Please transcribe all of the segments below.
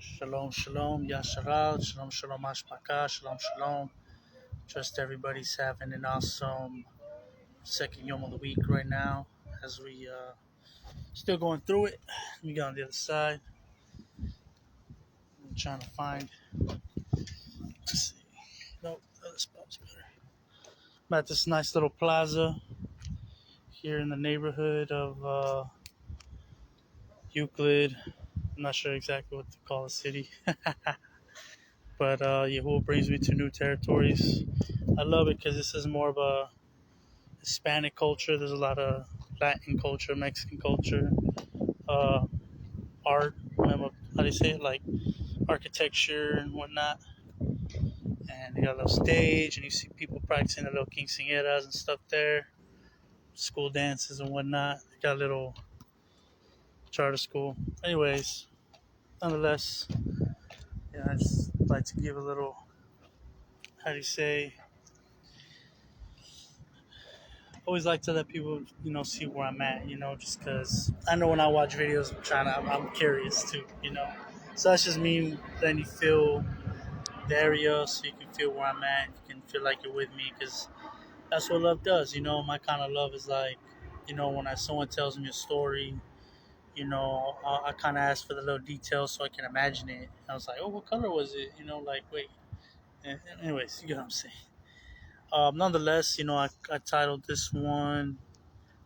Shalom, shalom, Yasharal, shalom, shalom, Ashpaka, shalom, shalom. Trust everybody's having an awesome second yom of the week right now as we still going through it. Let me go on the other side. I'm trying to find, let's see. Nope, the other spot's better. I'm at this nice little plaza here in the neighborhood of Euclid. I'm not sure exactly what to call the city. But Yahuwah brings me to new territories. I love it because this is more of a Hispanic culture. There's a lot of Latin culture, Mexican culture, uh, art. How do you say it? Like architecture and whatnot. And they got a little stage, and you see people practicing a little quinceañeras and stuff there, school dances and whatnot. They got a little charter school. Anyways, nonetheless, I just like to give a little, how do you say, always like to let people, see where I'm at, just because I know when I watch videos, I'm curious too. So that's just me letting you feel the area so you can feel where I'm at. You can feel like you're with me because that's what love does. My kind of love is like, when someone tells me a story, I kind of ask for the little details so I can imagine it. I was like, oh, what color was it? Like, wait. Anyways, you get what I'm saying. Nonetheless, I titled this one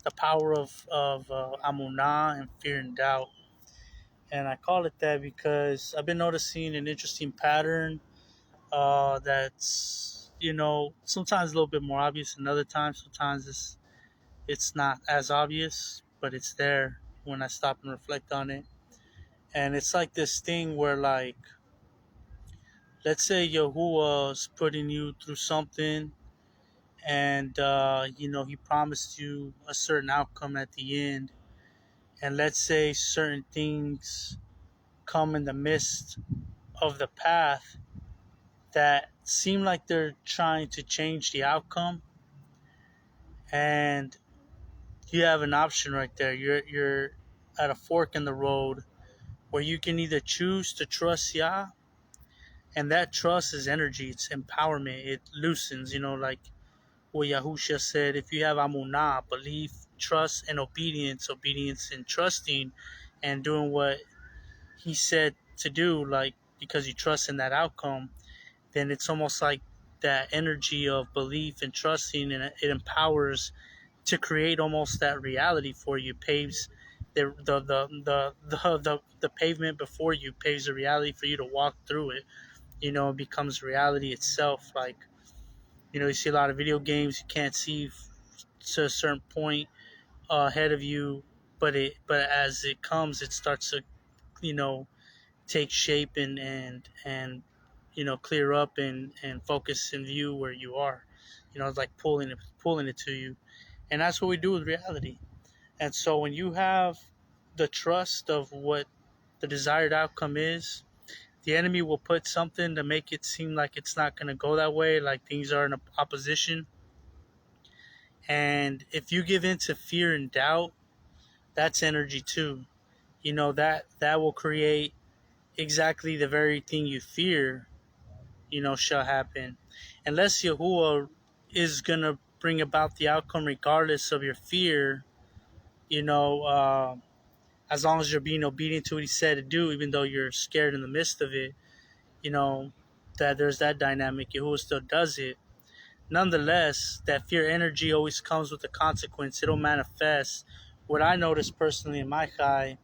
the power of Amunah and fear and doubt. And I call it that because I've been noticing an interesting pattern that's, sometimes a little bit more obvious than other times. Sometimes it's not as obvious, but it's there when I stop and reflect on it. And it's like this thing where, like, let's say Yahuwah's putting you through something and, he promised you a certain outcome at the end, and let's say certain things come in the midst of the path that seem like they're trying to change the outcome, and you have an option right there. You're at a fork in the road where you can either choose to trust Yah, and that trust is energy, it's empowerment, it loosens, like what Yahusha said, if you have Amunah, belief, trust, and obedience and trusting and doing what he said to do, like because you trust in that outcome, then it's almost like that energy of belief and trusting, and it empowers to create almost that reality for you. Paves the pavement before you, paves the reality for you to walk through it. It becomes reality itself. Like, you see a lot of video games, you can't see to a certain point ahead of you, but as it comes, it starts to, you know take shape and clear up and focus in view where you are. It's like pulling it to you, and that's what we do with reality. And so when you have the trust of what the desired outcome is, the enemy will put something to make it seem like it's not going to go that way, like things are in opposition. And if you give in to fear and doubt, that's energy too. That will create exactly the very thing you fear, shall happen. Unless Yahuwah is going to bring about the outcome regardless of your fear, as long as you're being obedient to what he said to do, even though you're scared in the midst of it, you know, that there's that dynamic. Yahuwah still does it. Nonetheless, that fear energy always comes with a consequence. It'll manifest. What I notice personally in my chai,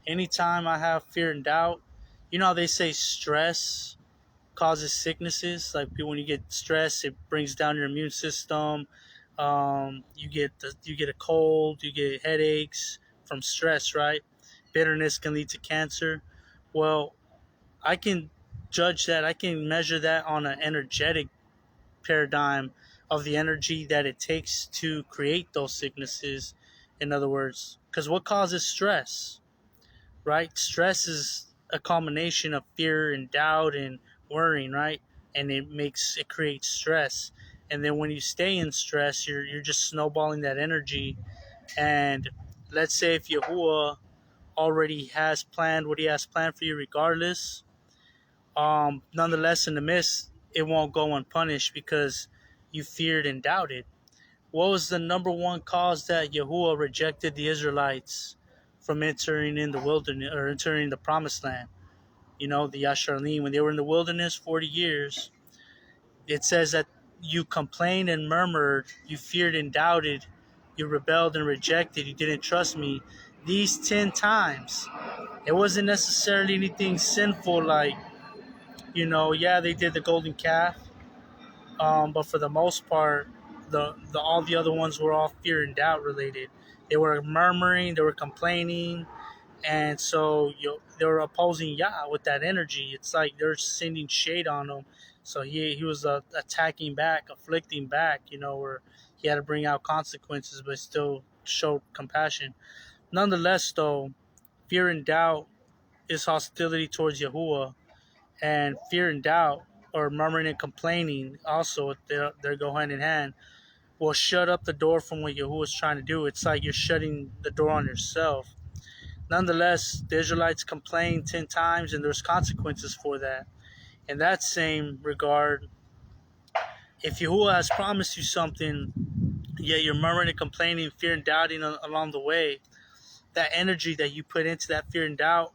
anytime I have fear and doubt, how they say stress causes sicknesses. Like when you get stressed, it brings down your immune system. You get a cold, you get headaches from stress, right? Bitterness can lead to cancer. Well, I can judge that. I can measure that on an energetic paradigm of the energy that it takes to create those sicknesses. In other words, because what causes stress, right? Stress is a combination of fear and doubt and worrying, right? And it creates stress. And then when you stay in stress, you're just snowballing that energy. And let's say if Yahuwah already has planned what he has planned for you regardless, Nonetheless, in the midst, it won't go unpunished because you feared and doubted. What was the number one cause that Yahuwah rejected the Israelites from entering in the wilderness or entering the promised land? You know, the Yasharlim, when they were in the wilderness 40 years, it says that you complained and murmured, you feared and doubted, you rebelled and rejected, you didn't trust me. These 10 times, it wasn't necessarily anything sinful like, yeah, they did the golden calf, but for the most part, the all the other ones were all fear and doubt related. They were murmuring, they were complaining, and so they were opposing Yah with that energy. It's like they're sending shade on him. So he was attacking back, afflicting back. Where he had to bring out consequences, but still showed compassion. Nonetheless, though, fear and doubt is hostility towards Yahuwah, and fear and doubt or murmuring and complaining also they go hand in hand. Will shut up the door from what Yahuwah is trying to do. It's like you're shutting the door on yourself. Nonetheless, the Israelites complained 10 times, and there's consequences for that. In that same regard, if Yahuwah has promised you something, yet you're murmuring and complaining, fear and doubting along the way, that energy that you put into that fear and doubt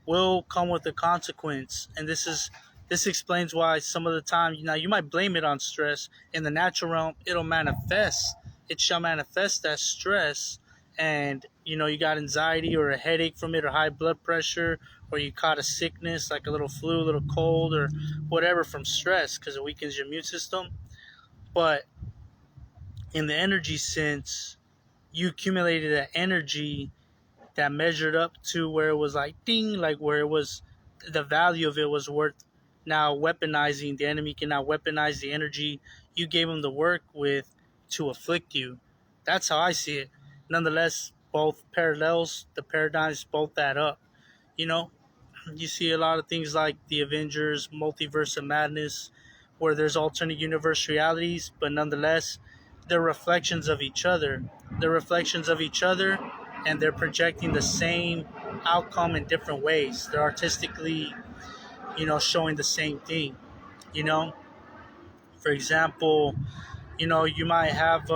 will come with a consequence. And this explains why some of the time, you might blame it on stress. In the natural realm, it'll manifest. It shall manifest that stress, and you got anxiety or a headache from it, or high blood pressure, or you caught a sickness like a little flu, a little cold, or whatever from stress because it weakens your immune system. But in the energy sense, you accumulated that energy that measured up to where it was like ding, like where it was, the value of it was worth now weaponizing. The enemy can now weaponize the energy you gave him to work with to afflict you. That's how I see it. Nonetheless, both parallels, the paradigms both add up. You know, you see a lot of things like the Avengers, Multiverse of Madness, where there's alternate universe realities, but nonetheless, they're reflections of each other. They're reflections of each other, and they're projecting the same outcome in different ways. They're artistically, showing the same thing. You know, for example, you might have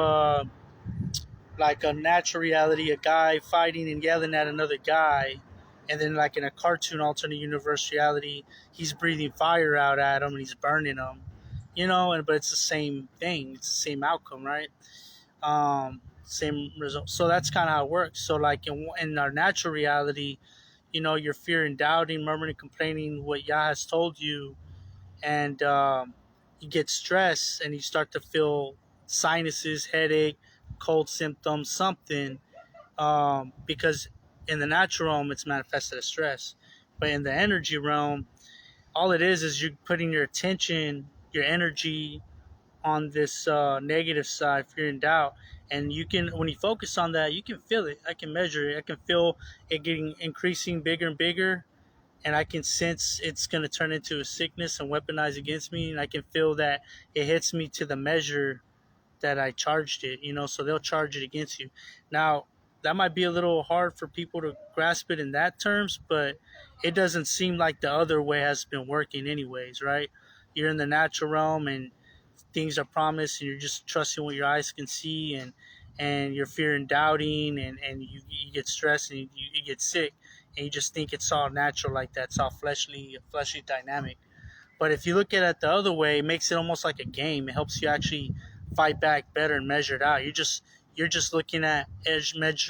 like a natural reality, a guy fighting and yelling at another guy, and then like in a cartoon alternate universe reality, he's breathing fire out at him and he's burning him. But it's the same thing. It's the same outcome, right? Same result. So that's kind of how it works. So like in our natural reality, you're fearing, doubting, murmuring, complaining what Yah has told you, and you get stressed and you start to feel sinuses, headache, cold symptoms, something, because in the natural realm it's manifested as stress, but in the energy realm, all it is you're putting your attention, your energy on this negative side, fear and doubt. And you can, when you focus on that, you can feel it. I can measure it. I can feel it getting increasing bigger and bigger, and I can sense it's going to turn into a sickness and weaponize against me. And I can feel that it hits me to the measure that I charged it, so they'll charge it against you. Now, that might be a little hard for people to grasp it in that terms, but it doesn't seem like the other way has been working anyways, right? You're in the natural realm and things are promised, and you're just trusting what your eyes can see, and you're fearing, doubting, and you get stressed, and you get sick, and you just think it's all natural like that. It's all fleshly dynamic. But if you look at it the other way, it makes it almost like a game. It helps you actually fight back better and measure it out. You're just looking at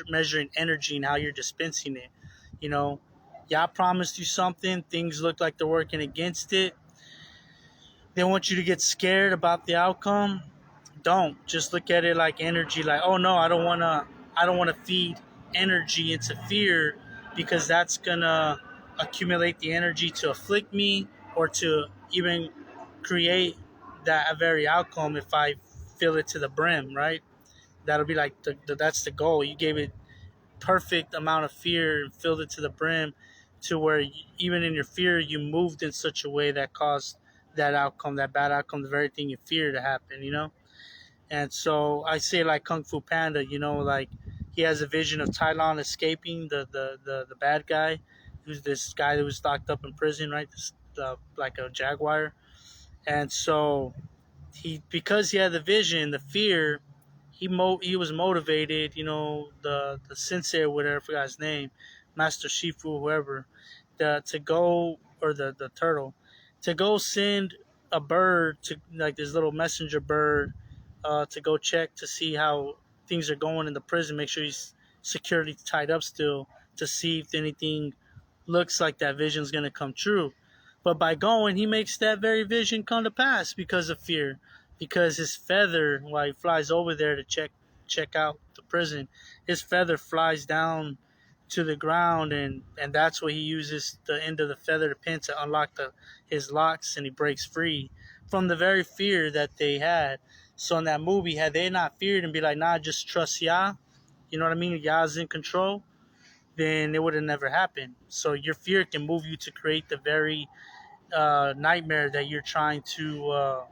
measuring energy and how you're dispensing it. Yah promised you something. Things look like they're working against it. They want you to get scared about the outcome. Don't just look at it like energy. Like, oh no, I don't wanna feed energy into fear, because that's gonna accumulate the energy to afflict me, or to even create that very outcome if I fill it to the brim, right? That'll be like that's the goal. You gave it perfect amount of fear and filled it to the brim, to where even in your fear, you moved in such a way that caused that outcome, that bad outcome, the very thing you fear to happen. And so I say, like Kung Fu Panda, like he has a vision of Tai escaping the bad guy, who's this guy that was locked up in prison, right? This like a jaguar. And so because he had the vision, the fear, he was motivated. The sensei or whatever, I forgot his name, Master Shifu, whoever, to go, or the turtle, to go send a bird, to like this little messenger bird, to go check to see how things are going in the prison, make sure he's securely tied up still, to see if anything looks like that vision's gonna come true. But by going, he makes that very vision come to pass because of fear, because his feather, while he flies over there to check out the prison, his feather flies down to the ground, and that's what he uses the end of the feather to pin to unlock his locks, and he breaks free from the very fear that they had. So in that movie, had they not feared and be like, nah, just trust Yah, you know what I mean? Yah's in control, then it would have never happened. So your fear can move you to create the very nightmare that you're trying to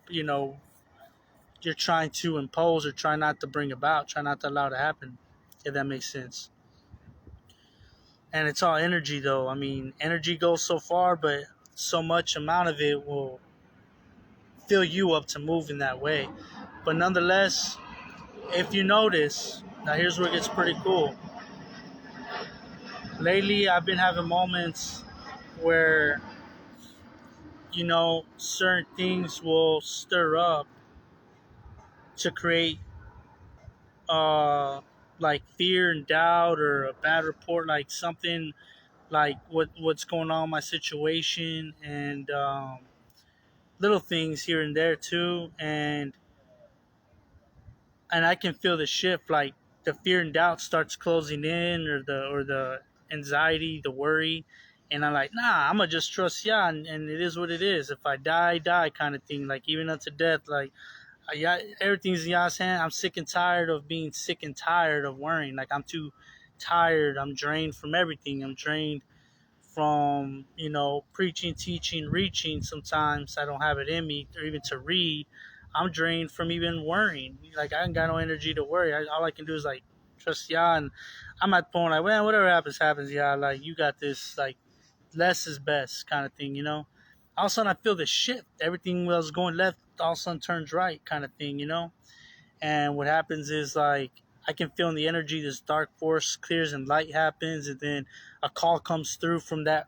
you know you're trying to impose or try not to bring about, try not to allow to happen. If that makes sense. And it's all energy, though. I mean, energy goes so far, but so much amount of it will fill you up to move in that way. But nonetheless, if you notice, now here's where it gets pretty cool. Lately, I've been having moments where, certain things will stir up to create like fear and doubt, or a bad report, like something like what's going on in my situation, and little things here and there too, and I can feel the shift, like the fear and doubt starts closing in, or the anxiety, the worry, and I'm like, nah, I'm gonna just trust Yah, and it is what it is. If I die, die, kind of thing. Like even unto death, like yeah, everything's in Yah's hand. I'm sick and tired of being sick and tired of worrying. Like I'm too tired. I'm drained from everything. I'm drained from preaching, teaching, reaching. Sometimes I don't have it in me, or even to read. I'm drained from even worrying. Like I ain't got no energy to worry. All I can do is like trust Yah, and I'm at the point like, man, whatever happens, happens. Yah, like you got this. Like less is best, kind of thing. All of a sudden, I feel the shift. Everything was going left, all of a sudden turns right, kind of thing. And what happens is like I can feel in the energy this dark force clears and light happens, and then a call comes through from that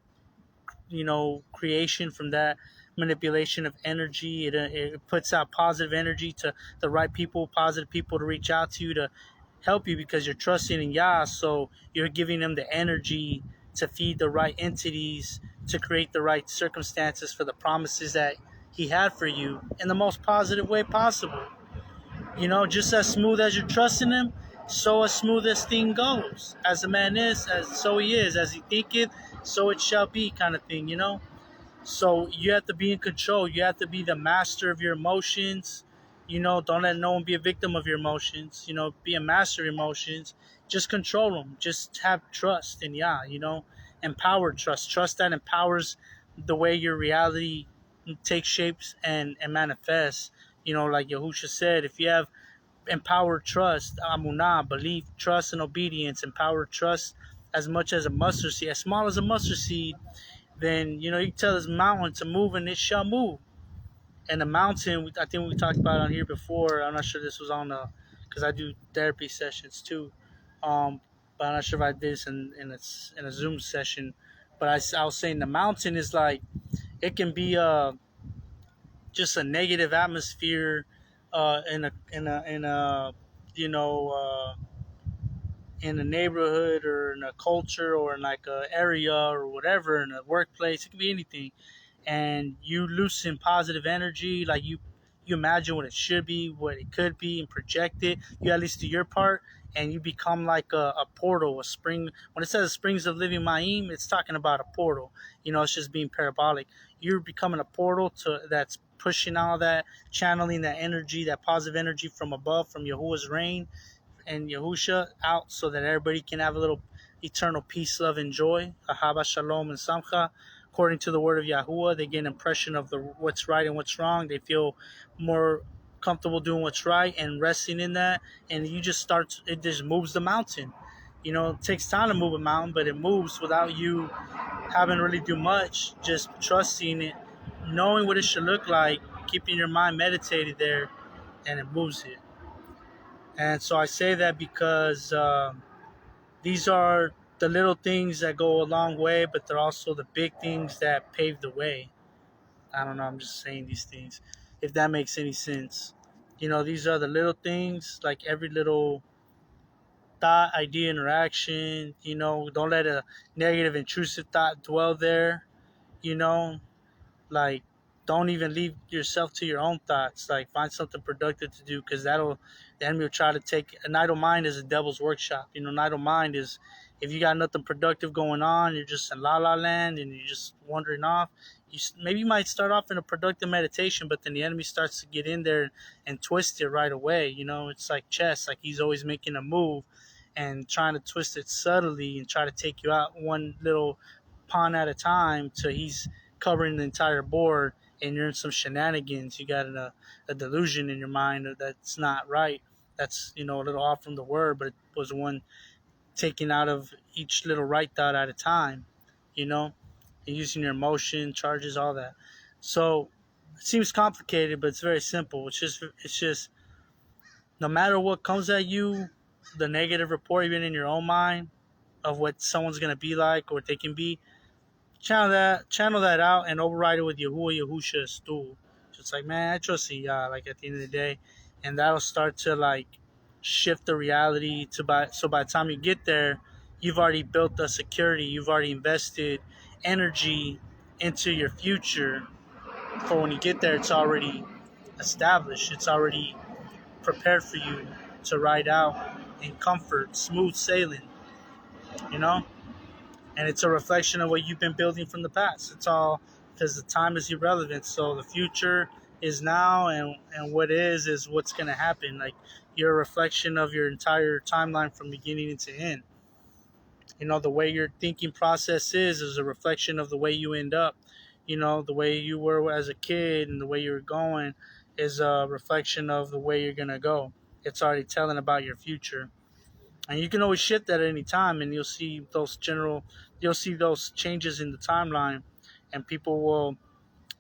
creation, from that manipulation of energy. It puts out positive energy to the right people, positive people to reach out to you to help you, because you're trusting in Yah. So you're giving them the energy to feed the right entities, to create the right circumstances for the promises that He had for you in the most positive way possible. Just as smooth as you're trusting Him, so as smooth as thing goes. As a man is, as so he is. As he thinketh, so it shall be, kind of thing. So you have to be in control. You have to be the master of your emotions. Don't let no one be a victim of your emotions. Be a master of your emotions. Just control them. Just have trust in Yah. Empowered trust. Trust that empowers the way your reality takes shapes and manifests. Like Yahusha said, if you have empowered trust, Amunah, belief, trust, and obedience, empowered trust as much as a mustard seed, as small as a mustard seed, then you can tell this mountain to move and it shall move. And the mountain, I think we talked about it on here before. I'm not sure this was on because I do therapy sessions too, but I'm not sure if I did this in a Zoom session. But I was saying the mountain is like, it can be just a negative atmosphere in a you know in a neighborhood, or in a culture, or in like a area, or whatever, in a workplace. It could be anything, and you loosen positive energy, like you imagine what it should be, what it could be, and project it. You at least do your part, and you become like a portal, a spring. When it says springs of living Ma'im, it's talking about a portal. It's just being parabolic. You're becoming a portal that's pushing all that, channeling that energy, that positive energy from above, from Yahuwah's reign and Yahusha out, so that everybody can have a little eternal peace, love, and joy. Ahava, shalom, and samcha. According to the word of Yahuwah, they get an impression of what's right and what's wrong. They feel more comfortable doing what's right and resting in that. And it just moves the mountain. It takes time to move a mountain, but it moves without you having to really do much, just trusting it, knowing what it should look like, keeping your mind meditated there, and it moves it. And so I say that because these are the little things that go a long way, but they're also the big things that pave the way. I don't know, I'm just saying these things, if that makes any sense. These are the little things, like every little thought, idea, interaction. Don't let a negative, intrusive thought dwell there. You know, like, don't even leave yourself to your own thoughts. Like, find something productive to do, because the enemy will try to take. An idle mind is a devil's workshop. An idle mind is, if you got nothing productive going on, you're just in la la land and you're just wandering off. Maybe you might start off in a productive meditation, but then the enemy starts to get in there and twist it right away. It's like chess. Like, he's always making a move and trying to twist it subtly and try to take you out one little pawn at a time till he's covering the entire board, and you're in some shenanigans. You got a delusion in your mind that's not right. That's a little off from the word, but it was one taking out of each little right thought at a time. You know, and using your emotion, charges, all that. So it seems complicated, but it's very simple. It's just no matter what comes at you, the negative report, even in your own mind, of what someone's gonna be like or what they can be, channel that out and override it with Yahuwah Yahusha Stu. Just like, man, I trust in Yah, like, at the end of the day. And that'll start to, like, shift the reality so by the time you get there, you've already built the security, you've already invested energy into your future. For when you get there, it's already established, it's already prepared for you to ride out in comfort, smooth sailing, you know? And it's a reflection of what you've been building from the past. It's all because the time is irrelevant. So the future is now, and what is what's going to happen. Like, you're a reflection of your entire timeline from beginning to end. The way your thinking process is a reflection of the way you end up. The way you were as a kid and the way you were going is a reflection of the way you're going to go. It's already telling about your future. And you can always shift that at any time, and you'll see those changes in the timeline. And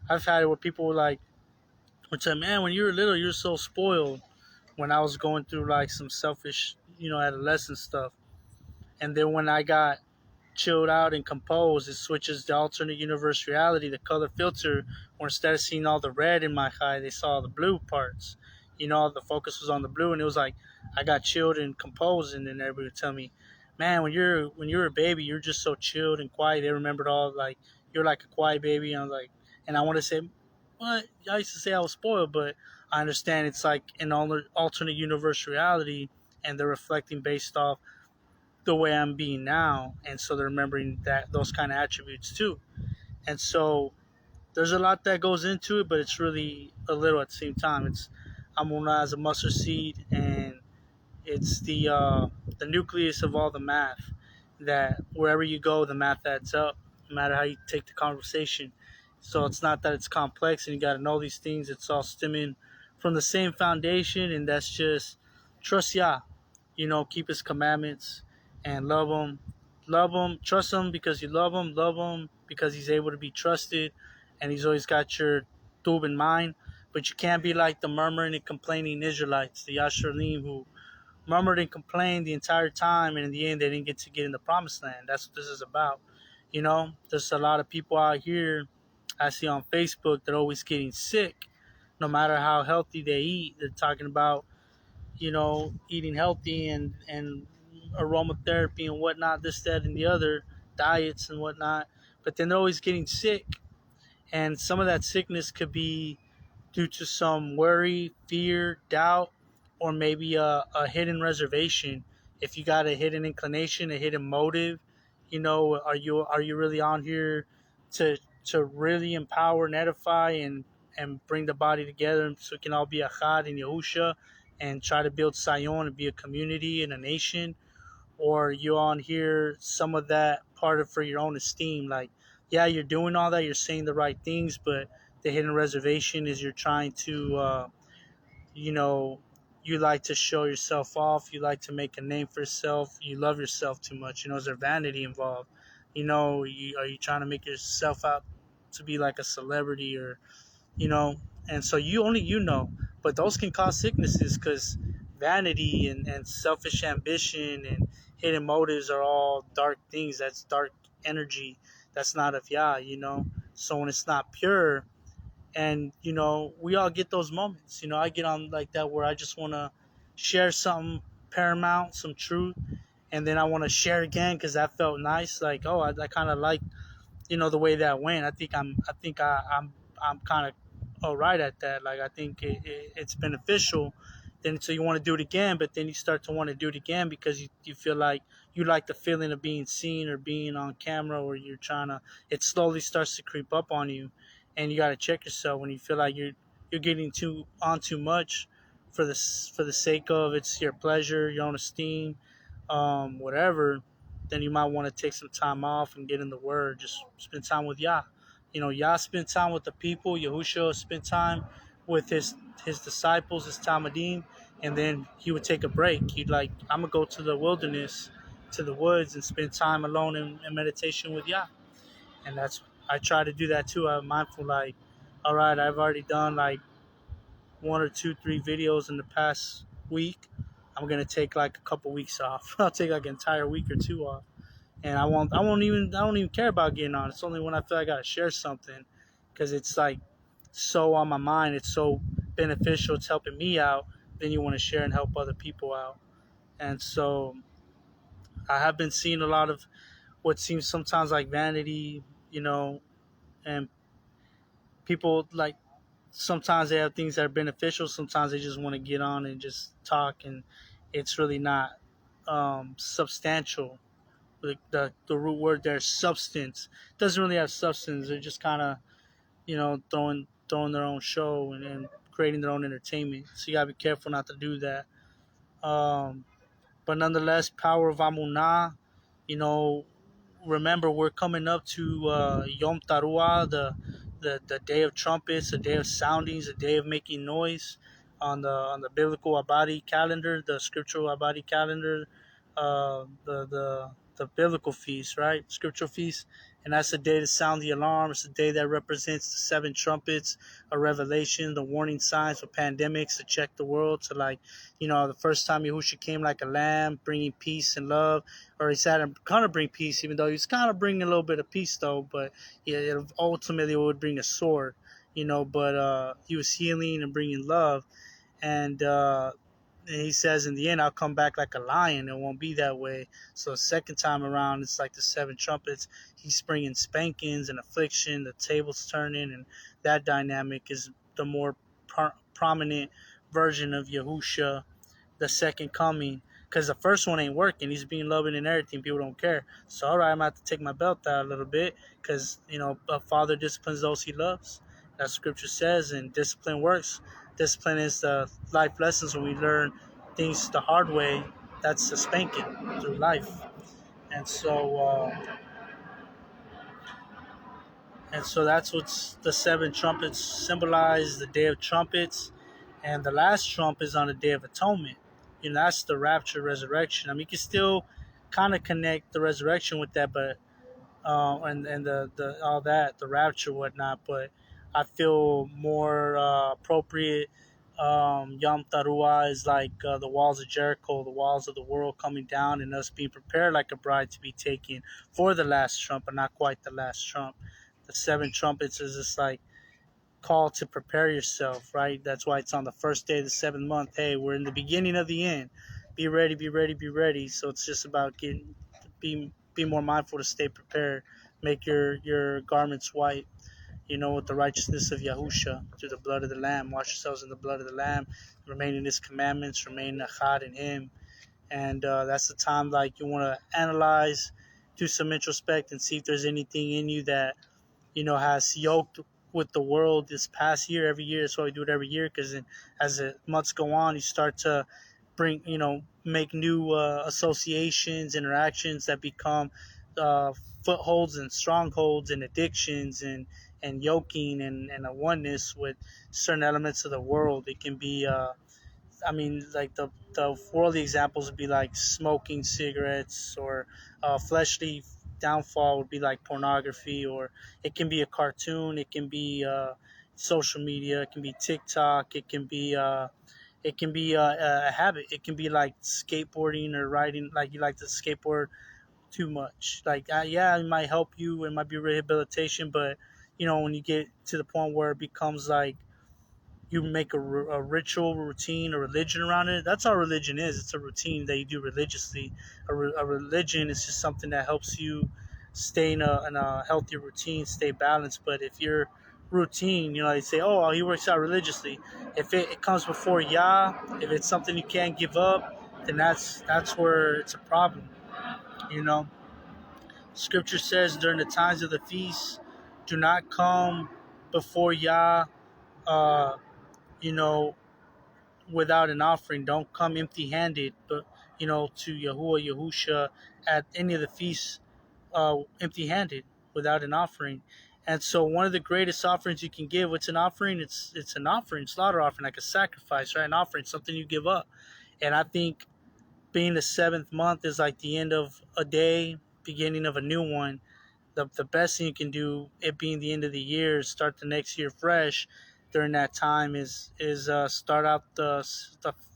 I've had it where people would say, man, when you were little, you were so spoiled. When I was going through like some selfish, adolescent stuff. And then when I got chilled out and composed, it switches the alternate universe reality, the color filter, where instead of seeing all the red in my eye, they saw the blue parts. The focus was on the blue, and it was like I got chilled and composed, and then everybody would tell me, man, when you're a baby, you're just so chilled and quiet. They remembered all, like, you're like a quiet baby. And I was like, and I want to say, what? I used to say I was spoiled, but I understand it's like an alternate universe reality, and they're reflecting based off the way I'm being now, and so they're remembering those kind of attributes too. And so there's a lot that goes into it, but it's really a little at the same time. It's Amunah as a mustard seed, and it's the nucleus of all the math. That wherever you go, the math adds up, no matter how you take the conversation. So it's not that it's complex and you got to know these things. It's all stemming from the same foundation, and that's just trust Yah. Keep His commandments and love Him. Love Him, trust Him because you love Him because He's able to be trusted, and He's always got your tub in mind. But you can't be like the murmuring and complaining Israelites, the Yasharim, who murmured and complained the entire time, and in the end, they didn't get in the promised land. That's what this is about. There's a lot of people out here I see on Facebook that are always getting sick, no matter how healthy they eat. They're talking about, eating healthy and aromatherapy and whatnot, this, that, and the other, diets and whatnot. But then they're always getting sick. And some of that sickness could be due to some worry, fear, doubt, or maybe a hidden reservation. If you got a hidden inclination, a hidden motive, are you really on here to really empower and edify and bring the body together so it can all be Achad and Yahusha and try to build Zion and be a community and a nation? Or you on here some of that part of for your own esteem? Like, yeah, you're doing all that, you're saying the right things, but the hidden reservation is you're trying to you know you like to show yourself off, you like to make a name for yourself, you love yourself too much. Is there vanity involved? Are you trying to make yourself out to be like a celebrity, or you know? And so you know, but those can cause sicknesses because vanity and selfish ambition and hidden motives are all dark things. That's dark energy. That's not of Yah. So when it's not pure, and we all get those moments. I get on like that where I just want to share something paramount, some truth, and then I want to share again because that felt nice. Like, oh, I kind of like the way that went. I'm kind of all right at that. Like, I think it's beneficial. Then so you want to do it again, but then you start to want to do it again because you feel like you like the feeling of being seen or being on camera, or you're trying to. It slowly starts to creep up on you, and you got to check yourself when you feel like you're getting too much for the sake of it's your pleasure, your own esteem, whatever. Then you might want to take some time off and get in the Word. Just spend time with Yah. Yah spent time with the people. Yahushua spent time with his disciples, his Talmudim, and then he would take a break. He'd like, I'm gonna go to the wilderness, to the woods, and spend time alone in meditation with Yah. And I try to do that too. I'm mindful, like, all right, I've already done like one or two, three videos in the past week. I'm gonna take like a couple weeks off. I'll take like an entire week or two off, and I don't even care about getting on. It's only when I feel like I gotta share something, because it's like so on my mind. It's so beneficial. It's helping me out. Then you want to share and help other people out. And so I have been seeing a lot of what seems sometimes like vanity, and people like sometimes they have things that are beneficial. Sometimes they just want to get on and just talk, and it's really not substantial. The root word there, substance, doesn't really have substance. They're just kind of throwing their own show and creating their own entertainment. So you gotta be careful not to do that. Um, but nonetheless, power of Amunah. You know, remember we're coming up to Yom Taruah, the day of trumpets, the day of soundings, the day of making noise on the biblical Abadi calendar, the scriptural Abadi calendar, the biblical feast, right? Scriptural feast. And that's the day to sound the alarm. It's the day that represents the seven trumpets, a revelation, the warning signs for pandemics to check the world. To like, the first time Yahushua came like a lamb, bringing peace and love, or he said to kind of bring peace, even though he was kind of bringing a little bit of peace though. But yeah, ultimately it would bring a sword, But he was healing and bringing love, and he says in the end, I'll come back like a lion. It won't be that way. So the second time around, it's like the seven trumpets. He's bringing spankings and affliction. The tables turning, and that dynamic is the more prominent version of Yahusha, the second coming. Because the first one ain't working. He's being loving and everything. People don't care. So, all right, I'm going to have to take my belt out a little bit because, a father disciplines those he loves. That scripture says, and discipline works. Discipline is the life lessons when we learn things the hard way. That's the spanking through life. And so, that's what the seven trumpets symbolize, the day of trumpets. And the last trump is on the Day of Atonement. That's the rapture, resurrection. I mean, you can still kind of connect the resurrection with that, but and the all that, the rapture, whatnot. But I feel more appropriate. Yom Taruah is like the walls of Jericho, the walls of the world coming down, and us being prepared like a bride to be taken for the last trump, but not quite the last trump. The seven trumpets is just like call to prepare yourself, right? That's why it's on the first day of the seventh month. Hey, we're in the beginning of the end. Be ready, be ready, be ready. So it's just about be more mindful to stay prepared. Make your garments white, with the righteousness of Yahusha through the blood of the Lamb. Wash yourselves in the blood of the Lamb. Remain in His commandments. Remain achad in Him. And that's the time like you want to analyze, do some introspect, and see if there's anything in you that has yoked with the world this past year. Every year, that's why we do it every year, because as the months go on, you start to bring, make new associations, interactions that become footholds and strongholds and addictions and yoking and a oneness with certain elements of the world. It can be I mean, like the worldly examples would be like smoking cigarettes, or fleshly downfall would be like pornography, or it can be a cartoon, it can be social media, it can be TikTok, it can be a habit. It can be like skateboarding or riding, like you like to skateboard too much. Like, yeah, it might help you, it might be rehabilitation, but when you get to the point where it becomes like you make a ritual, routine, a religion around it. That's all religion is. It's a routine that you do religiously. A religion is just something that helps you stay in a healthy routine, stay balanced. But if your routine, they say, oh, he works out religiously. If it comes before Yah, if it's something you can't give up, then that's where it's a problem. You know, Scripture says during the times of the feast, do not come before Yah. Uh, you know, without an offering. Don't come empty-handed, but to Yahuwah Yahusha at any of the feasts, empty-handed, without an offering. And so, one of the greatest offerings you can give, what's an offering? It's an offering, slaughter offering, like a sacrifice, right? An offering, something you give up. And I think being the seventh month is like the end of a day, beginning of a new one. The best thing you can do, it being the end of the year, start the next year fresh. During that time is start out the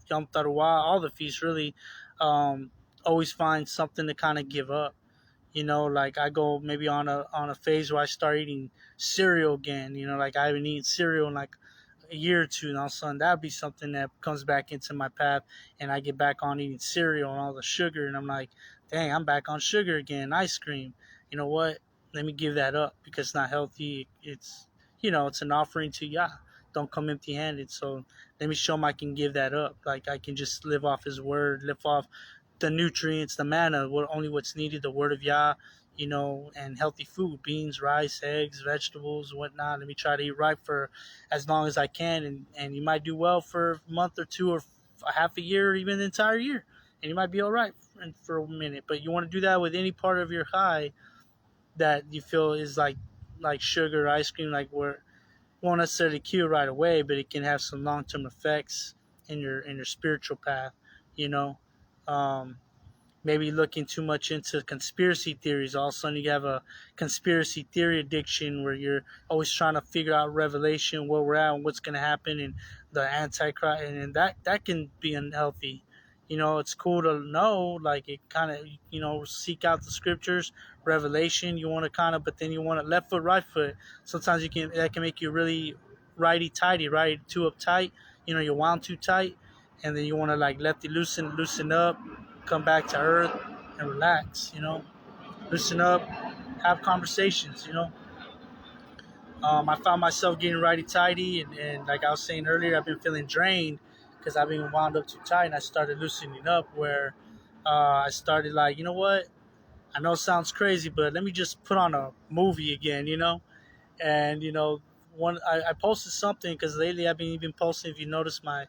Yom Taruah, all the feasts really. Um, Always find something to kind of give up. Like I go maybe on a phase where I start eating cereal again. Like I haven't eaten cereal in like a year or two, and all of a sudden that'd be something that comes back into my path, and I get back on eating cereal and all the sugar, and I'm like, dang, I'm back on sugar again, ice cream. You know what? Let me give that up because it's not healthy. It's an offering to Yah. Don't come empty-handed. So let me show him I can give that up. Like I can just live off His word, live off the nutrients, the manna, only what's needed, the word of Yah, and healthy food, beans, rice, eggs, vegetables, whatnot. Let me try to eat right for as long as I can, and you might do well for a month or two, or a half a year, or even the entire year, and you might be all right for a minute. But you want to do that with any part of your high that you feel is like sugar, ice cream, like where won't necessarily kill right away, but it can have some long term effects in your spiritual path. You know, um, Maybe looking too much into conspiracy theories. All of a sudden, you have a conspiracy theory addiction where you're always trying to figure out Revelation, where we're at, and what's going to happen, and the Antichrist, and that can be unhealthy. It's cool to know, like it kind of, seek out the scriptures, Revelation. You want to kind of, but then you want to left foot, right foot. Sometimes that can make you really righty tighty, right? Too uptight. You're wound too tight, and then you want to like lefty loosen up, come back to earth and relax, loosen up, have conversations, I found myself getting righty tighty, and like I was saying earlier, I've been feeling drained because I've been wound up too tight, and I started loosening up where I started like, you know what? I know it sounds crazy, but let me just put on a movie again, and one I posted something because lately I've been even posting. If you notice, my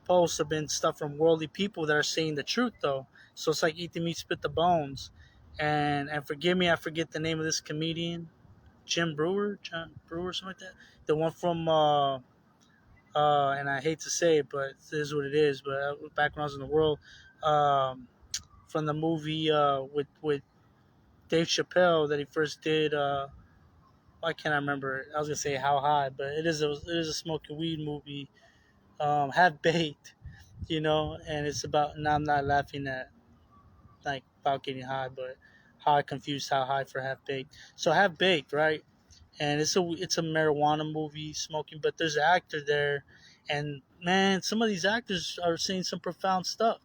posts have been stuff from worldly people that are saying the truth though. So it's like eat the meat, spit the bones. And forgive me, I forget the name of this comedian, John Brewer, something like that. The one from and I hate to say it, but it is what it is. But back when I was in the world, um, from the movie with Dave Chappelle that he first did. Why can't I remember? I was gonna say How High, but it is a smoking weed movie. Half baked, and it's about. And I'm not laughing at like about getting high, but how I confused How High for Half Baked. So Half Baked, right? And it's a marijuana movie, smoking, but there's an actor there, and man, some of these actors are saying some profound stuff.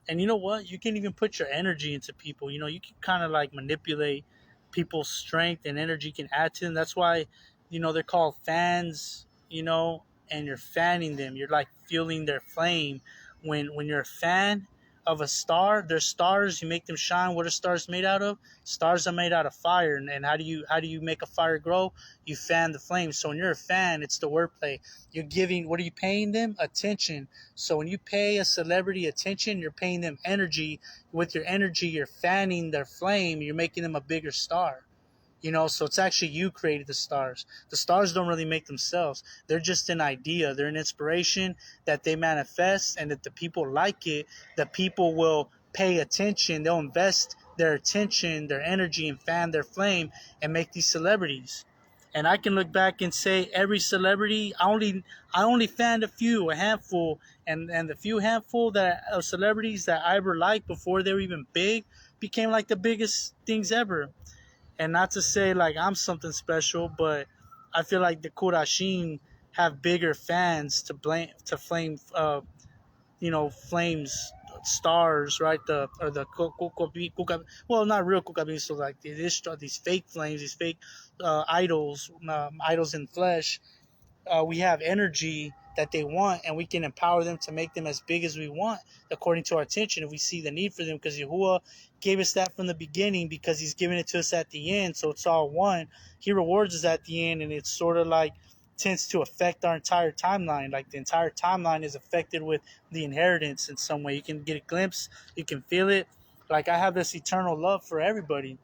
And you know what? You can even put your energy into people. You can kind of like manipulate people's strength and energy can add to them. That's why, they're called fans. And you're fanning them. You're like fueling their flame. When you're a fan of a star, they're stars. You make them shine. What are stars made out of? Stars are made out of fire. And how do you make a fire grow? You fan the flame. So when you're a fan, it's the wordplay. You're giving. What are you paying them? Attention. So when you pay a celebrity attention, you're paying them energy. With your energy, you're fanning their flame. You're making them a bigger star. So it's actually you created the stars. The stars don't really make themselves. They're just an idea. They're an inspiration that they manifest, and that the people like it. The people will pay attention. They'll invest their attention, their energy, and fan their flame and make these celebrities. And I can look back and say every celebrity, I only fanned a few, a handful, and the few handful that of celebrities that I ever liked before they were even big became like the biggest things ever. And not to say like I'm something special, but I feel like the Kurashin have bigger fans to flame, flames stars, right? Well, not real kukabin, so like these fake flames, these fake idols, idols in flesh. We have energy that they want, and we can empower them to make them as big as we want according to our attention if we see the need for them, because Yahuwah gave us that from the beginning, because he's giving it to us at the end, so it's all one. He rewards us at the end, and it's sort of like tends to affect our entire timeline. Like the entire timeline is affected with the inheritance in some way. You can get a glimpse, you can feel it. Like I have this eternal love for everybody,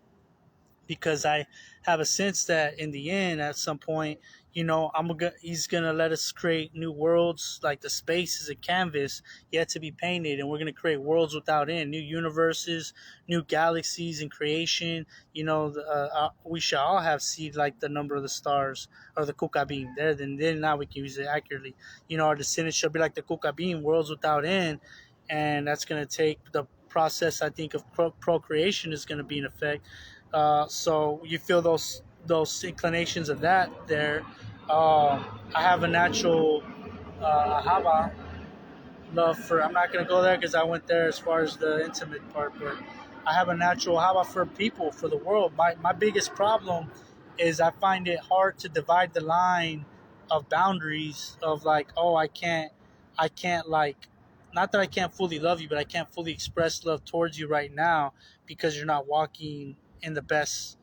because I have a sense that in the end, at some point, he's gonna let us create new worlds. Like the space is a canvas yet to be painted, and we're gonna create worlds without end, new universes, new galaxies in creation. We shall all have seed like the number of the stars or the kukabim. Then now we can use it accurately. Our descendants shall be like the kukabim, worlds without end, and that's gonna take the process. I think of procreation is gonna be in effect. So you feel those inclinations of that there. I have a natural hava love for. I'm not gonna go there because I went there as far as the intimate part, but I have a natural hava for people, for the world. My biggest problem is I find it hard to divide the line of boundaries of like, oh, I can't like, not that I can't fully love you, but I can't fully express love towards you right now because you're not walking in the best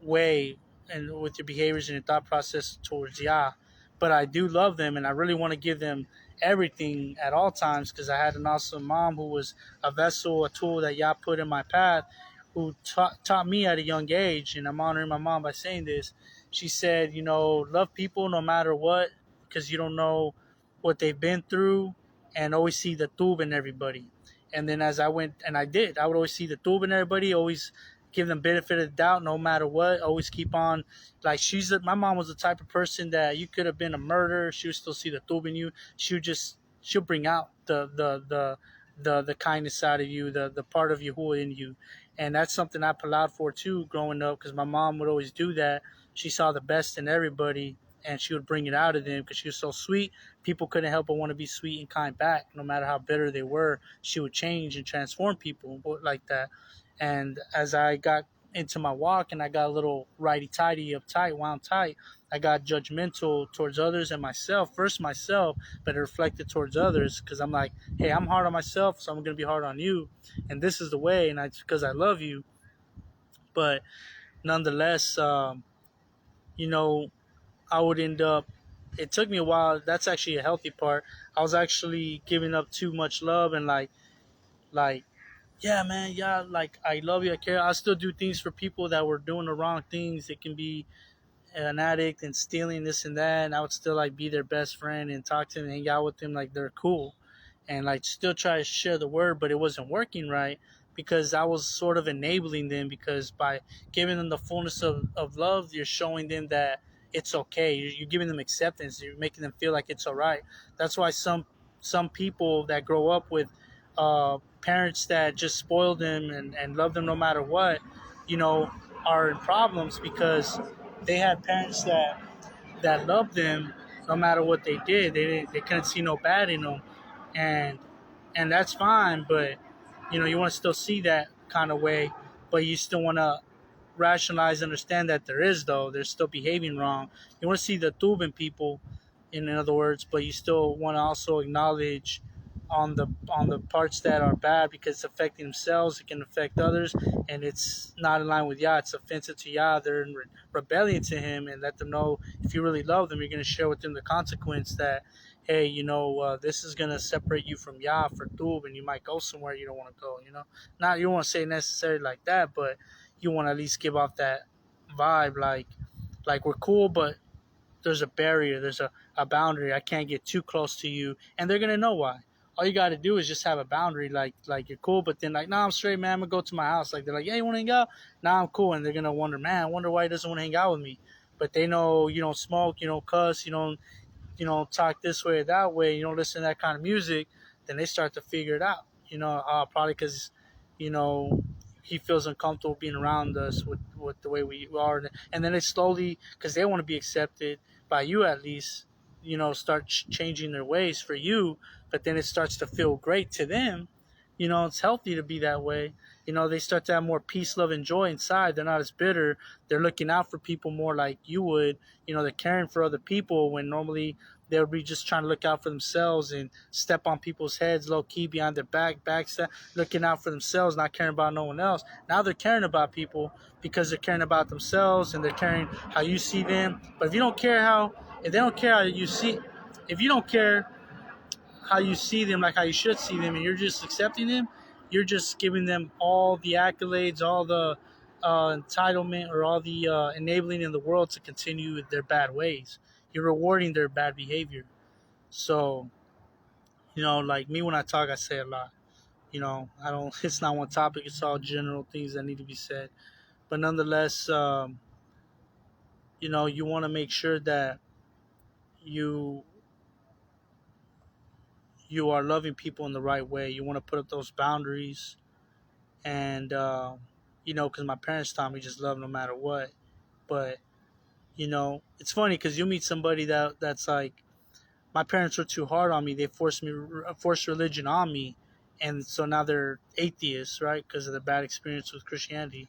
way and with your behaviors and your thought process towards Yah. But I do love them, and I really want to give them everything at all times, because I had an awesome mom who was a vessel, a tool that Yah put in my path, who taught me at a young age. And I'm honoring my mom by saying this. She said, love people no matter what, because you don't know what they've been through, and always see the tube in everybody. And then as I went, and I would always see the tube in everybody, always give them benefit of the doubt no matter what. Always keep on. Like my mom was the type of person that you could have been a murderer, she would still see the tube in you. She'll bring out the kindness side of you, the part of Yahuwah in you. And that's something I allowed for too growing up, because my mom would always do that. She saw the best in everybody, and she would bring it out of them because she was so sweet. People couldn't help but want to be sweet and kind back, no matter how bitter they were. She would change and transform people like that. And as I got into my walk and I got a little righty tighty, uptight, wound tight, I got judgmental towards others and myself. First myself, but it reflected towards others, because I'm like, hey, I'm hard on myself, so I'm gonna be hard on you, and this is the way, and it's because I love you. But nonetheless, you know, I would end up. It took me a while. That's actually a healthy part. I was actually giving up too much love and like yeah, man, yeah, like I love you, I care. I still do things for people that were doing the wrong things. It can be an addict and stealing this and that, and I would still like be their best friend and talk to them and hang out with them like they're cool, and like still try to share the word, but it wasn't working right, because I was sort of enabling them, because by giving them the fullness of love, you're showing them that it's okay. You're giving them acceptance. You're making them feel like it's all right. That's why some people that grow up with parents that just spoil them and love them no matter what, you know, are in problems, because they had parents that loved them no matter what they did. They couldn't see no bad in them, and that's fine. But you want to still see that kind of way, but you still want to rationalize, understand that they're still behaving wrong. You want to see the tube in people, in other words, but you still want to also acknowledge on the parts that are bad, because it's affecting themselves, it can affect others, and it's not in line with Yah. It's offensive to Yah. They're in rebellion to Him, and let them know, if you really love them, you're going to share with them the consequence that, hey, this is going to separate you from Yah for Tub, and you might go somewhere you don't want to go. Not, you don't want to say necessarily like that, but you want to at least give off that vibe, like we're cool, but there's a barrier, there's a boundary. I can't get too close to you, and they're gonna know why. All you got to do is just have a boundary, like you're cool, but then like, nah, I'm straight, man. I'm gonna go to my house. Like they're like, yeah, you want to hang out? Nah, I'm cool, and they're gonna wonder, man, I wonder why he doesn't want to hang out with me. But they know you don't smoke, you don't cuss, talk this way or that way, you don't listen to that kind of music, then they start to figure it out. Probably because, you know, he feels uncomfortable being around us with the way we are. And then they slowly, because they want to be accepted by you at least, start changing their ways for you. But then it starts to feel great to them. It's healthy to be that way. They start to have more peace, love, and joy inside. They're not as bitter. They're looking out for people more like you would. They're caring for other people when normally they would be just trying to look out for themselves and step on people's heads low key behind their backstab, looking out for themselves, not caring about no one else. Now they're caring about people because they're caring about themselves and they're caring how you see them. But if they don't care how you see, if you don't care how you see them, like how you should see them, and you're just accepting them, you're just giving them all the accolades, all the entitlement, or all the enabling in the world to continue with their bad ways. You're rewarding their bad behavior. So, like me when I talk, I say a lot. I don't. It's not one topic. It's all general things that need to be said. But nonetheless, you want to make sure that you you are loving people in the right way. You want to put up those boundaries, and because my parents taught me just love no matter what. But it's funny because you meet somebody that's like, my parents were too hard on me. They forced religion on me, and so now they're atheists, right? Because of the bad experience with Christianity.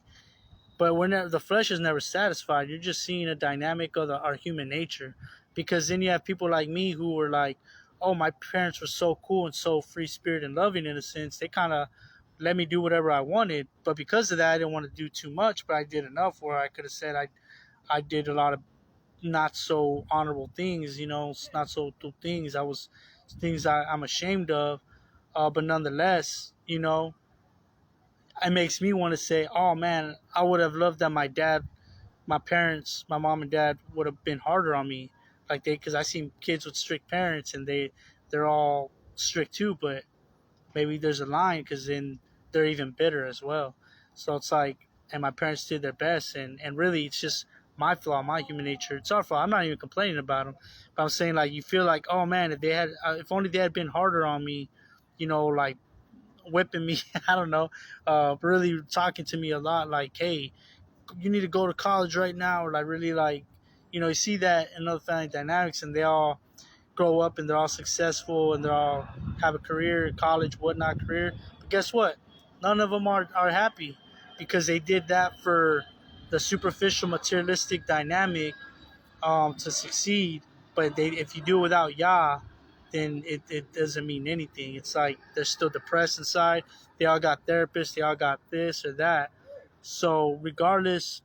But the flesh is never satisfied. You're just seeing a dynamic of our human nature. Because then you have people like me who were like, oh, my parents were so cool and so free spirit and loving in a sense. They kind of let me do whatever I wanted. But because of that, I didn't want to do too much, but I did enough where I could have said I did a lot of not so honorable things, not so cool things. I was things I'm ashamed of. But nonetheless, it makes me want to say, oh man, I would have loved that my parents, my mom and dad would have been harder on me, because I seen kids with strict parents and they're all strict too, but maybe there's a line because then they're even bitter as well. So it's like, and my parents did their best, and really it's just my flaw, my human nature. It's our flaw. I'm not even complaining about them, but I'm saying like you feel like, oh man, if only they had been harder on me, like whipping me. I don't know, really talking to me a lot, like, hey, you need to go to college right now, or like really like, you see that in other family dynamics, and they all grow up and they're all successful and they all have a career, college, whatnot, career. But guess what? None of them are happy because they did that for the superficial materialistic dynamic to succeed. But if you do it without Yah, then it doesn't mean anything. It's like they're still depressed inside. They all got therapists. They all got this or that. So regardless,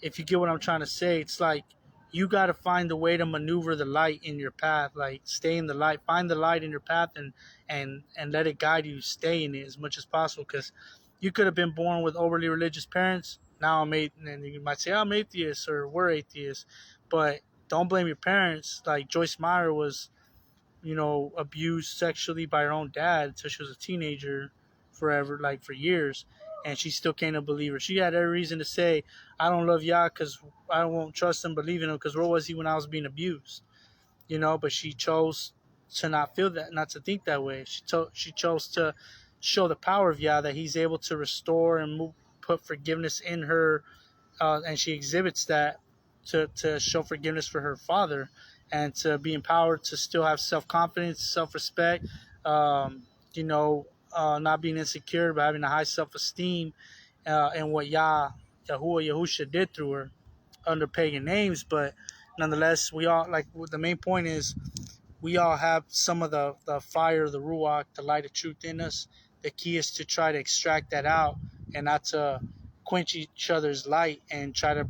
if you get what I'm trying to say, it's like you got to find a way to maneuver the light in your path. Like stay in the light, find the light in your path, and let it guide you. Stay in it as much as possible, because you could have been born with overly religious parents. Now and you might say I'm atheist or we're atheists, but don't blame your parents. Like Joyce Meyer was, abused sexually by her own dad until she was a teenager, forever, like for years, and she still can't believe her. She had every reason to say, "I don't love Yah because I won't trust him, believe in him, because where was he when I was being abused?" But she chose to not feel that, not to think that way. She chose to show the power of Yah, that He's able to restore and put forgiveness in her, and she exhibits that to show forgiveness for her father, and to be empowered to still have self-confidence, self-respect, not being insecure, but having a high self-esteem, and what Yahusha did through her under pagan names. But nonetheless, we all, like, the main point is, we all have some of the fire, the ruach, the light of truth in us. The key is to try to extract that out and not to quench each other's light and try to,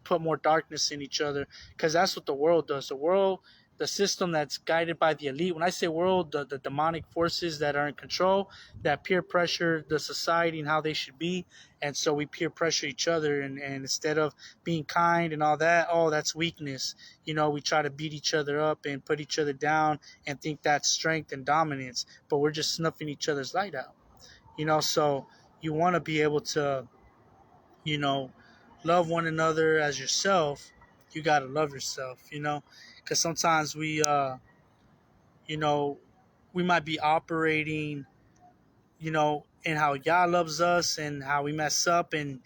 put more darkness in each other, because that's what the world does. The world the system that's guided by the elite. When I say world, the demonic forces that are in control, that peer pressure the society and how they should be. And so we peer pressure each other. And instead of being kind and all that, oh, that's weakness. We try to beat each other up and put each other down and think that's strength and dominance. But we're just snuffing each other's light out. So you want to be able to, you know, love one another as yourself. You got to love yourself, because sometimes you know, we might be operating, in how Yah loves us and how we mess up, and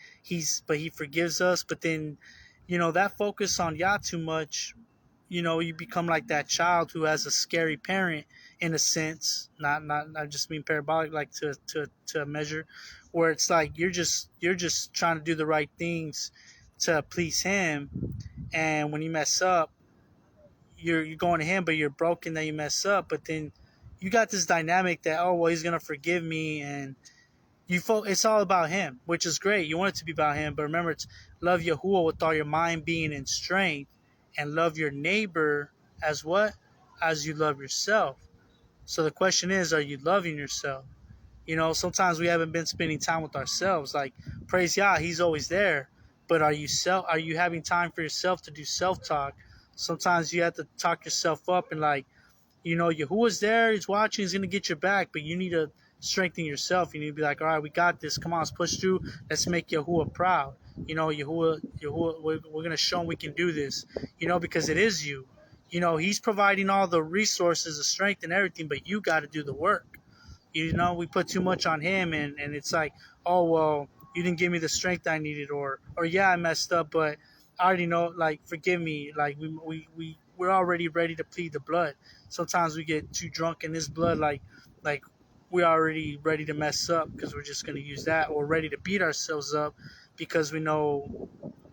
but He forgives us. But then, that focus on Yah too much, you become like that child who has a scary parent in a sense, not just being parabolic, like to a measure, where it's like you're just trying to do the right things to please him, and when you mess up, you're going to him, but you're broken that you mess up. But then you got this dynamic that, oh well, he's gonna forgive me, and it's all about him, which is great. You want it to be about him, but remember, it's love Yahuwah with all your mind, being, and strength, and love your neighbor as what? As you love yourself. So the question is, are you loving yourself? Sometimes we haven't been spending time with ourselves. Like, praise Yah, He's always there. But are you having time for yourself to do self-talk? Sometimes you have to talk yourself up and like, Yahuwah's there, He's watching, He's going to get your back, but you need to strengthen yourself. You need to be like, all right, we got this. Come on, let's push through. Let's make Yahuwah proud. Yahuwah, we're going to show him we can do this, because it is you. He's providing all the resources, the strength and everything, but you got to do the work. We put too much on him, and it's like, oh, well, you didn't give me the strength I needed, or yeah, I messed up, but I already know, like, forgive me. Like, we're already ready to plead the blood. Sometimes we get too drunk in this blood, like we're already ready to mess up because we're just going to use that, or ready to beat ourselves up because we know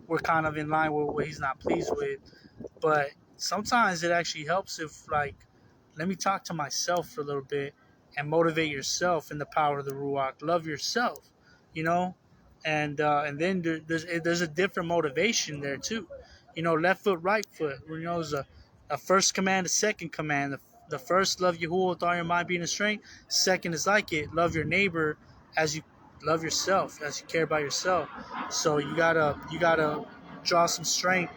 we're kind of in line with what he's not pleased with. But sometimes it actually helps if, like, let me talk to myself for a little bit and motivate yourself in the power of the Ruach. Love yourself, and then there's a different motivation there too. Left foot, right foot. There's a first command, a second command. The first, love Yahuwah with all your mind, being, and strength. Second is like it, love your neighbor as you love yourself, as you care about yourself. So you gotta draw some strength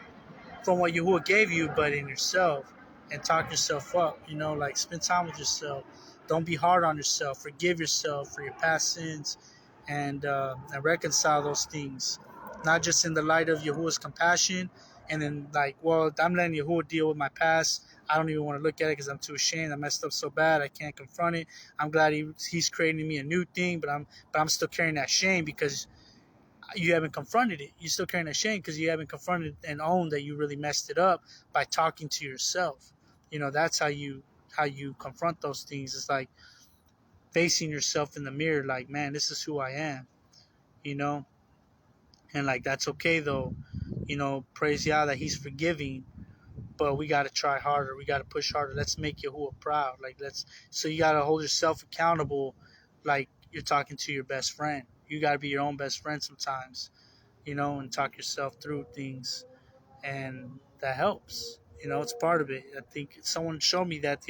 from what Yahuwah gave you, but in yourself, and talk yourself up. Like, spend time with yourself. Don't be hard on yourself. Forgive yourself for your past sins, and reconcile those things, not just in the light of Yahuwah's compassion, and then like, well, I'm letting Yahuwah deal with my past. I don't even want to look at it because I'm too ashamed. I messed up so bad I can't confront it. I'm glad he's creating me a new thing, but I'm still carrying that shame because you haven't confronted it. You're still carrying that shame because you haven't confronted and owned that you really messed it up by talking to yourself. That's how you confront those things. It's like facing yourself in the mirror, like, man, this is who I am, you know, and like, that's okay though. Praise Yah that He's forgiving, but we got to try harder. We got to push harder. Let's make Yahuwah proud. So you got to hold yourself accountable, like you're talking to your best friend. You got to be your own best friend sometimes, and talk yourself through things, and that helps. It's part of it. I think someone showed me that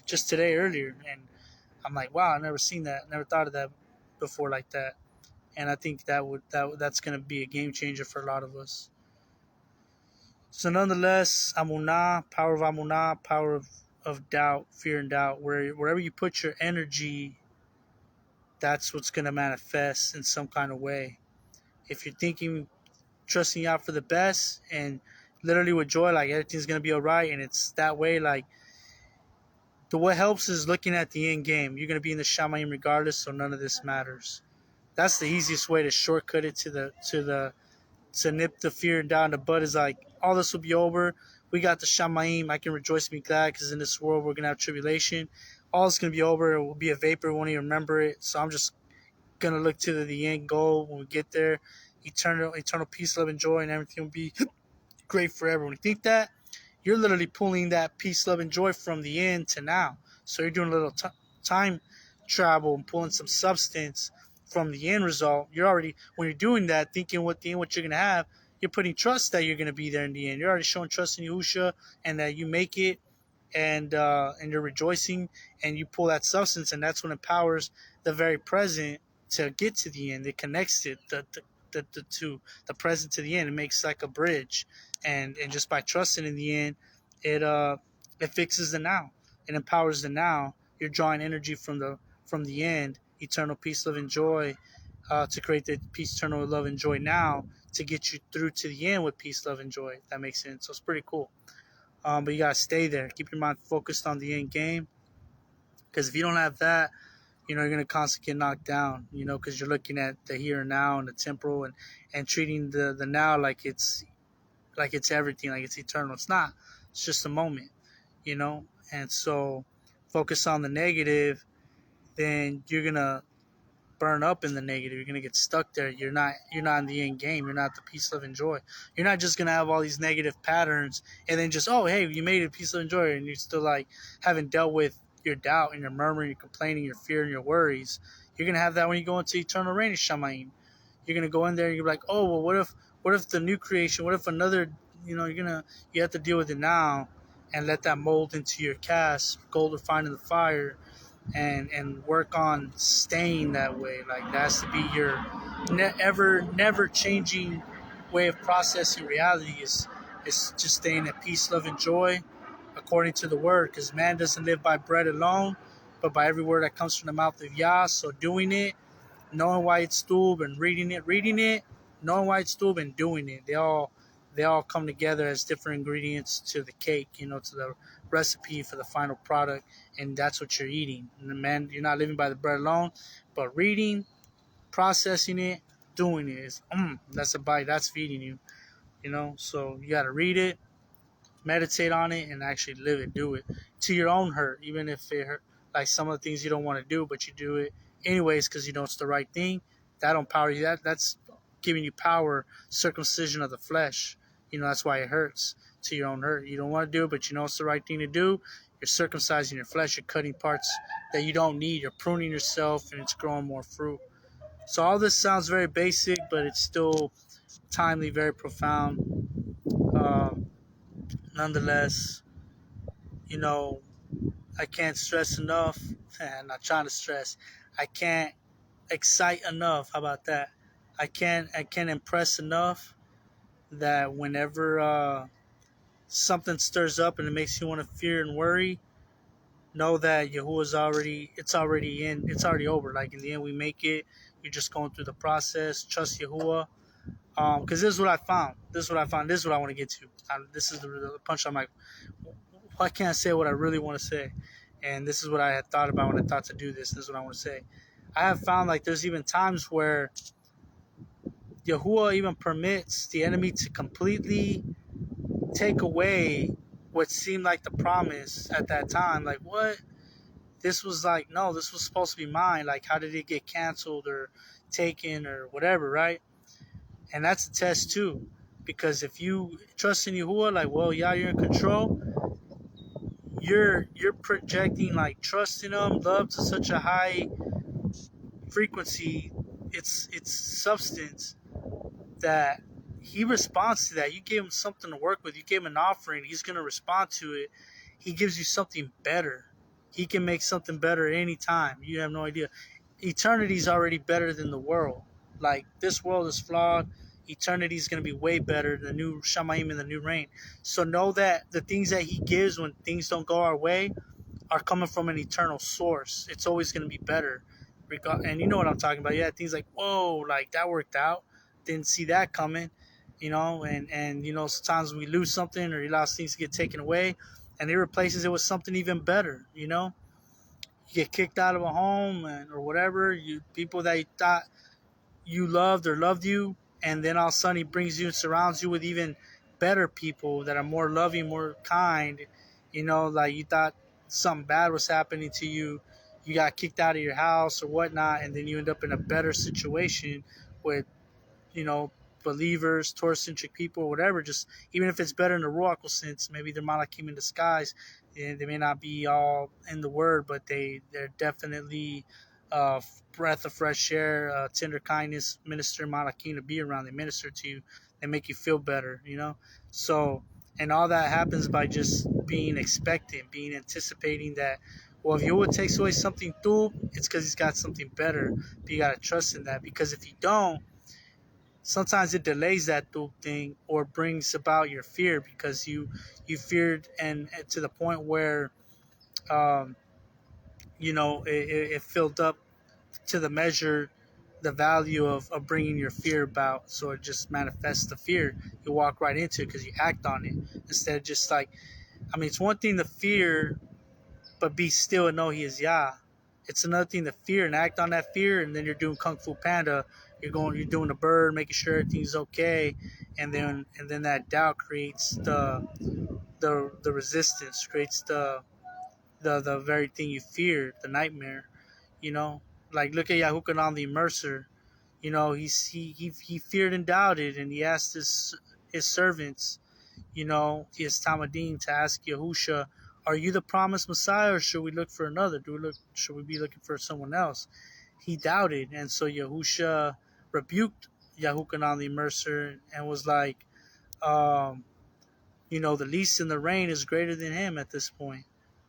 just today earlier, and I'm like, wow, I never seen that, never thought of that before like that. And I think that's gonna be a game changer for a lot of us. So nonetheless, Amunah, power of doubt, fear and doubt. Wherever you put your energy, that's what's gonna manifest in some kind of way. If you're thinking, trusting out for the best, and literally with joy, like everything's gonna be alright, and it's that way, like, what helps is looking at the end game. You're gonna be in the Shamayim regardless, so none of this matters. That's the easiest way to shortcut it to nip the fear and down the bud. Is like, all this will be over. We got the Shamayim. I can rejoice and be glad, because in this world we're gonna have tribulation. All it's gonna be over. It will be a vapor. We won't even remember it. So I'm just gonna look to the end goal when we get there. Eternal peace, love, and joy, and everything will be great forever. When you think that, you're literally pulling that peace, love, and joy from the end to now. So you're doing a little time travel and pulling some substance from the end result. You're already, when you're doing that, thinking what you're going to have, you're putting trust that you're going to be there in the end. You're already showing trust in Yahusha and that you make it. and you're rejoicing, and you pull that substance, and that's what empowers the very present to get to the end. It connects it the to the present to the end. It makes like a bridge, and just by trusting in the end, it fixes the now. It empowers the now. You're drawing energy from the end, eternal peace, love, and joy, to create the peace, eternal love, and joy now to get you through to the end with peace, love, and joy. If that makes sense. So it's pretty cool. But you gotta stay there. Keep your mind focused on the end game, because if you don't have that, you're gonna constantly get knocked down. Because you're looking at the here and now and the temporal, and treating the now like it's everything, like it's eternal. It's not. It's just a moment. You know. And so, focus on the negative, then you're gonna burn up in the negative. You're gonna get stuck there. You're not in the end game. You're not the peace, love, and joy. You're not just gonna have all these negative patterns and then just, oh, hey, you made it, peace, love, and joy, and you're still like haven't dealt with your doubt and your murmuring, your complaining, your fear, and your worries. You're gonna have that when you go into eternal reign of Shamayim. You're gonna go in there and you're like, oh, well, what if the new creation? What if another? You have to deal with it now, and let that mold into your cast, gold refined in the fire, and work on staying that way. Like that has to be your never changing way of processing reality. Is just staying at peace, love, and joy, according to the word. Because man doesn't live by bread alone, but by every word that comes from the mouth of Yah. So doing it, knowing why it's stub, and reading it, knowing why it's stub, and doing it. They all come together as different ingredients to the cake, to the recipe for the final product, and that's what you're eating. And man, you're not living by the bread alone, but reading, processing it, doing it is that's a bite, that's feeding you. So you got to read it, meditate on it, and actually live it, do it to your own hurt, even if it hurt, like some of the things you don't want to do, but you do it anyways because you know it's the right thing. That don't power you. That's giving you power, circumcision of the flesh. That's why it hurts, to your own hurt. You don't want to do it, but you know it's the right thing to do. You're circumcising your flesh. You're cutting parts that you don't need. You're pruning yourself, and it's growing more fruit. So all this sounds very basic, but it's still timely, very profound. Um, Nonetheless, you know, I can't stress enough. I'm not trying to stress. I can't excite enough. How about that? I can't impress enough that whenever something stirs up and it makes you want to fear and worry, know that Yahuwah's it's already over. Like in the end, we make it. You're just going through the process. Trust Yahuwah. Because this is what I found. This is what I want to get to. This is the punch. I'm like, why can't I say what I really want to say? And this is what I had thought about when I thought to do this. This is what I want to say. I have found like there's even times where Yahuwah even permits the enemy to completely take away what seemed like the promise at that time. Like, what? This was like, no, this was supposed to be mine. Like, how did it get canceled or taken or whatever, right? And that's a test too. Because if you trust in Yahuwah, like, well, yeah, you're in control. You're projecting like trust in Him, love to such a high frequency. It's substance that He responds to that. You gave Him something to work with. You gave Him an offering. He's gonna respond to it. He gives you something better. He can make something better anytime. You have no idea. Eternity is already better than the world. Like, this world is flawed. Eternity is going to be way better. The new Shamayim and the new reign. So know that the things that He gives when things don't go our way are coming from an eternal source. It's always going to be better. And you know what I'm talking about. Yeah, things like, whoa, like that worked out. Didn't see that coming. And sometimes we lose something or you allow things to get taken away, and He replaces it with something even better. You get kicked out of a home or whatever. People that you thought you loved or loved you, and then all of a sudden He brings you and surrounds you with even better people that are more loving, more kind. Like you thought something bad was happening to you. You got kicked out of your house or whatnot, and then you end up in a better situation with you know, believers, Torah-centric people, or whatever. Just even if it's better in the Ruach sense, maybe they're Malachim in disguise. They may not be all in the Word, but they're definitely breath of fresh air, tender kindness, minister Malachim to be around. They minister to you. They make you feel better, So And all that happens by just being expectant, being anticipating that, well, if Yahuwah takes away something through, it's because he's got something better. But you got to trust in that, because if you don't, sometimes it delays that through thing or brings about your fear, because you feared, and to the point where um, it filled up to the measure, the value of bringing your fear about. So it just manifests the fear. You walk right into it because you act on it, instead of just like, I mean, it's one thing to fear, but be still and know he is Yah. It's another thing to fear and act on that fear, and then you're doing Kung Fu Panda. You're doing the bird, making sure everything's okay, and then that doubt creates the resistance, creates the very thing you fear, the nightmare. You know, like look at Yahukanan the Immerser. You know, he feared and doubted, and he asked his servants, his Talmudim, to ask Yahusha, "Are you the promised Messiah, or should we look for another? Should we be looking for someone else?" He doubted, and so Yahusha rebuked Yahukanan the Immerser and was like, um, the least in the reign is greater than him at this point.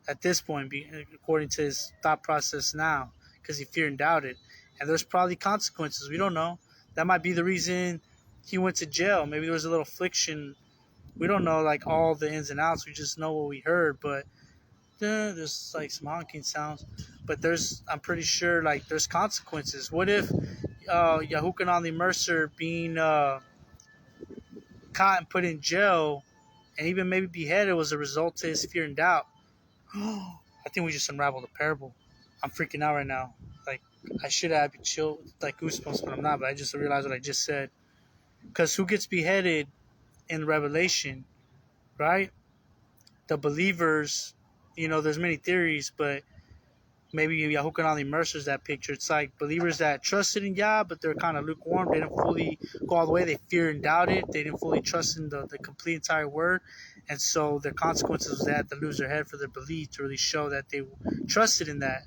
At this point, according to his thought process now, because he feared and doubted, and there's probably consequences. We don't know. That might be the reason he went to jail. Maybe there was a little friction. We don't know like all the ins and outs. We just know what we heard. But there's like some honking sounds. But I'm pretty sure like there's consequences. What if Yahukanan the Mercer being caught and put in jail and even maybe beheaded was a result to his fear and doubt? I think we just unraveled a parable. I'm freaking out right now. Like, I should have chill, like goosebumps, but I'm not. But I just realized what I just said. Because who gets beheaded in Revelation, right? The believers. There's many theories, but maybe Yahuwah only immerses that picture. It's like believers that trusted in Yah, but they're kind of lukewarm. They didn't fully go all the way. They feared and doubted. They didn't fully trust in the complete entire word. And so their consequences was they had to lose their head for their belief to really show that they trusted in that,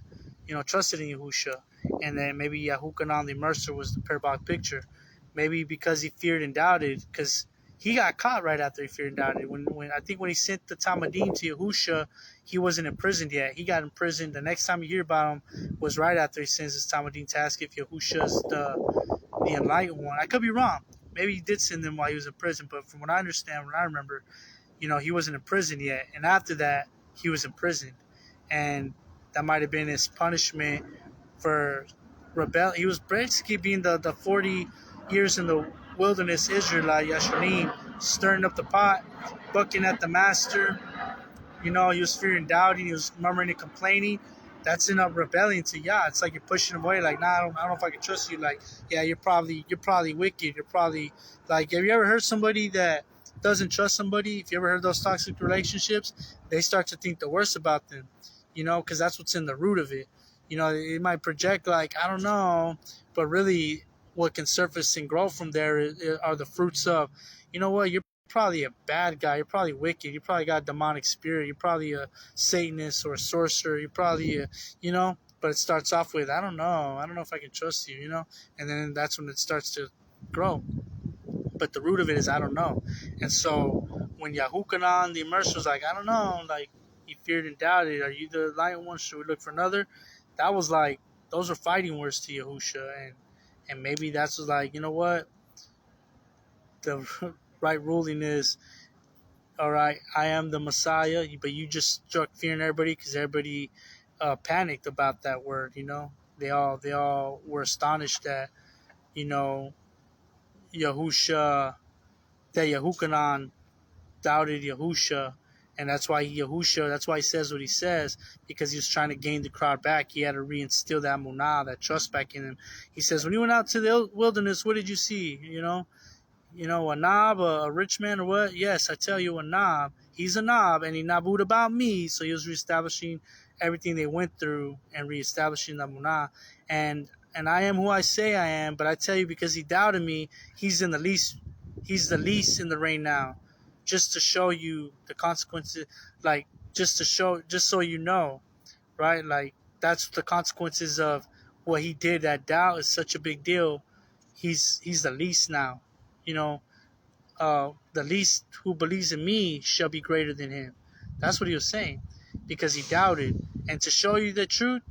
trusted in Yahusha. And then maybe Yahuwah the immerser was the parabolic picture. Maybe because he feared and doubted, because he got caught right after he feared and doubted. When I think when he sent the Talmudim to Yahusha, he wasn't imprisoned yet. He got imprisoned. The next time you hear about him was right after he sends his Talmudim to ask if Yahusha's the enlightened one. I could be wrong. Maybe he did send them while he was in prison, but from what I understand, what I remember, he wasn't in prison yet. And after that, he was imprisoned. And that might have been his punishment for rebel. He was basically being the 40 years in the wilderness Israelite, Yasharim, stirring up the pot, bucking at the master. He was fearing, doubting. He was murmuring and complaining. That's in a rebellion to Yah. It's like you're pushing him away. Like, nah, I don't know if I can trust you. Like, yeah, you're probably wicked. You're probably like, have you ever heard somebody that doesn't trust somebody? If you ever heard those toxic relationships, they start to think the worst about them. Because that's what's in the root of it. It might project like, I don't know, but really, what can surface and grow from there are the fruits of, you're probably a bad guy. You're probably wicked. You probably got a demonic spirit. You're probably a Satanist or a sorcerer. You're probably but it starts off with, I don't know. I don't know if I can trust you, and then that's when it starts to grow. But the root of it is, I don't know. And so when Yahukanan, the immerser, was like, I don't know, like, he feared and doubted, are you the lion one? Should we look for another? That was like, those are fighting words to Yahusha. And maybe that's like, you know what? The right ruling is, all right, I am the Messiah, but you just struck fear in everybody because everybody panicked about that word. They all were astonished that Yahusha, that Yahukanan doubted Yahusha, and that's why he says what he says, because he was trying to gain the crowd back. He had to reinstill that Amunah, that trust back in him. He says, when you went out to the wilderness, what did you see? A knob, a rich man, or what? Yes, I tell you, a knob. He's a knob, and he nabooed about me. So he was reestablishing everything they went through and reestablishing the Amunah. And I am who I say I am, but I tell you, because he doubted me, he's the least in the reign now. Just to show you the consequences, like, just so you know, right? Like, that's the consequences of what he did. That doubt is such a big deal. He's the least now, you know. the least who believes in me shall be greater than him. That's what he was saying, because he doubted. And to show you the truth,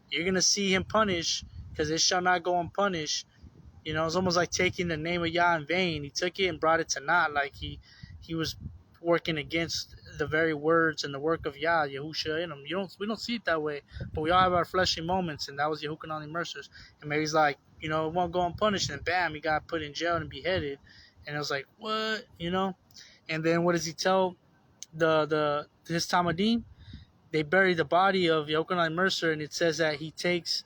you're gonna see him punish, because it shall not go unpunished. It's almost like taking the name of Yah in vain. He took it and brought it to naught, like he was working against the very words and the work of Yah, Yahusha in him. We don't see it that way, but we all have our fleshly moments, and that was Yehukanani Mercer's. And Mary's like, it won't go unpunished, and bam, he got put in jail and beheaded. And I was like, what? And then what does he tell the his Tamadim? They bury the body of Yochanan Mercer, and it says that he takes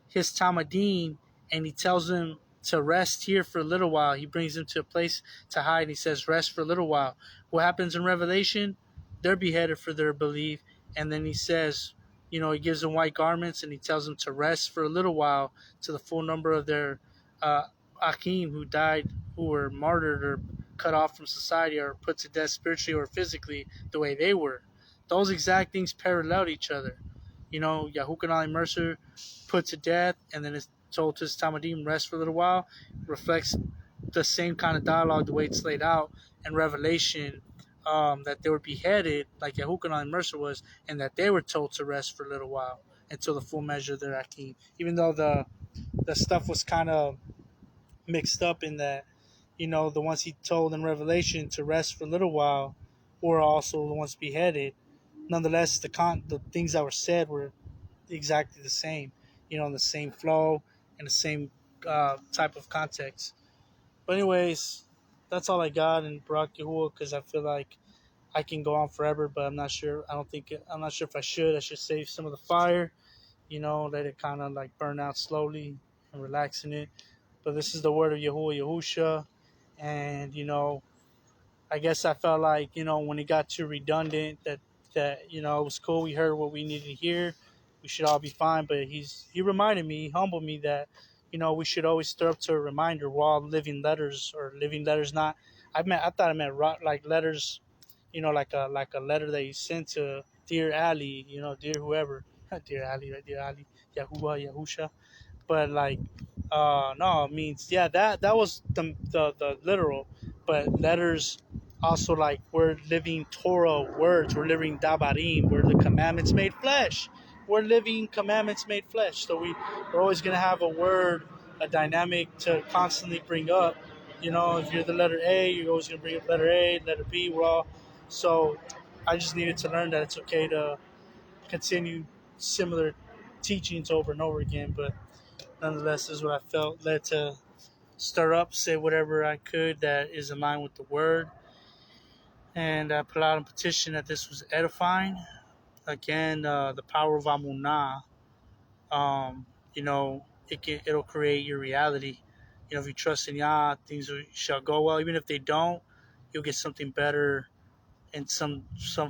his Talmudim and he tells him to rest here for a little while. He brings him to a place to hide, and he says, rest for a little while. What happens in Revelation? They're beheaded for their belief, and then he says, he gives them white garments, and he tells them to rest for a little while to the full number of their Achim who died, who were martyred or cut off from society or put to death spiritually or physically the way they were. Those exact things parallel each other. Yahukan Ali Mercer put to death and then is told to his Talmudim rest for a little while, reflects the same kind of dialogue the way it's laid out in Revelation, that they were beheaded like Yahukan Ali Mercer was, and that they were told to rest for a little while until the full measure of their Akim. Even though the stuff was kind of mixed up in that, the ones he told in Revelation to rest for a little while were also the ones beheaded. Nonetheless, the things that were said were exactly the same, in the same flow and the same type of context. But anyways, that's all I got in Barak Yahuwah, because I feel like I can go on forever, but I'm not sure. I'm not sure if I should. I should save some of the fire, let it kind of like burn out slowly and relaxing it. But this is the word of Yahuwah Yahusha, and I guess I felt like, when it got too redundant, that it was cool. We heard what we needed to hear. We should all be fine. But he reminded me, he humbled me that, we should always stir up to a reminder. We're all living letters, or living letters. Not, I thought I meant like letters, like a letter that you sent to dear Ali, dear whoever, dear Ali, right? Dear Ali, Yahuwah, Yahusha. But like, no, it means, yeah, that was the literal, but letters also, like, we're living Torah words, we're living dabarim, we're the commandments made flesh, we're living commandments made flesh. So we're always gonna have a word, a dynamic to constantly bring up. If you're the letter A, you're always gonna bring up letter A, letter B. We're all so. I just needed to learn that it's okay to continue similar teachings over and over again, but nonetheless, this is what I felt led to stir up, say whatever I could that is in line with the word, and I put out a petition that this was edifying. Again, the power of Amunah, um, it'll create your reality. If you trust in Yah, things shall go well. Even if they don't, you'll get something better in some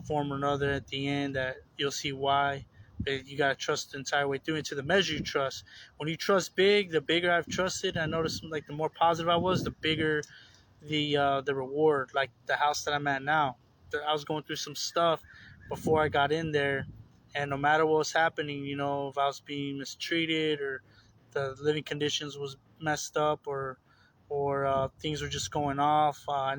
form or another at the end, that you'll see why. But you gotta trust the entire way through, into the measure you trust. When you trust big, the bigger I've trusted, I noticed, like, the more positive I was, the bigger the reward. Like the house that I'm at now, I was going through some stuff before I got in there, and no matter what was happening, if I was being mistreated, or the living conditions was messed up, or things were just going off, I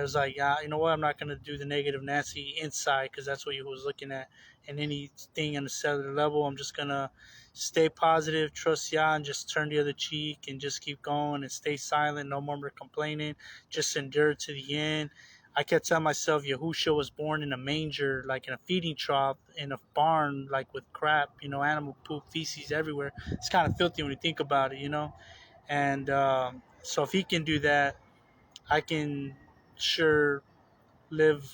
was like, yeah, you know what? I'm not gonna do the negative Nancy inside, because that's what he was looking at. And anything on the cellular level, I'm just gonna stay positive, trust Yah, and just turn the other cheek and just keep going and stay silent. No more complaining. Just endure to the end. I kept telling myself Yahusha was born in a manger, like in a feeding trough, in a barn, like with crap, animal poop, feces everywhere. It's kind of filthy when you think about it. And so if he can do that, I can sure live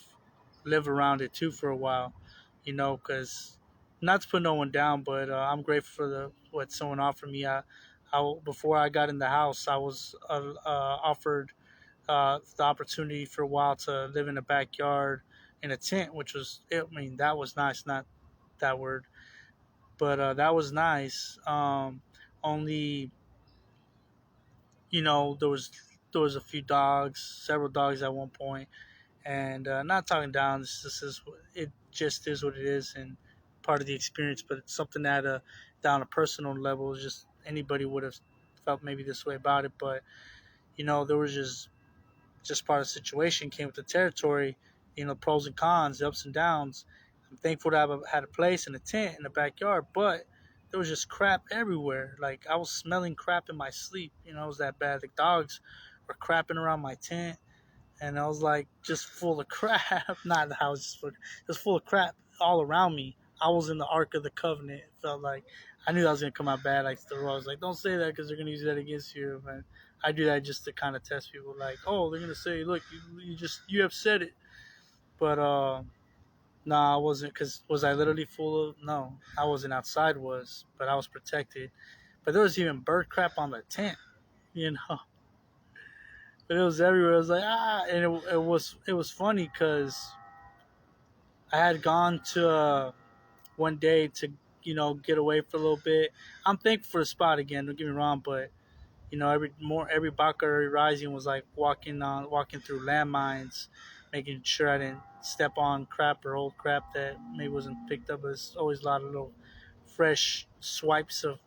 around it too for a while, because not to put no one down, but I'm grateful for what someone offered me. Before I got in the house, I was offered the opportunity for a while to live in a backyard in a tent, which was, I mean, that was nice. Not that word, but that was nice. Only, there was a few dogs, several dogs at one point, and not talking down. This is it. Just is what it is, and part of the experience. But it's something that, down a personal level, is just anybody would have felt maybe this way about it. But there was just just part of the situation. Came with the territory, pros and cons, the ups and downs. I'm thankful to have had a place and a tent in the backyard, but there was just crap everywhere. Like I was smelling crap in my sleep. It was that bad. The dogs were crapping around my tent, and I was like just full of crap. Not the house, just full of crap all around me. I was in the Ark of the Covenant. It felt like I knew that was gonna come out bad. Like the I was like, don't say that because they're gonna use that against you. And I do that just to kind of test people. Like, oh, they're gonna say, look, you have said it. But no, I wasn't. Cause was I literally full of? No, I wasn't. Outside was, but I was protected. But there was even bird crap on the tent. You know, but it was everywhere. I was like, and it was funny because I had gone to one day to get away for a little bit. I'm thankful for the spot again. Don't get me wrong, but every Baka, every rising was like walking through landmines, making sure I didn't step on crap or old crap that maybe wasn't picked up. But there's always a lot of little fresh swipes of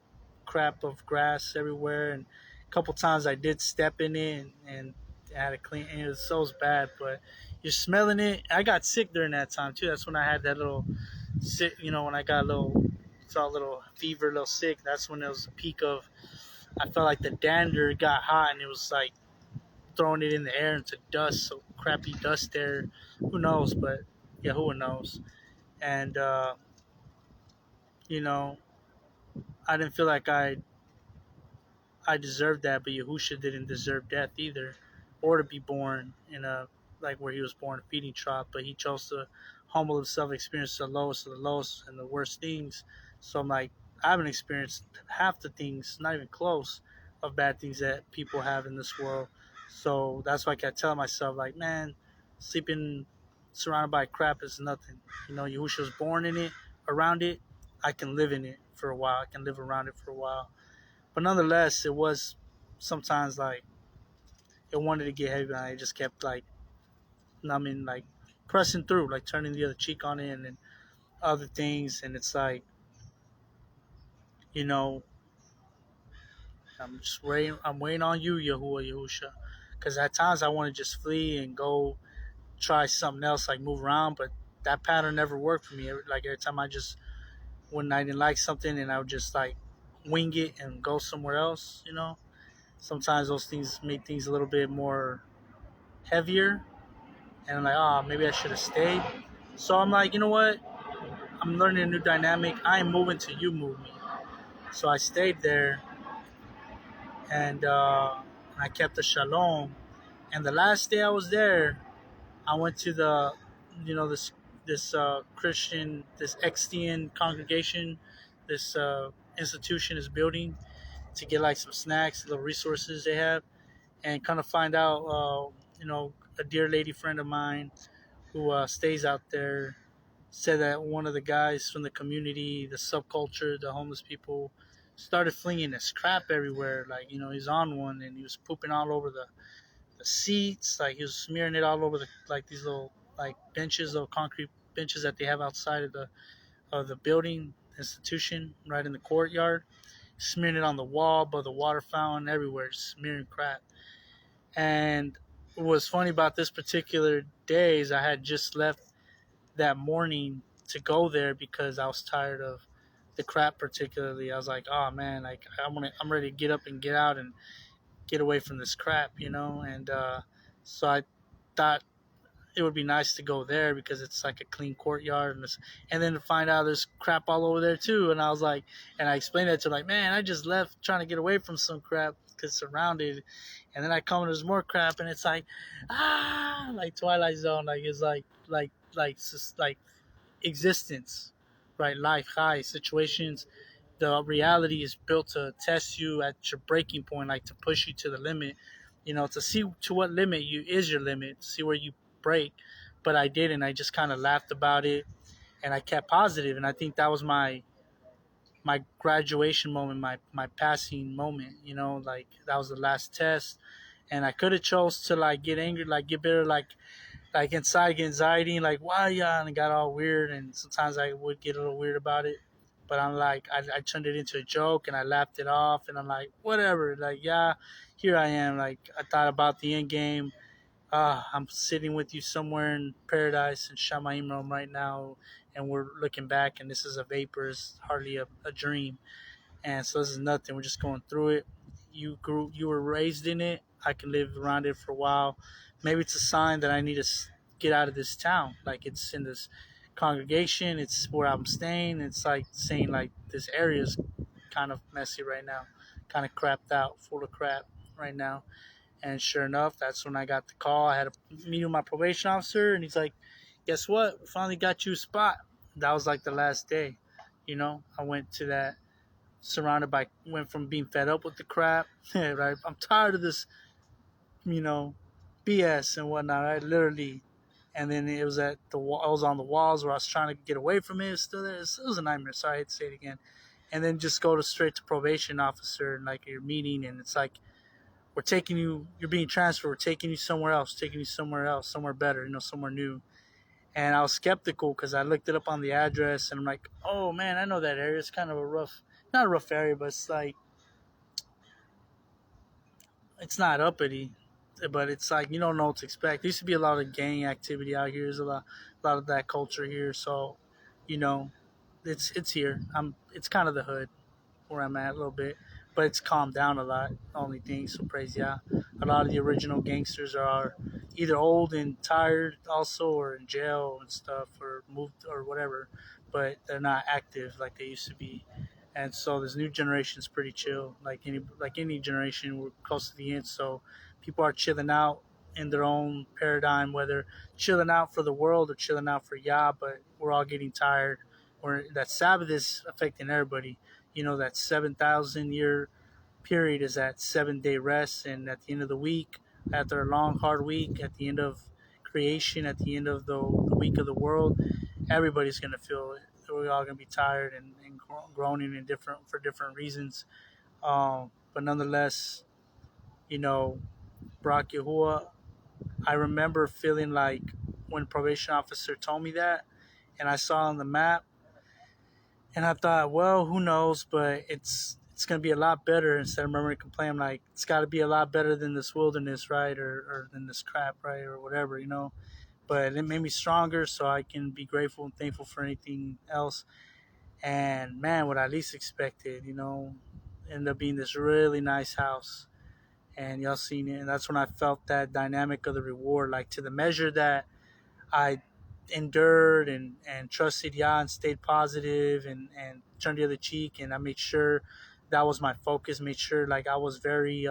crap of grass everywhere, and a couple times I did step in it and I had to clean. And it was so bad, but you're smelling it. I got sick during that time too. That's when I had that little sick. When I got felt a little fever, a little sick. That's when there was a peak of. I felt like the dander got hot and it was like throwing it in the air into dust, so crappy dust there. Who knows? But yeah, who knows? And you know, I didn't feel like I deserved that, but Yahusha didn't deserve death either, or to be born in a like where he was born, a feeding trough. But he chose to humble himself, experience the lowest of the lowest and the worst things. So I'm like, I haven't experienced half the things, not even close, of bad things that people have in this world. So that's why I kept telling myself, like, man, sleeping surrounded by crap is nothing. Yahusha was born in it, around it. I can live in it for a while. I can live around it for a while. But nonetheless, it was sometimes like it wanted to get heavy, and I just kept like numbing, like pressing through, like turning the other cheek on it, and then other things. And it's like, you know, I'm just waiting. I'm waiting on you, Yahuwah Yahusha, because at times I want to just flee and go try something else, like move around. But that pattern never worked for me. Like every time when I didn't like something, and I would just like wing it and go somewhere else. Sometimes those things make things a little bit more heavier, and I'm like, oh, maybe I should have stayed. So I'm like, you know what? I'm learning a new dynamic. I am moving till you move me. So I stayed there, and I kept the shalom. And the last day I was there, I went to this Christian, this Extian congregation, this institution, this building, to get like some snacks, little resources they have, and kind of find out, a dear lady friend of mine who stays out there said that one of the guys from the community, the subculture, the homeless people, started flinging his crap everywhere. Like, he's on one and he was pooping all over the seats. Like, he was smearing it all over like these little, like, benches, little concrete benches that they have outside of the building institution, right in the courtyard. Smearing it on the wall, by the water fountain, everywhere, smearing crap. And what was funny about this particular day is I had just left that morning to go there because I was tired of the crap. Particularly, I was like, oh man, like I'm ready to get up and get out and get away from this crap, And so I thought it would be nice to go there because it's like a clean courtyard, and then to find out there's crap all over there too. And I was like, and I explained that to like, man, I just left trying to get away from some crap because surrounded, and then I come and there's more crap, and it's like, like Twilight Zone, like it's like existence, right? Life, high situations. The reality is built to test you at your breaking point, like to push you to the limit, to see to what limit you is your limit, to see where you break. But I didn't. I just kind of laughed about it, and I kept positive. And I think that was my graduation moment, my passing moment. Like that was the last test, and I could have chose to like get angry, like get bitter, like inside get anxiety, like why yeah, and it got all weird. And sometimes I would get a little weird about it, but I'm like I turned it into a joke and I laughed it off, and I'm like whatever, like yeah, here I am. Like I thought about the end game, I'm sitting with you somewhere in paradise in Shamayim Rome right now, and we're looking back, and this is a vapor, it's hardly a dream. And so this is nothing. We're just going through it. You were raised in it. I can live around it for a while. Maybe it's a sign that I need to get out of this town. Like it's in this congregation. It's where I'm staying. It's like saying like this area is kind of messy right now, kind of crapped out, full of crap right now. And sure enough, that's when I got the call. I had a meeting with my probation officer, and he's like, "Guess what? We finally got you a spot." That was like the last day. I went to that surrounded by went from being fed up with the crap, right? I'm tired of this, you know, BS and whatnot, right? Literally. And then it was at the I was on the walls where I was trying to get away from it. It was still there. It was a nightmare. Sorry, I had to say it again. And then just go to straight to probation officer and like your meeting, and it's like we're taking you. You're being transferred. We're taking you somewhere else. Taking you somewhere else, somewhere better. Somewhere new. And I was skeptical because I looked it up on the address, and I'm like, oh man, I know that area. It's kind of a rough, not a rough area, but it's like it's not uppity, but it's like you don't know what to expect. There used to be a lot of gang activity out here. There's a lot of that culture here. So, you know, it's here. It's kind of the hood where I'm at a little bit, but it's calmed down a lot. Only thing, so praise yeah. A lot of the original gangsters are either old and tired, also, or in jail and stuff, or moved or whatever, but they're not active like they used to be. And so this new generation is pretty chill, like any generation. We're close to the end, so people are chilling out in their own paradigm, whether chilling out for the world or chilling out for Yah. But we're all getting tired. Or that Sabbath is affecting everybody. That 7,000 year period is that 7 day rest, and at the end of the week, after a long hard week, at the end of creation, at the end of the week of the world, everybody's gonna feel it. We're all gonna be tired and groaning in different reasons. But nonetheless, you know, Barak Yahuwah, I remember feeling like when probation officer told me that, and I saw on the map, and I thought, well, who knows, but it's gonna be a lot better. Instead of murmuring and complaining, like it's got to be a lot better than this wilderness, right, or than this crap, right, or whatever. But it made me stronger, so I can be grateful and thankful for anything else. And man, what I least expected, ended up being this really nice house, and y'all seen it. And that's when I felt that dynamic of the reward, like to the measure that I endured and trusted Yah and stayed positive and turned the other cheek, and I made sure that was my focus. Made sure like I was very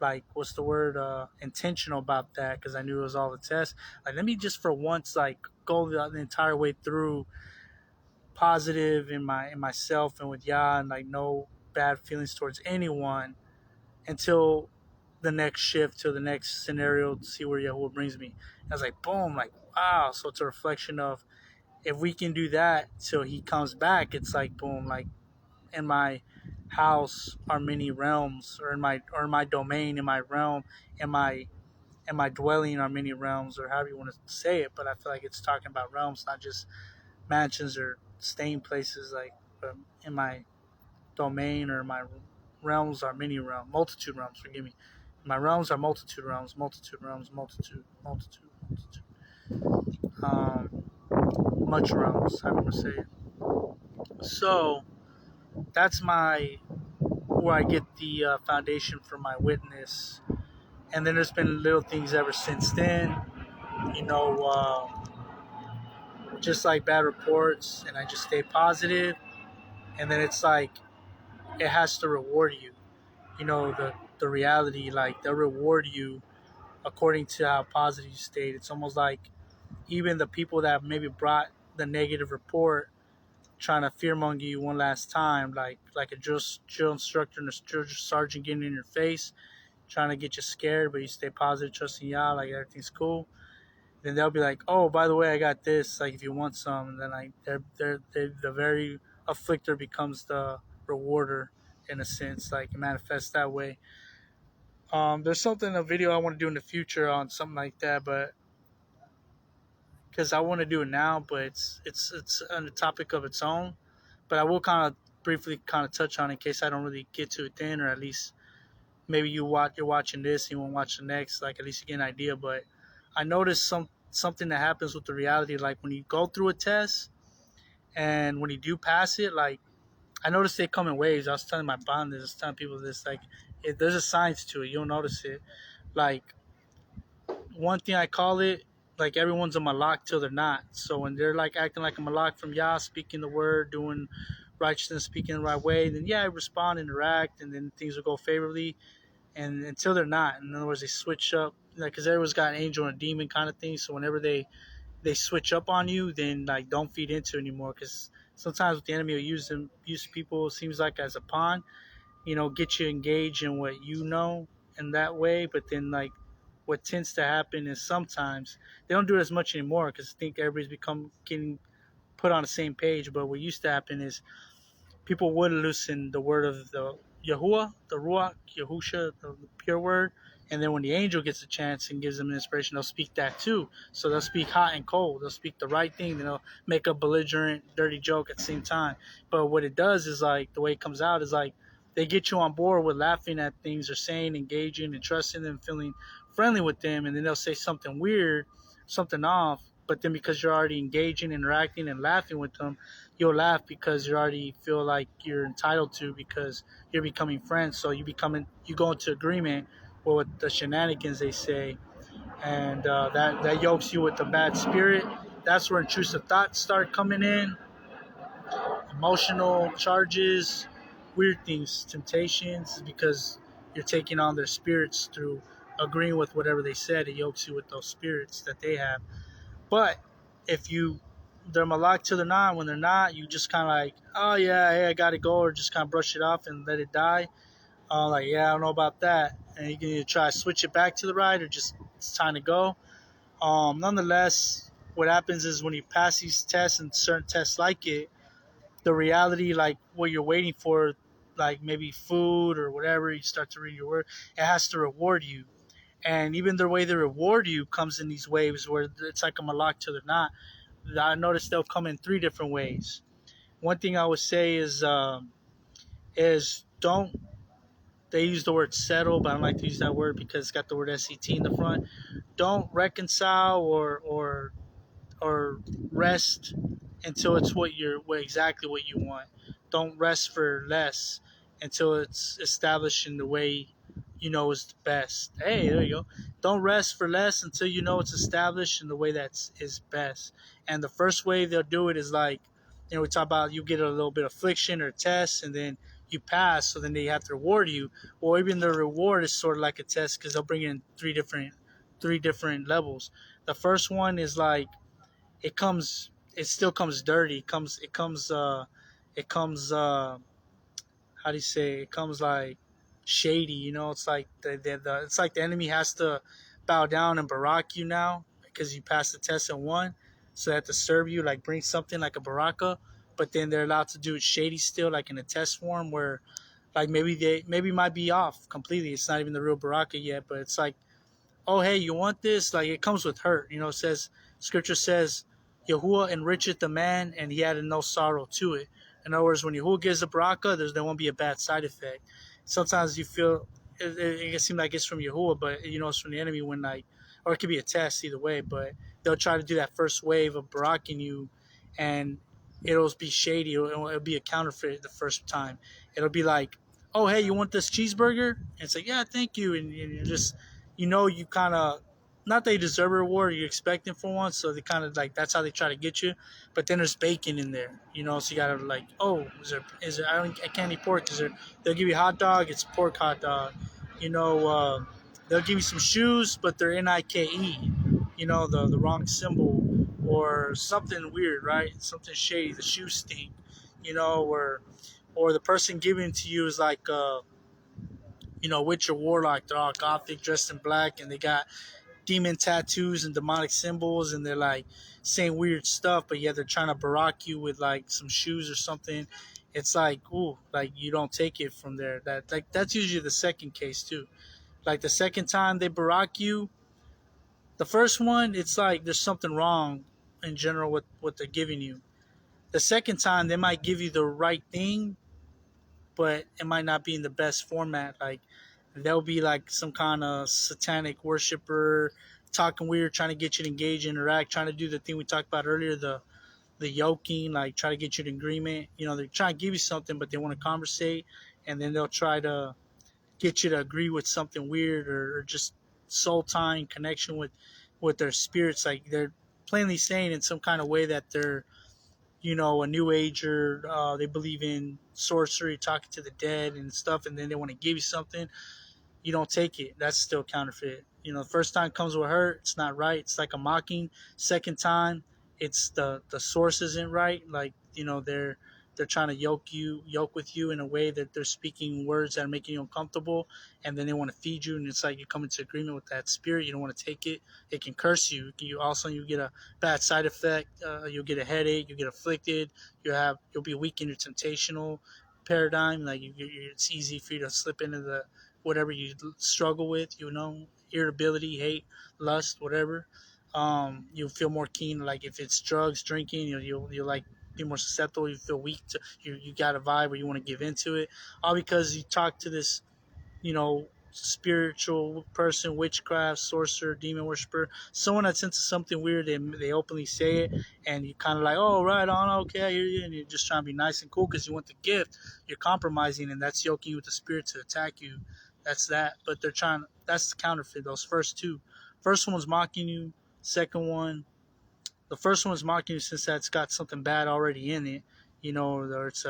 like what's the word intentional about that, because I knew it was all a test. Like let me just for once like go the entire way through positive in myself and with Yah, and like no bad feelings towards anyone until the next shift, to the next scenario, to see where Yahuwah brings me. I was like, boom, like wow. So it's a reflection of if we can do that till he comes back. It's like boom, like in my house are many realms, or in my domain, in my realm, in my dwelling are many realms, or however you want to say it. But I feel like it's talking about realms, not just mansions or staying places. Like in my domain or my realms are many realms, multitude realms. Forgive me. My realms are multitude realms, multitude realms, multitude. Um, much realms. I want to say it. So that's my where I get the foundation for my witness. And then there's been little things ever since then. You know, just like bad reports, and I just stay positive. And then it's like it has to reward you. The reality, like they'll reward you according to how positive you stayed. It's almost like even the people that maybe brought the negative report, trying to fearmonger you one last time, like a drill instructor and a drill sergeant getting in your face, trying to get you scared, but you stay positive, trusting Yah, like everything's cool. Then they'll be like, "Oh, by the way, I got this. Like, if you want some," and then like they're the very afflictor becomes the rewarder in a sense. Like it manifests that way. There's a video I want to do in the future on something like that, but because I want to do it now, but it's on a topic of its own. But I will kind of briefly kind of touch on it in case I don't really get to it then, or at least maybe you're watching this, you won't watch the next. Like at least you get an idea. But I noticed something that happens with the reality. Like when you go through a test and when you do pass it, like I noticed they come in waves. I was telling my bond this, I was telling people this. Like there's a science to it. You'll notice it. Like one thing I call it, like everyone's a malak till they're not. So when they're like acting like a malak from Yah, speaking the word, doing righteousness, speaking the right way, then yeah, I respond, interact, and then things will go favorably. And until they're not, in other words, they switch up, like because everyone's got an angel and a demon kind of thing. So whenever they switch up on you, then like don't feed into it anymore. Because sometimes with the enemy will use people, it seems like as a pawn, get you engaged in what you know in that way. But then like what tends to happen is sometimes they don't do it as much anymore because I think everybody's become getting put on the same page. But what used to happen is people would loosen the word of the Yahuwah, the Ruach, Yahusha, the pure word. And then when the angel gets a chance and gives them an inspiration, they'll speak that too. So they'll speak hot and cold. They'll speak the right thing. Then they'll make a belligerent, dirty joke at the same time. But what it does is like the way it comes out is like they get you on board with laughing at things they're saying, engaging and trusting them, feeling friendly with them. And then they'll say something weird, something off. But then because you're already engaging, interacting, and laughing with them, you'll laugh because you already feel like you're entitled to because you're becoming friends. So you go into agreement with the shenanigans they say, and that yokes you with the bad spirit. That's where intrusive thoughts start coming in, emotional charges, weird things, temptations, because you're taking on their spirits through agreeing with whatever they said. It yokes you with those spirits that they have. But if they're malak till they're not, when they're not, you just kind of like, oh yeah, hey, I gotta go, or just kind of brush it off and let it die. Like, yeah, I don't know about that. And you can either try to switch it back to the right or just it's time to go. Nonetheless, what happens is when you pass these tests and certain tests like it, the reality, like what you're waiting for, like maybe food or whatever, you start to read your word, it has to reward you. And even the way they reward you comes in these waves where it's like a malak till they're not. I noticed they'll come in three different ways. One thing I would say is don't, they use the word settle, but I don't like to use that word because it's got the word SET in the front. Don't reconcile or rest until it's exactly what you want. Don't rest for less until it's established in the way you know is the best. Hey, there you go. Don't rest for less until you know it's established in the way that is best. And the first way they'll do it is like, we talk about you get a little bit of affliction or test, and then you pass. So then they have to reward you. Or even the reward is sort of like a test because they'll bring in three different levels. The first one is like it still comes dirty. It comes how do you say, it comes like shady, it's like it's like the enemy has to bow down and barack you now because you passed the test and won, so they have to serve you, like bring something like a baraka, but then they're allowed to do it shady still, like in a test form where like maybe might be off completely, it's not even the real baraka yet, but it's like, oh hey, you want this? Like it comes with hurt. It says, scripture says, Yahuwah enricheth the man and he added no sorrow to it. In other words, when Yahuwah gives a baraka, there won't be a bad side effect. Sometimes you feel it can seem like it's from Yahuwah, but it's from the enemy when like, or it could be a test either way, but they'll try to do that first wave of baraking you and it'll be shady. It'll be a counterfeit the first time. It'll be like, oh hey, you want this cheeseburger? And it's like, yeah, thank you. And you just, you kind of, not that you deserve a reward, you're expecting for one, so they kind of like, that's how they try to get you. But then there's bacon in there, so you gotta like, oh, is there, I can't eat pork. They'll give you a hot dog, it's pork hot dog. They'll give you some shoes, but they're Nike, the wrong symbol or something weird, right? Something shady. The shoes stink, or the person giving it to you is like, witch or warlock. They're all gothic, dressed in black, and they got demon tattoos and demonic symbols, and they're like saying weird stuff, but yeah, they're trying to barack you with like some shoes or something. It's like, ooh, like you don't take it from there. That's usually the second case too. Like the second time they barack you, the first one, it's like there's something wrong in general with what they're giving you. The second time they might give you the right thing, but it might not be in the best format. Like they'll be like some kind of satanic worshiper, talking weird, trying to get you to engage, interact, trying to do the thing we talked about earlier, the yoking, like try to get you to agreement. They're trying to give you something, but they want to conversate, and then they'll try to get you to agree with something weird, or just soul tying connection with their spirits. Like they're plainly saying in some kind of way that they're a new ager. They believe in sorcery, talking to the dead and stuff, and then they want to give you something. You don't take it. That's still counterfeit. The first time comes with hurt. It's not right. It's like a mocking. Second time, it's the source isn't right. Like they're trying to yoke with you in a way that they're speaking words that are making you uncomfortable, and then they want to feed you, and it's like you come into agreement with that spirit. You don't want to take it. It can curse you. You also you get a bad side effect. You'll get a headache. You get afflicted. You'll be weak in your temptational paradigm. Like it's easy for you to slip into the whatever you struggle with, irritability, hate, lust, whatever. You'll feel more keen, like if it's drugs, drinking, you'll like be more susceptible. You feel weak to you got a vibe where you want to give into it, all because you talk to this spiritual person, witchcraft, sorcerer, demon worshiper, someone that's into something weird. They openly say it, and you kind of like, oh, right on, okay, I hear you, and you're just trying to be nice and cool because you want the gift. You're compromising, and that's yoking you with the spirit to attack you. That's that. But they're trying. That's the counterfeit. Those first two. First one was mocking you. Second one, the first one's mocking you since that's got something bad already in it, or it's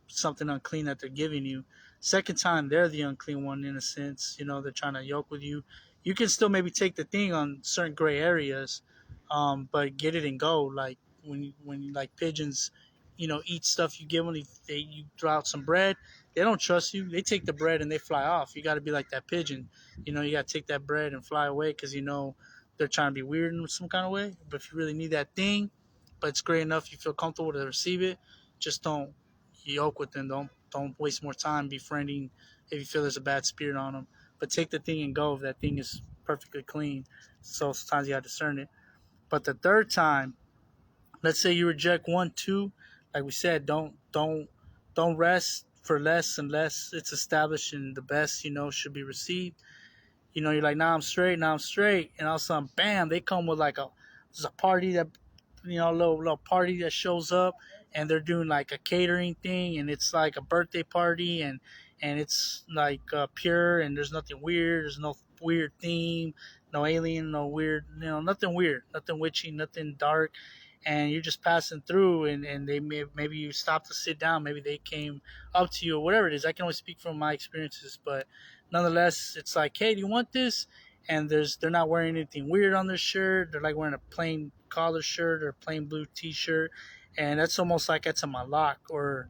something unclean that they're giving you. Second time, they're the unclean one in a sense. They're trying to yoke with you. You can still maybe take the thing on certain gray areas, but get it and go. Like when like pigeons, eat stuff you give them. You throw out some bread. They don't trust you. They take the bread and they fly off. You got to be like that pigeon. You got to take that bread and fly away because they're trying to be weird in some kind of way. But if you really need that thing, but it's great enough, you feel comfortable to receive it, just don't yoke with them. Don't waste more time befriending if you feel there's a bad spirit on them. But take the thing and go if that thing is perfectly clean. So sometimes you gotta discern it. But the third time, let's say you reject one, two, like we said, don't rest for less unless it's established and the best should be received. You're like, nah, I'm straight, now I'm straight, and all of a sudden, bam, they come with like there's a party that, a little party that shows up, and they're doing like a catering thing, and it's like a birthday party, and it's like pure, and there's nothing weird, there's no weird theme, no alien, no weird, nothing weird, nothing witchy, nothing dark, and you're just passing through, and maybe you stop to sit down, maybe they came up to you or whatever it is. I can only speak from my experiences, but nonetheless, it's like, hey, do you want this? And they're not wearing anything weird on their shirt. They're like wearing a plain collar shirt or a plain blue T-shirt, and that's almost like that's a malak. Or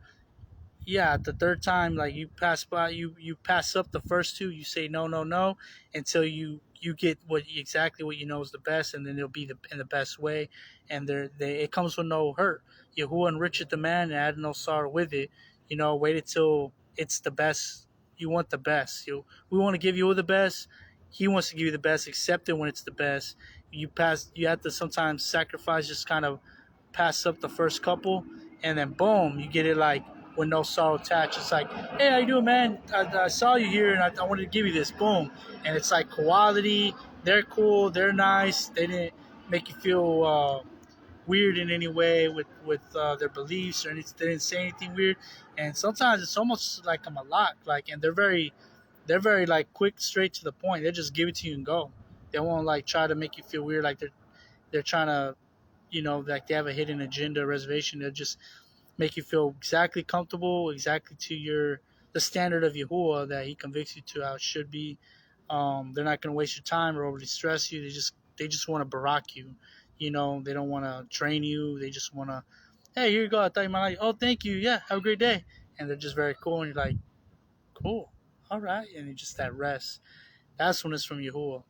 yeah, the third time, like you pass by, you pass up the first two. You say no, no, no, until you get exactly what you know is the best, and then it'll be in the best way. And it comes with no hurt. Yahuwah enricheth the man and add no sorrow with it. Wait until it's the best. You want the best. We want to give you the best. He wants to give you the best. Accept it when it's the best. You have to sometimes sacrifice, just kind of pass up the first couple, and then boom, you get it like with no sorrow attached. It's like, hey, how you doing, man? I saw you here, and I wanted to give you this. Boom, and it's like quality. They're cool. They're nice. They didn't make you feel weird in any way with their beliefs or anything. They didn't say anything weird. And sometimes it's almost like I'm a lock. Like, and they're very like quick, straight to the point. They just give it to you and go. They won't like try to make you feel weird. Like they're trying to, like they have a hidden agenda, reservation. They'll just make you feel exactly comfortable, exactly to the standard of Yahuwah that He convicts you to how it should be. They're not going to waste your time or overly stress you. They just want to barack you. They don't want to train you. They just want to, hey, here you go. I thought you might like. Oh, thank you. Yeah, have a great day. And they're just very cool, and you're like, cool, all right. And it's just that rest. That's when it's from Yahuwah.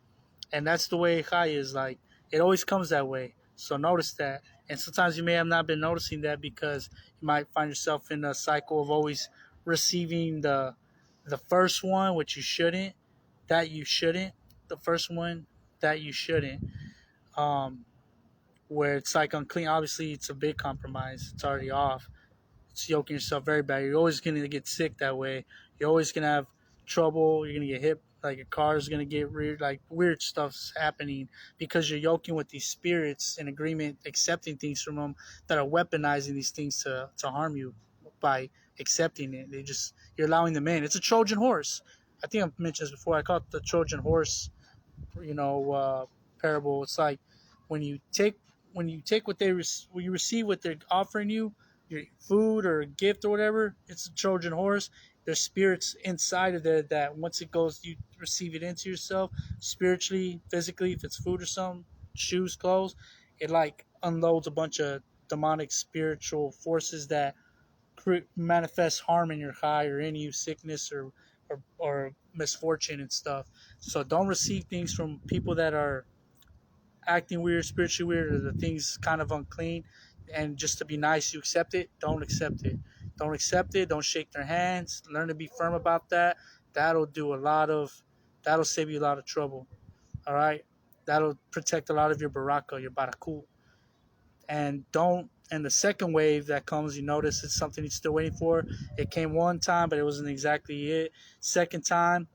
And that's the way Chai is. Like, it always comes that way. So notice that. And sometimes you may have not been noticing that because you might find yourself in a cycle of always receiving the first one, which you shouldn't, that you shouldn't, the first one that you shouldn't, where it's like unclean. Obviously, it's a big compromise. It's already off. It's yoking yourself very bad. You're always going to get sick that way. You're always going to have trouble. You're going to get hit Like your car is gonna get weird, like weird stuff's happening because you're yoking with these spirits in agreement, accepting things from them that are weaponizing these things to harm you by accepting it. You're allowing them in. It's a Trojan horse. I think I've mentioned this before. I call it the Trojan horse, you know, parable. It's like when you take when you receive what they're offering you, your food or a gift or whatever. It's a Trojan horse. There's spirits inside of there that once it goes, you receive it into yourself spiritually, physically. If it's food or something, shoes, clothes, it like unloads a bunch of demonic spiritual forces that manifest harm in your high or in you, sickness or misfortune and stuff. So don't receive things from people that are acting weird, spiritually weird, or the things kind of unclean. And just to be nice, you accept it. Don't accept it. Don't accept it. Don't shake their hands. Learn to be firm about that. That'll do a lot of. That'll save you a lot of trouble. All right. That'll protect a lot of your baraka, your baraku. And don't. And the second wave that comes, you notice it's something you're still waiting for. It came one time, but it wasn't exactly it. Second time,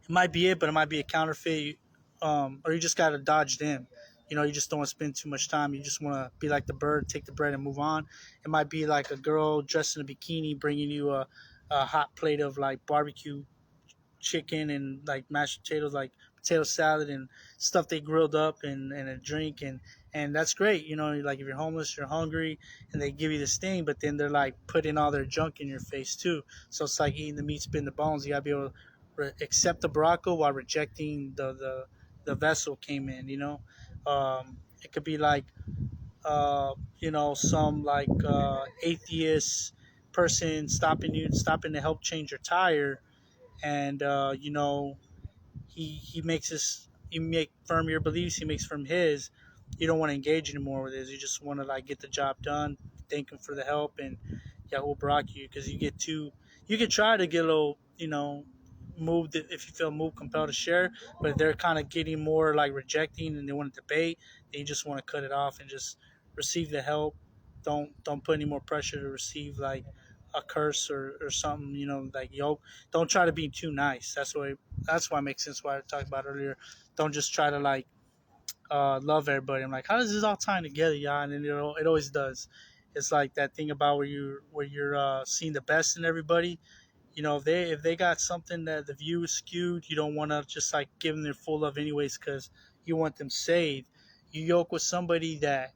it might be it, but it might be a counterfeit. Or you just gotta dodge them. You know, you just don't want to spend too much time. You just want to be like the bird, take the bread and move on. It might be like a girl dressed in a bikini bringing you a hot plate of like barbecue chicken and like mashed potatoes, like potato salad and stuff they grilled up and a drink and that's great. You know, like if you're homeless, you're hungry, and they give you this thing, but then they're like putting all their junk in your face too. So it's like eating the meat, spitting the bones. You gotta be able to accept the Baraka while rejecting the vessel came in. You know, it could be like some like atheist person stopping to help change your tire, and he makes this you make firm your beliefs, he makes firm his. You don't want to engage anymore with his. You just want to like get the job done, thank him for the help, and Yahoo block you because you could try to get a little moved if you feel moved, compelled to share, but they're kind of getting more like rejecting and they want to debate. They just want to cut it off and just receive the help. Don't put any more pressure to receive like a curse or something, like yoke. Don't try to be too nice. That's why it makes sense why I talked about earlier. Don't just try to like love everybody. I'm like, how does this all tie together, y'all? And then it always does. It's like that thing about where you're seeing the best in everybody. If they got something that the view is skewed, you don't want to just like give them their full love anyways because you want them saved. You yoke with somebody that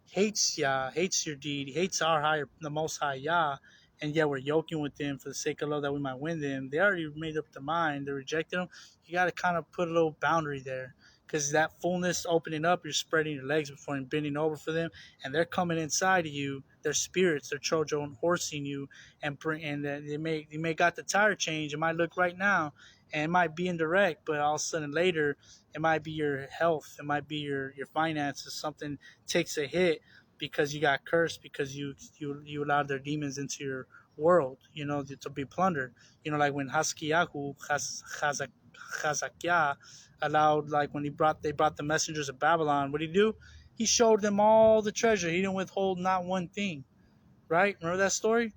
hates Yah, hates your deed, hates the Most High Yah, and yet we're yoking with them for the sake of love that we might win them. They already made up their mind. They rejected them. You got to kind of put a little boundary there because that fullness opening up, you're spreading your legs before and bending over for them, and they're coming inside of you. Their spirits, their Trojan horsing you, and they may got the tire change. It might look right now, and it might be indirect, but all of a sudden later, it might be your health, it might be your finances. Something takes a hit because you got cursed because you allowed their demons into your world, to be plundered. Like when Hazakiah allowed, like when they brought the messengers of Babylon, what did he do? He showed them all the treasure. He didn't withhold not one thing. Right? Remember that story?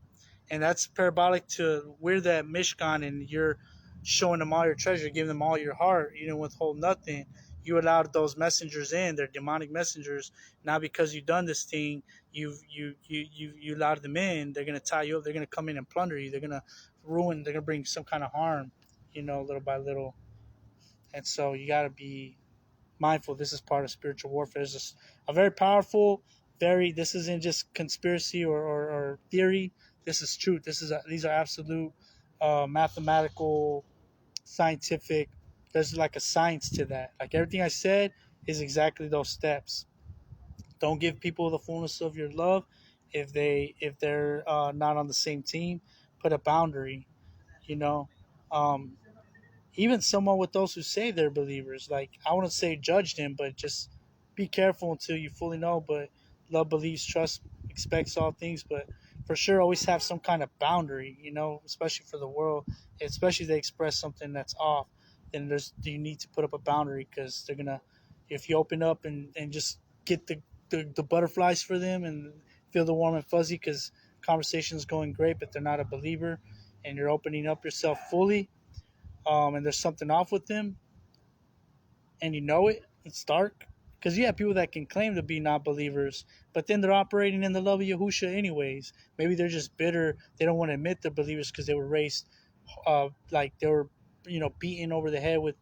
And that's parabolic to we're that Mishkan and you're showing them all your treasure, giving them all your heart. You didn't withhold nothing. You allowed those messengers in. They're demonic messengers. Now because you've done this thing, you allowed them in. They're gonna tie you up. They're gonna come in and plunder you. They're gonna ruin. They're gonna bring some kind of harm. Little by little. And so you gotta be mindful. This is part of spiritual warfare. It's just a very powerful, this isn't just conspiracy or theory. This is truth. These are absolute mathematical, scientific. There's like a science to that. Like everything I said is exactly those steps. Don't give people the fullness of your love if they're not on the same team. Put a boundary. You know, um, even someone with those who say they're believers. Like I wouldn't say judge them, but just be careful until you fully know. But love believes, trust expects all things. But for sure, always have some kind of boundary. Especially for the world, especially if they express something that's off. Then you need to put up a boundary because they're gonna, if you open up and just get the butterflies for them and feel the warm and fuzzy because conversation is going great, but they're not a believer, and you're opening up yourself fully, and there's something off with them, and you know it, it's dark. Because you have people that can claim to be not believers, but then they're operating in the love of Yahusha anyways. Maybe they're just bitter. They don't want to admit they're believers because they were raised, like they were, beaten over the head with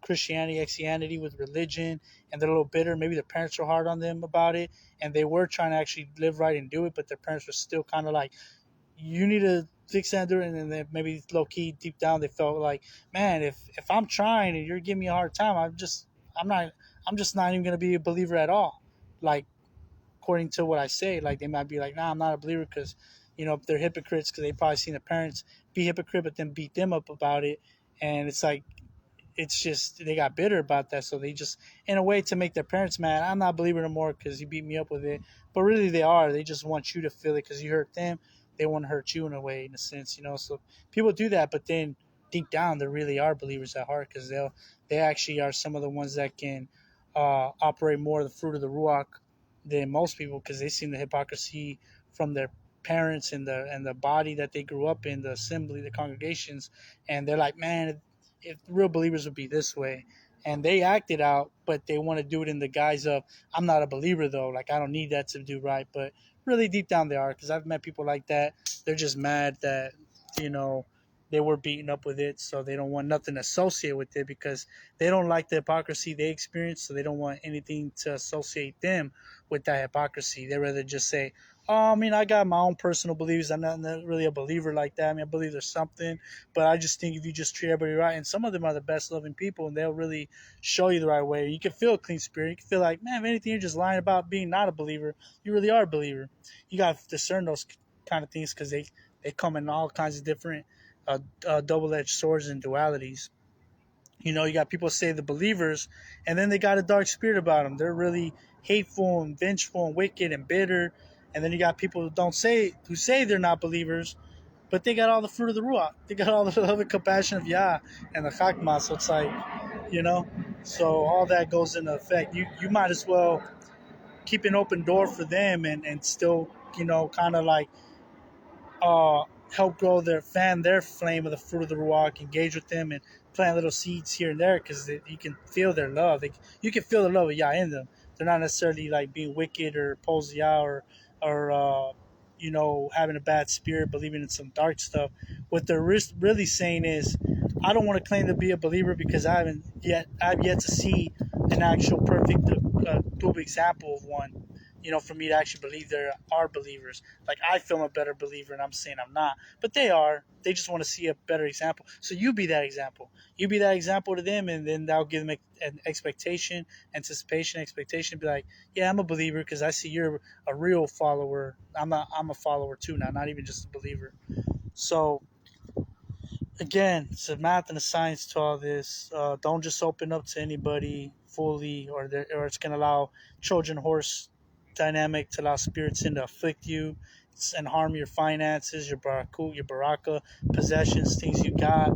Christianity, Christianity, with religion, and they're a little bitter. Maybe their parents were hard on them about it, and they were trying to actually live right and do it, but their parents were still kind of like, you need to fix that, and then maybe low key deep down they felt like, man, if I'm trying and you're giving me a hard time, I'm not I'm just not even gonna be a believer at all. Like, according to what I say, like they might be like, nah, I'm not a believer because they're hypocrites because they probably seen the parents be hypocrite but then beat them up about it, and it's like, it's just they got bitter about that, so they just, in a way, to make their parents mad, I'm not a believer no more because you beat me up with it. But really they are, they just want you to feel it because you hurt them. They want to hurt you in a way, in a sense, so people do that, but then deep down they really are believers at heart because they actually are some of the ones that can operate more of the fruit of the ruach than most people, because they seen the hypocrisy from their parents and the body that they grew up in, the assembly, the congregations, and they're like, man, if real believers would be this way, and they act it out, but they want to do it in the guise of, I'm not a believer though, like I don't need that to do right, but really deep down they are, because I've met people like that. They're just mad that you know they were beaten up with it, so they don't want nothing associated with it because they don't like the hypocrisy they experience, so they don't want anything to associate them with that hypocrisy. They rather just say, oh, I mean, I got my own personal beliefs. I'm not really a believer like that. I mean, I believe there's something, but I just think if you just treat everybody right, and some of them are the best loving people, and they'll really show you the right way. You can feel a clean spirit. You can feel like, man, if anything, you're just lying about being not a believer. You really are a believer. You got to discern those kind of things because they come in all kinds of different double-edged swords and dualities. You got people say the believers, and then they got a dark spirit about them. They're really hateful and vengeful and wicked and bitter. And then you got people who say they're not believers, but they got all the fruit of the ruach. They got all the love and compassion of Yah and the chakmah. So it's like, you know, so all that goes into effect. You might as well keep an open door for them and still, kind of like help grow their flame of the fruit of the ruach, engage with them, and plant little seeds here and there because you can feel their love. You can feel the love of Yah in them. They're not necessarily like being wicked or opposed to Yah or having a bad spirit, believing in some dark stuff. What they're really saying is, I don't want to claim to be a believer because I've yet to see an actual perfect example of one. For me to actually believe there are believers. Like, I feel I'm a better believer, and I'm saying I'm not, but they are. They just want to see a better example. So you be that example. You be that example to them, and then that'll give them an expectation, anticipation, expectation. Be like, yeah, I'm a believer because I see you're a real follower. I'm a follower too now, not even just a believer. So again, it's a math and a science to all this. Don't just open up to anybody fully, or it's going to allow Trojan horse dynamic to allow spirits in to afflict you and harm your finances, your barakut, your baraka, possessions, things you got,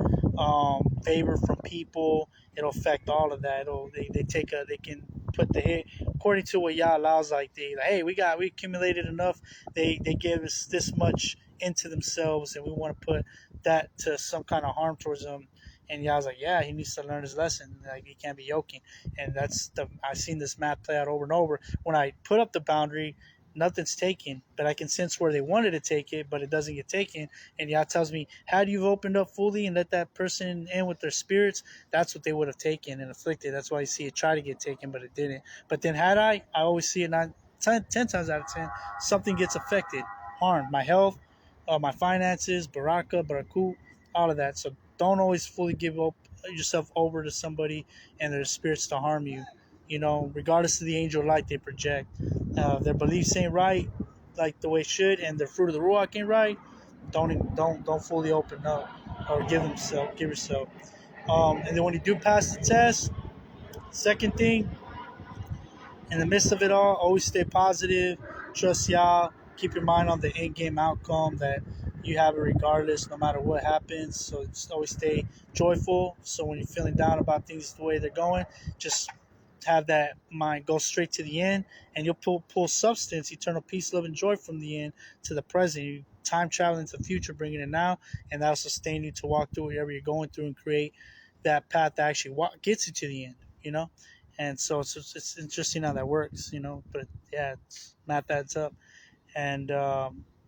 favor from people. It'll affect all of that. They can put the hit according to what Yah allows. Hey, we accumulated enough. They gave us this much into themselves, and we want to put that to some kind of harm towards him. And Yah's like, yeah, he needs to learn his lesson. Like, he can't be yoking. And I've seen this math play out over and over. When I put up the boundary, nothing's taken, but I can sense where they wanted to take it, but it doesn't get taken. And Yah tells me, had you opened up fully and let that person in with their spirits, that's what they would have taken and afflicted. That's why you see it try to get taken, but it didn't. But then had I always see it 10 times out of 10, something gets affected, harmed. My health, my finances, barakut, all of that. So don't always fully give up yourself over to somebody and their spirits to harm you. Regardless of the angel light they project, their beliefs ain't right, like the way it should, and their fruit of the ruach ain't right. Don't fully open up or give yourself. And then when you do pass the test, second thing, in the midst of it all, always stay positive, trust Yah, keep your mind on the end game outcome that you have it regardless, no matter what happens. So just always stay joyful. So when you're feeling down about things the way they're going, just have that mind go straight to the end, and you'll pull substance, eternal peace, love, and joy from the end to the present. You time travel into the future, bringing it now, and that'll sustain you to walk through whatever you're going through and create that path that actually gets you to the end. You know, and so it's interesting how that works. You know, but yeah, it's, math adds up, and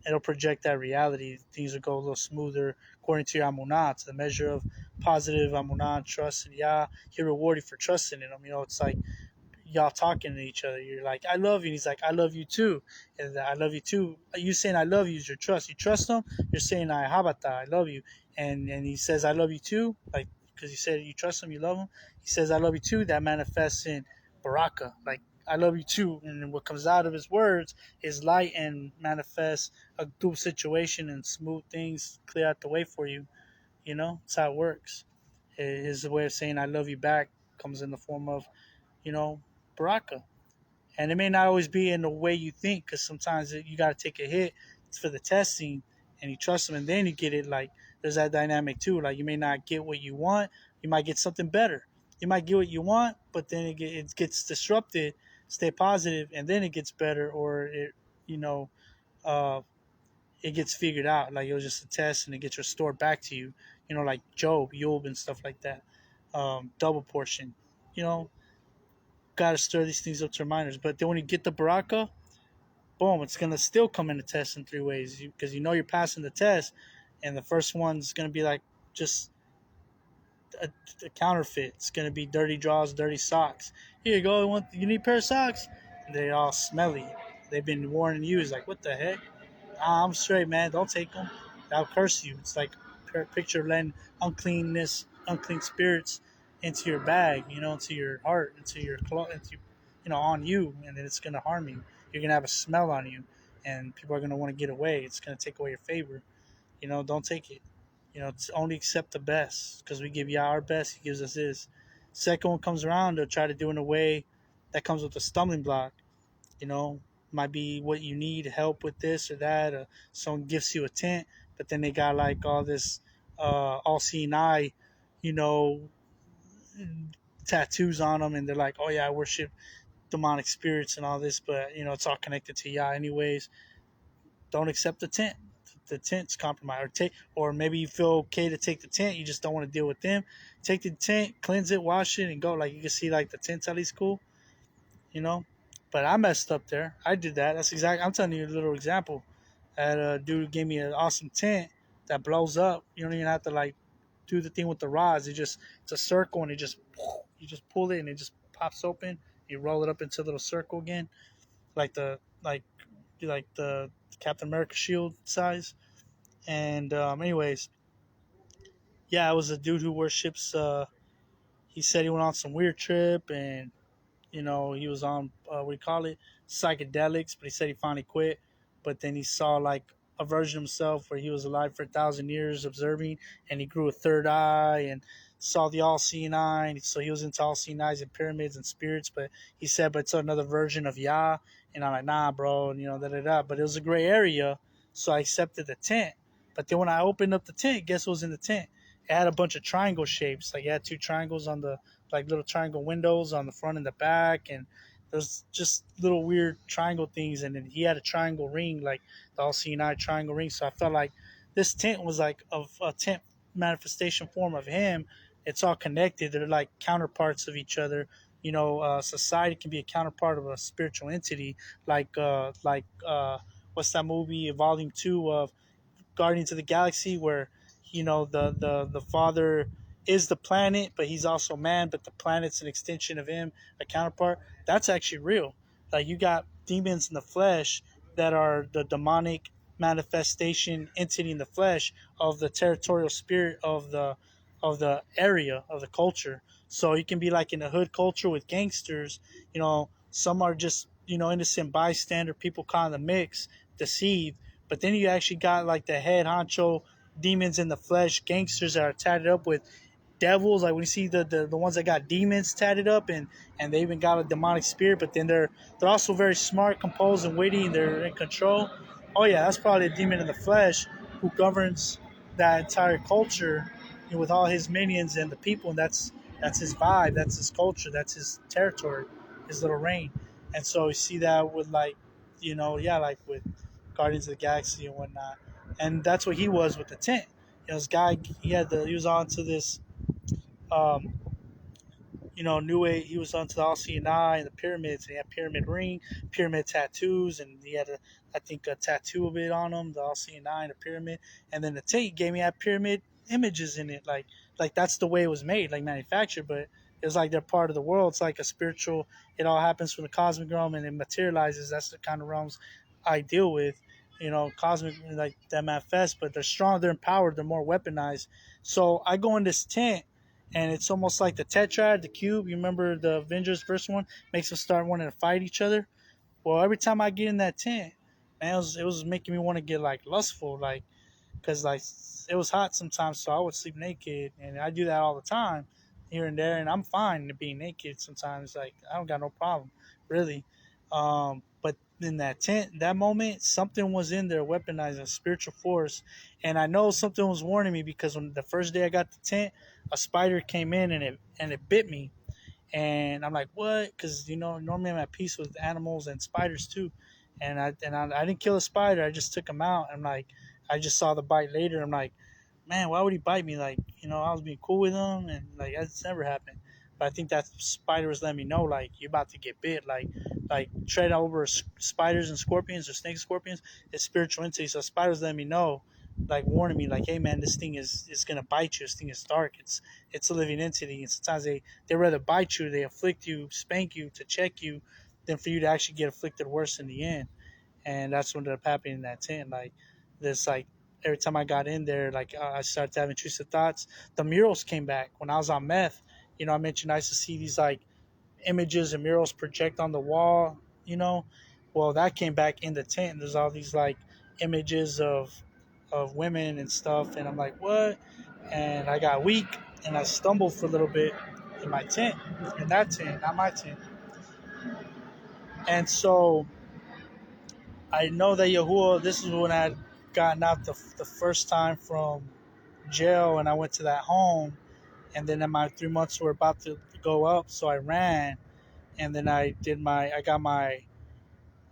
it'll project that reality. Things will go a little smoother according to your Amunah, to the measure of positive Amunah, trust in Yah. He'll reward you for trusting in Him. You know, it's like y'all talking to each other. You're like, I love you. And he's like, I love you too. And I love you too. You saying I love you is your trust. You trust him. You're saying I habata, I love you. And he says I love you too, like because you said you trust him, you love him. He says I love you too. That manifests in baraka, like I love you too. And then what comes out of his words is light and manifests a good situation and smooth things, clear out the way for you. You know, that's how it works. His way of saying I love you back comes in the form of, you know, baraka. And it may not always be in the way you think, because sometimes you got to take a hit for the testing, and you trust them, and then you get it. Like there's that dynamic too. Like you may not get what you want, you might get something better. You might get what you want, but then it gets disrupted. Stay positive, and then it gets better, or you know, uh, it gets figured out. Like it was just a test, and it gets restored back to you. You know, like Job, and stuff like that. Double portion. You know, got to stir these things up to reminders. But then when you get the baraka, boom, it's gonna still come in the test in three ways because you know you're passing the test, and the first one's gonna be like just a, a counterfeit. It's gonna be dirty draws, dirty socks. Here you go. You need a pair of socks? And they're all smelly. They've been worn and used. Like what the heck? I'm straight, man. Don't take them. I'll curse you. It's like picture letting unclean spirits into your bag, into your heart, into your clothes, on you, and then it's gonna harm you. You're gonna have a smell on you, and people are gonna want to get away. It's gonna take away your favor. Don't take it. It's only accept the best because we give Yah our best. He gives us His. Second one comes around, they'll try to do in a way that comes with a stumbling block. you know, might be what you need help with this or that. Or someone gifts you a tent, but then they got like all this all seeing eye, you know, tattoos on them, and they're like, oh yeah, I worship demonic spirits and all this, but it's all connected to Yah anyways. Don't accept the tent. The tent's compromised, or maybe you feel okay to take the tent. You just don't want to deal with them. Take the tent, cleanse it, wash it, and go. Like you can see, like the tent's at least cool, you know. But I messed up there. I did that. That's exactly. I'm telling you a little example. I had a dude gave me an awesome tent that blows up. You don't even have to like do the thing with the rods. It's a circle, and you just pull it and it just pops open. You roll it up into a little circle again, like the Captain America shield size. And anyways, yeah, it was a dude who worships. He said he went on some weird trip, and he was on what do you call it, psychedelics, but he said he finally quit. But then he saw like a version of himself where he was alive for 1,000 years observing, and he grew a third eye and saw the all-seeing eye. And so he was into all-seeing eyes and pyramids and spirits. But he said, but it's another version of Yah. And I'm like, nah, bro, and da da da. But it was a gray area, so I accepted the tent. But then when I opened up the tent, guess what was in the tent? It had a bunch of triangle shapes. Like it had two triangles on the like little triangle windows on the front and the back, and there's just little weird triangle things. And then he had a triangle ring, like the all-seeing eye triangle ring. So I felt like this tent was like a tent manifestation form of him. It's all connected. They're like counterparts of each other. Society can be a counterpart of a spiritual entity, what's that movie, Volume 2 of Guardians of the Galaxy, where the father is the planet, but he's also man, but the planet's an extension of him, a counterpart. That's actually real. Like you got demons in the flesh that are the demonic manifestation entity in the flesh of the territorial spirit of the area of the culture. So you can be like in a hood culture with gangsters. Some are just innocent bystander, people caught in the mix, deceived. But then you actually got like the head honcho demons in the flesh, gangsters that are tatted up with devils. Like when you see the ones that got demons tatted up, and they even got a demonic spirit, but then they're also very smart, composed, and witty, and they're in control. Oh yeah, that's probably a demon in the flesh who governs that entire culture, with all his minions and the people, and that's his vibe, that's his culture, that's his territory, his little reign. And so you see that with like, yeah, like with Guardians of the Galaxy and whatnot. and that's what he was with the tent. This guy, he was on to this, um, New Age. He was onto the All Seeing Eye and the pyramids. He had pyramid ring, pyramid tattoos, and he had I think, a tattoo of it on him, the All Seeing Eye and the pyramid. And then the tent he gave me had pyramid images in it, like that's the way it was made, like manufactured. But it's like they're part of the world. It's like a spiritual. It all happens from the cosmic realm and it materializes. That's the kind of realms I deal with. Cosmic, like that manifest, but they're strong, they're empowered, they're more weaponized. So I go in this tent and it's almost like the tetrad, the cube. You remember the Avengers first one makes them start wanting to fight each other. Well, every time I get in that tent, man, it was making me want to get like lustful, like because like it was hot sometimes, so I would sleep naked, and I do that all the time, here and there, and I'm fine to be naked sometimes. Like I don't got no problem, really. But in that tent, that moment, something was in there weaponizing a spiritual force, and I know something was warning me because when the first day I got the tent, a spider came in and it bit me, and I'm like, what? Because normally I'm at peace with animals and spiders too, and I didn't kill a spider. I just took him out. I'm like, I just saw the bite later. I'm like, man, why would he bite me? Like, I was being cool with him, and like that's never happened. But I think that spider was letting me know, like, you're about to get bit. Like tread over spiders and scorpions or snake scorpions. It's spiritual entity. So spiders letting me know, like warning me, like, hey man, this thing is gonna bite you. This thing is dark. It's a living entity, and sometimes they rather bite you, they afflict you, spank you to check you, than for you to actually get afflicted worse in the end. And that's what ended up happening in that tent. Like every time I got in there, like I started having intrusive thoughts. The murals came back when I was on meth. I mentioned I used to see these like images and murals project on the wall. You know, well that came back in the tent. There's all these like images of women and stuff, and I'm like, what? And I got weak and I stumbled for a little bit in my tent, in that tent, not my tent. And so I know that Yahuwah, this is when I had gotten out the first time from jail and I went to that home. And then my 3 months were about to go up, so I ran. And then I got I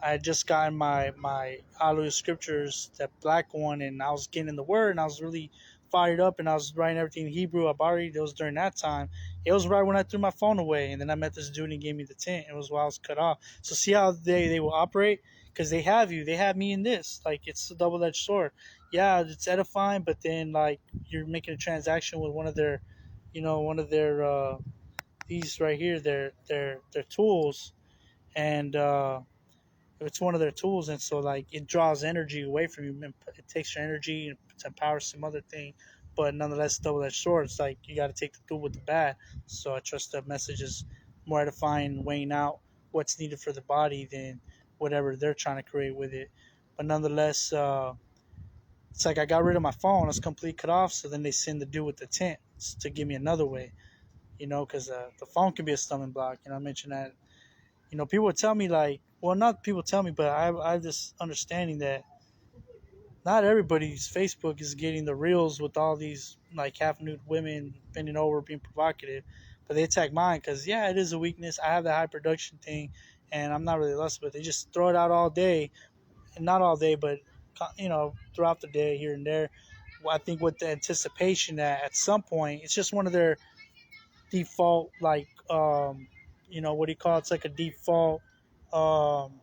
had just gotten my Hallelujah Scriptures, that black one, and I was getting in the Word, and I was really fired up, and I was writing everything in Hebrew. It was during that time. It was right when I threw my phone away, and then I met this dude, and he gave me the tent. It was while I was cut off. So see how they will operate, because they have me in this. Like, it's a double edged sword. Yeah, it's edifying, but then like you're making a transaction with one of their these right here, their tools, and it's one of their tools, and so like it draws energy away from you. It takes your energy to empower some other thing, but nonetheless, double-edged sword. It's like you got to take the good with the bad. So I trust that message is more edifying, weighing out what's needed for the body than whatever they're trying to create with it. But nonetheless, it's like I got rid of my phone. I was completely cut off. So then they send the dude with the tent to give me another way. Because the phone can be a stumbling block. I mentioned that. People would tell me, like, well, not people tell me, but I have this understanding that not everybody's Facebook is getting the reels with all these like half nude women bending over being provocative, but they attack mine because yeah, it is a weakness. I have the high production thing, and I'm not really lustful. But they just throw it out all day, and not all day, but throughout the day here and there. I think with the anticipation that at some point it's just one of their default, like, what do you call it? It's like a default, um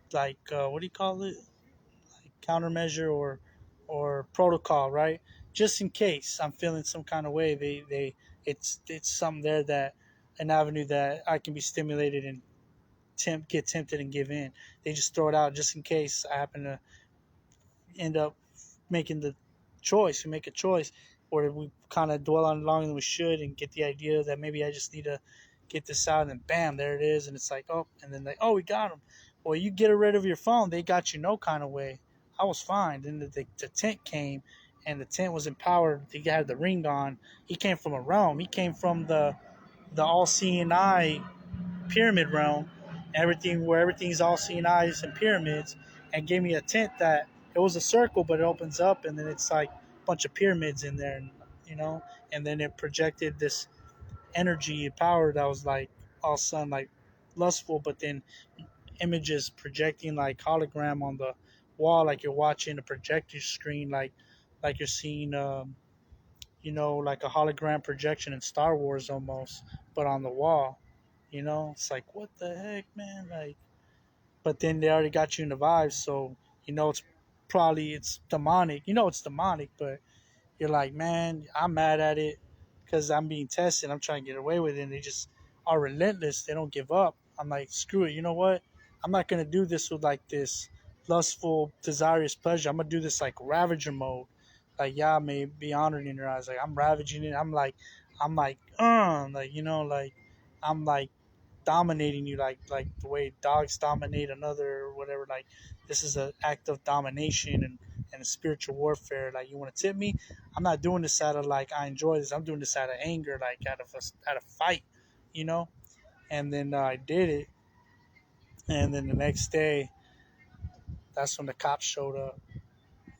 what do you call it, like countermeasure or protocol, right? Just in case I'm feeling some kind of way, they it's something there, that an avenue that I can be stimulated and get tempted and give in. They just throw it out just in case I happen to end up making the choice. We make a choice, or we kind of dwell on it longer than we should, and get the idea that maybe I just need to get this out, and then bam, there it is, and it's like, oh, and then like, oh, we got them. Well, you get rid of your phone, they got you no kind of way. I was fine. Then the tent came, and the tent was empowered. He had the ring on. He came from a realm. He came from the all-seeing eye pyramid realm, everything where everything's all seeing eyes and pyramids, and gave me a tent that it was a circle, but it opens up, and then it's like a bunch of pyramids in there, you know, and then it projected this energy and power that was like all of a sudden like lustful, but then images projecting like hologram on the wall like you're watching a projector screen, like you're seeing like a hologram projection in Star Wars almost, but on the wall. It's like what the heck, man? Like, but then they already got you in the vibes, so it's probably it's demonic. It's demonic, but you're like, man, I'm mad at it because I'm being tested. I'm trying to get away with it. And they just are relentless. They don't give up. I'm like, screw it. You know what? I'm not gonna do this with like this lustful, desirous pleasure. I'm gonna do this like Ravager mode. Like, yeah, I may be honored in your eyes. Like, I'm ravaging it. Like I'm like dominating you, like the way dogs dominate another or whatever. Like, this is an act of domination and a spiritual warfare. Like, you want to tip me? I'm not doing this out of like I enjoy this. I'm doing this out of anger, like out of fight, you know. And then I did it, and then the next day, that's when the cops showed up,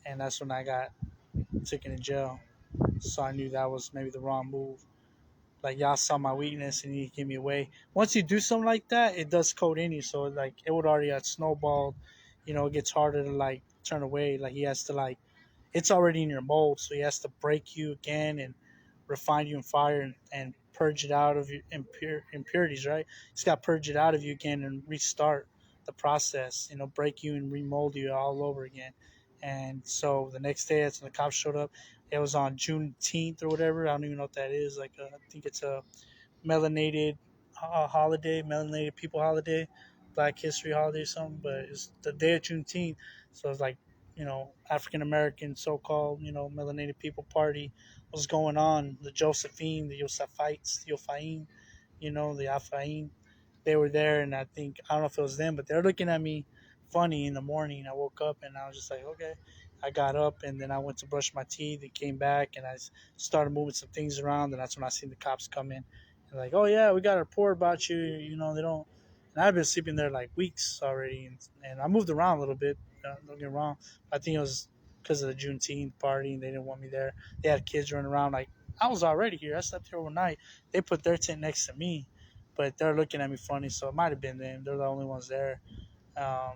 and that's when I got taken to jail. So I knew that was maybe the wrong move. Like, y'all saw my weakness and you give me away. Once you do something like that, it does code in you. So like it would already have snowballed. It gets harder to like turn away. Like he has to like it's already in your mold, so he has to break you again and refine you in fire and purge it out of your impurities, right? He's got to purge it out of you again and restart the process, break you and remold you all over again. And so the next day, that's when the cops showed up. It was on Juneteenth or whatever. I don't even know what that is. Like, I think it's a melanated holiday, melanated people holiday, Black History holiday or something. But it's the day of Juneteenth, so it's like African American so-called melanated people party was going on. The Josephine, the Yosaphites, the Yofaim, the Afaim, they were there, and I don't know if it was them, but they're looking at me funny in the morning. I woke up and I was just like, okay. I got up and then I went to brush my teeth and came back and I started moving some things around, and that's when I seen the cops come in and like, oh yeah, we got a report about you. They don't. And I've been sleeping there like weeks already, and I moved around a little bit. Don't get me wrong. I think it was because of the Juneteenth party and they didn't want me there. They had kids running around. Like, I was already here. I slept here overnight. They put their tent next to me, but they're looking at me funny, so it might have been them. They're the only ones there. Um,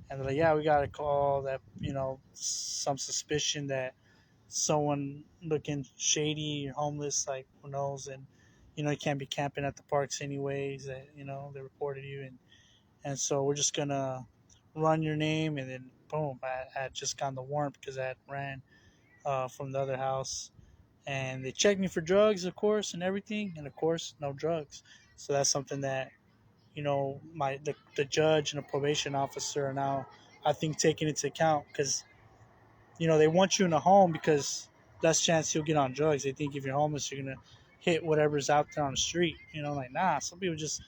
and they're like, yeah, we got a call that some suspicion that someone looking shady or homeless, like who knows, and you can't be camping at the parks anyways. That they reported you, and so we're just gonna run your name, and then boom, I had just gotten the warrant because I had ran from the other house, and they checked me for drugs, of course, and everything, and of course, no drugs. So that's something that the judge and the probation officer are now, I think, taking into account because they want you in a home because less chance you'll get on drugs. They think if you're homeless, you're gonna hit whatever's out there on the street. Like, nah. Some people just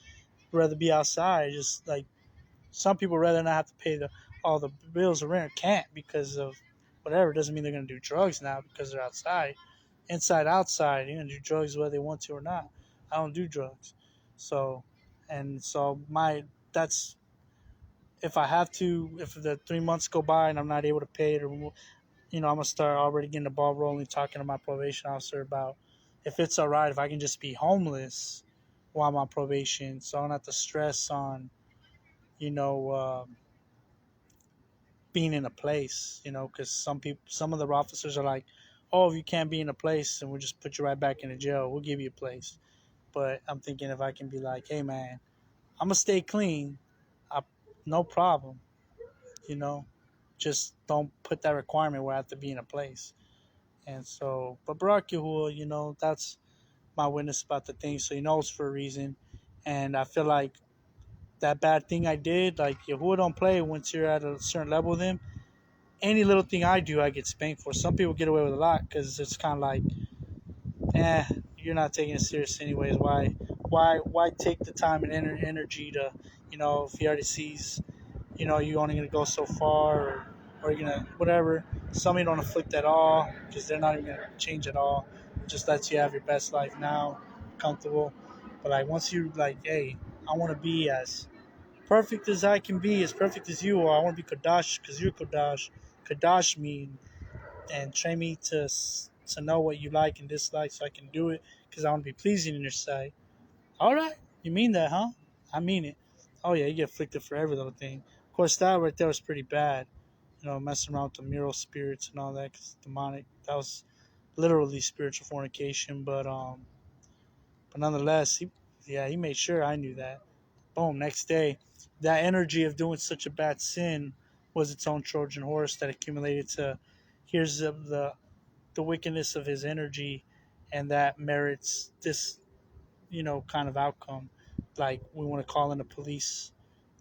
rather be outside. Just like some people rather not have to pay all the bills or rent, or can't because of whatever. It doesn't mean they're gonna do drugs now because they're outside. Inside, outside, you're gonna do drugs whether they want to or not. I don't do drugs, so my that's if I have to, if the 3 months go by and I'm not able to pay it, or I'm gonna start already getting the ball rolling, talking to my probation officer about if it's all right if I can just be homeless while I'm on probation, so I don't have to stress on, you know, being in a place, because some of the officers are like, oh, if you can't be in a place, then we'll just put you right back in the jail. We'll give you a place. But I'm thinking if I can be like, hey man, I'm gonna stay clean, I, no problem, you know, just don't put that requirement where I have to be in a place. And so, but Barack Yahuwah, that's my witness about the thing. So he knows for a reason. And I feel like that bad thing I did, like Yahuwah don't play once you're at a certain level with him. Any little thing I do, I get spanked for. Some people get away with a lot because it's kind of like, you're not taking it serious anyways. Why take the time and energy to, if he already sees you only gonna go so far, or you're gonna whatever. Some of you don't afflict at all because they're not even gonna change at all. It just lets you have your best life now, comfortable. But like once you like, hey, I want to be as perfect as I can be, as perfect as you are. I want to be Kadash because you're Kadash. Kadash me and train me to know what you like and dislike so I can do it because I want to be pleasing in your sight. All right, you mean that, huh? I mean it. Oh yeah, you get afflicted for every little thing. Of course, that right there was pretty bad. messing around with the mural spirits and all that, cause demonic. That was literally spiritual fornication, but nonetheless, he made sure I knew that. Boom, next day, that energy of doing such a bad sin was its own Trojan horse that accumulated to here's the wickedness of his energy, and that merits this kind of outcome. Like we want to call in the police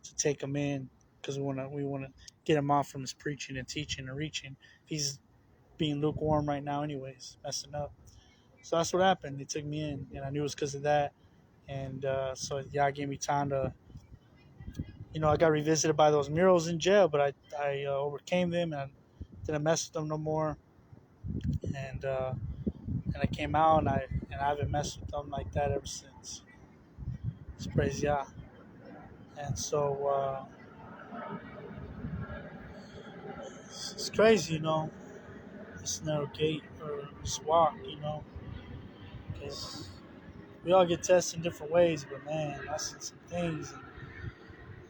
to take him in because we want to get him off from his preaching and teaching and reaching. He's being lukewarm right now, anyways, messing up. So that's what happened. They took me in, and I knew it was because of that. And so yeah, it gave me time to, I got revisited by those murals in jail, but I overcame them and I didn't mess with them no more. And and I came out and I haven't messed with them like that ever since. It's crazy, yeah. And so it's crazy, this narrow gate or this walk, because we all get tested in different ways. But man, I seen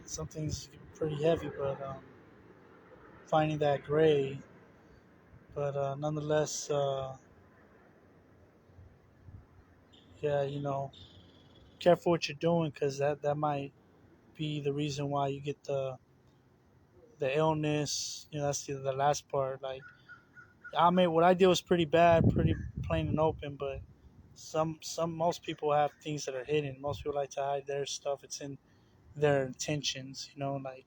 some things get pretty heavy. But finding that gray, but nonetheless, yeah, careful what you're doing because that might be the reason why you get the illness. That's the last part. Like, I mean, what I did was pretty bad, pretty plain and open. But most people have things that are hidden. Most people like to hide their stuff. It's in their intentions. Like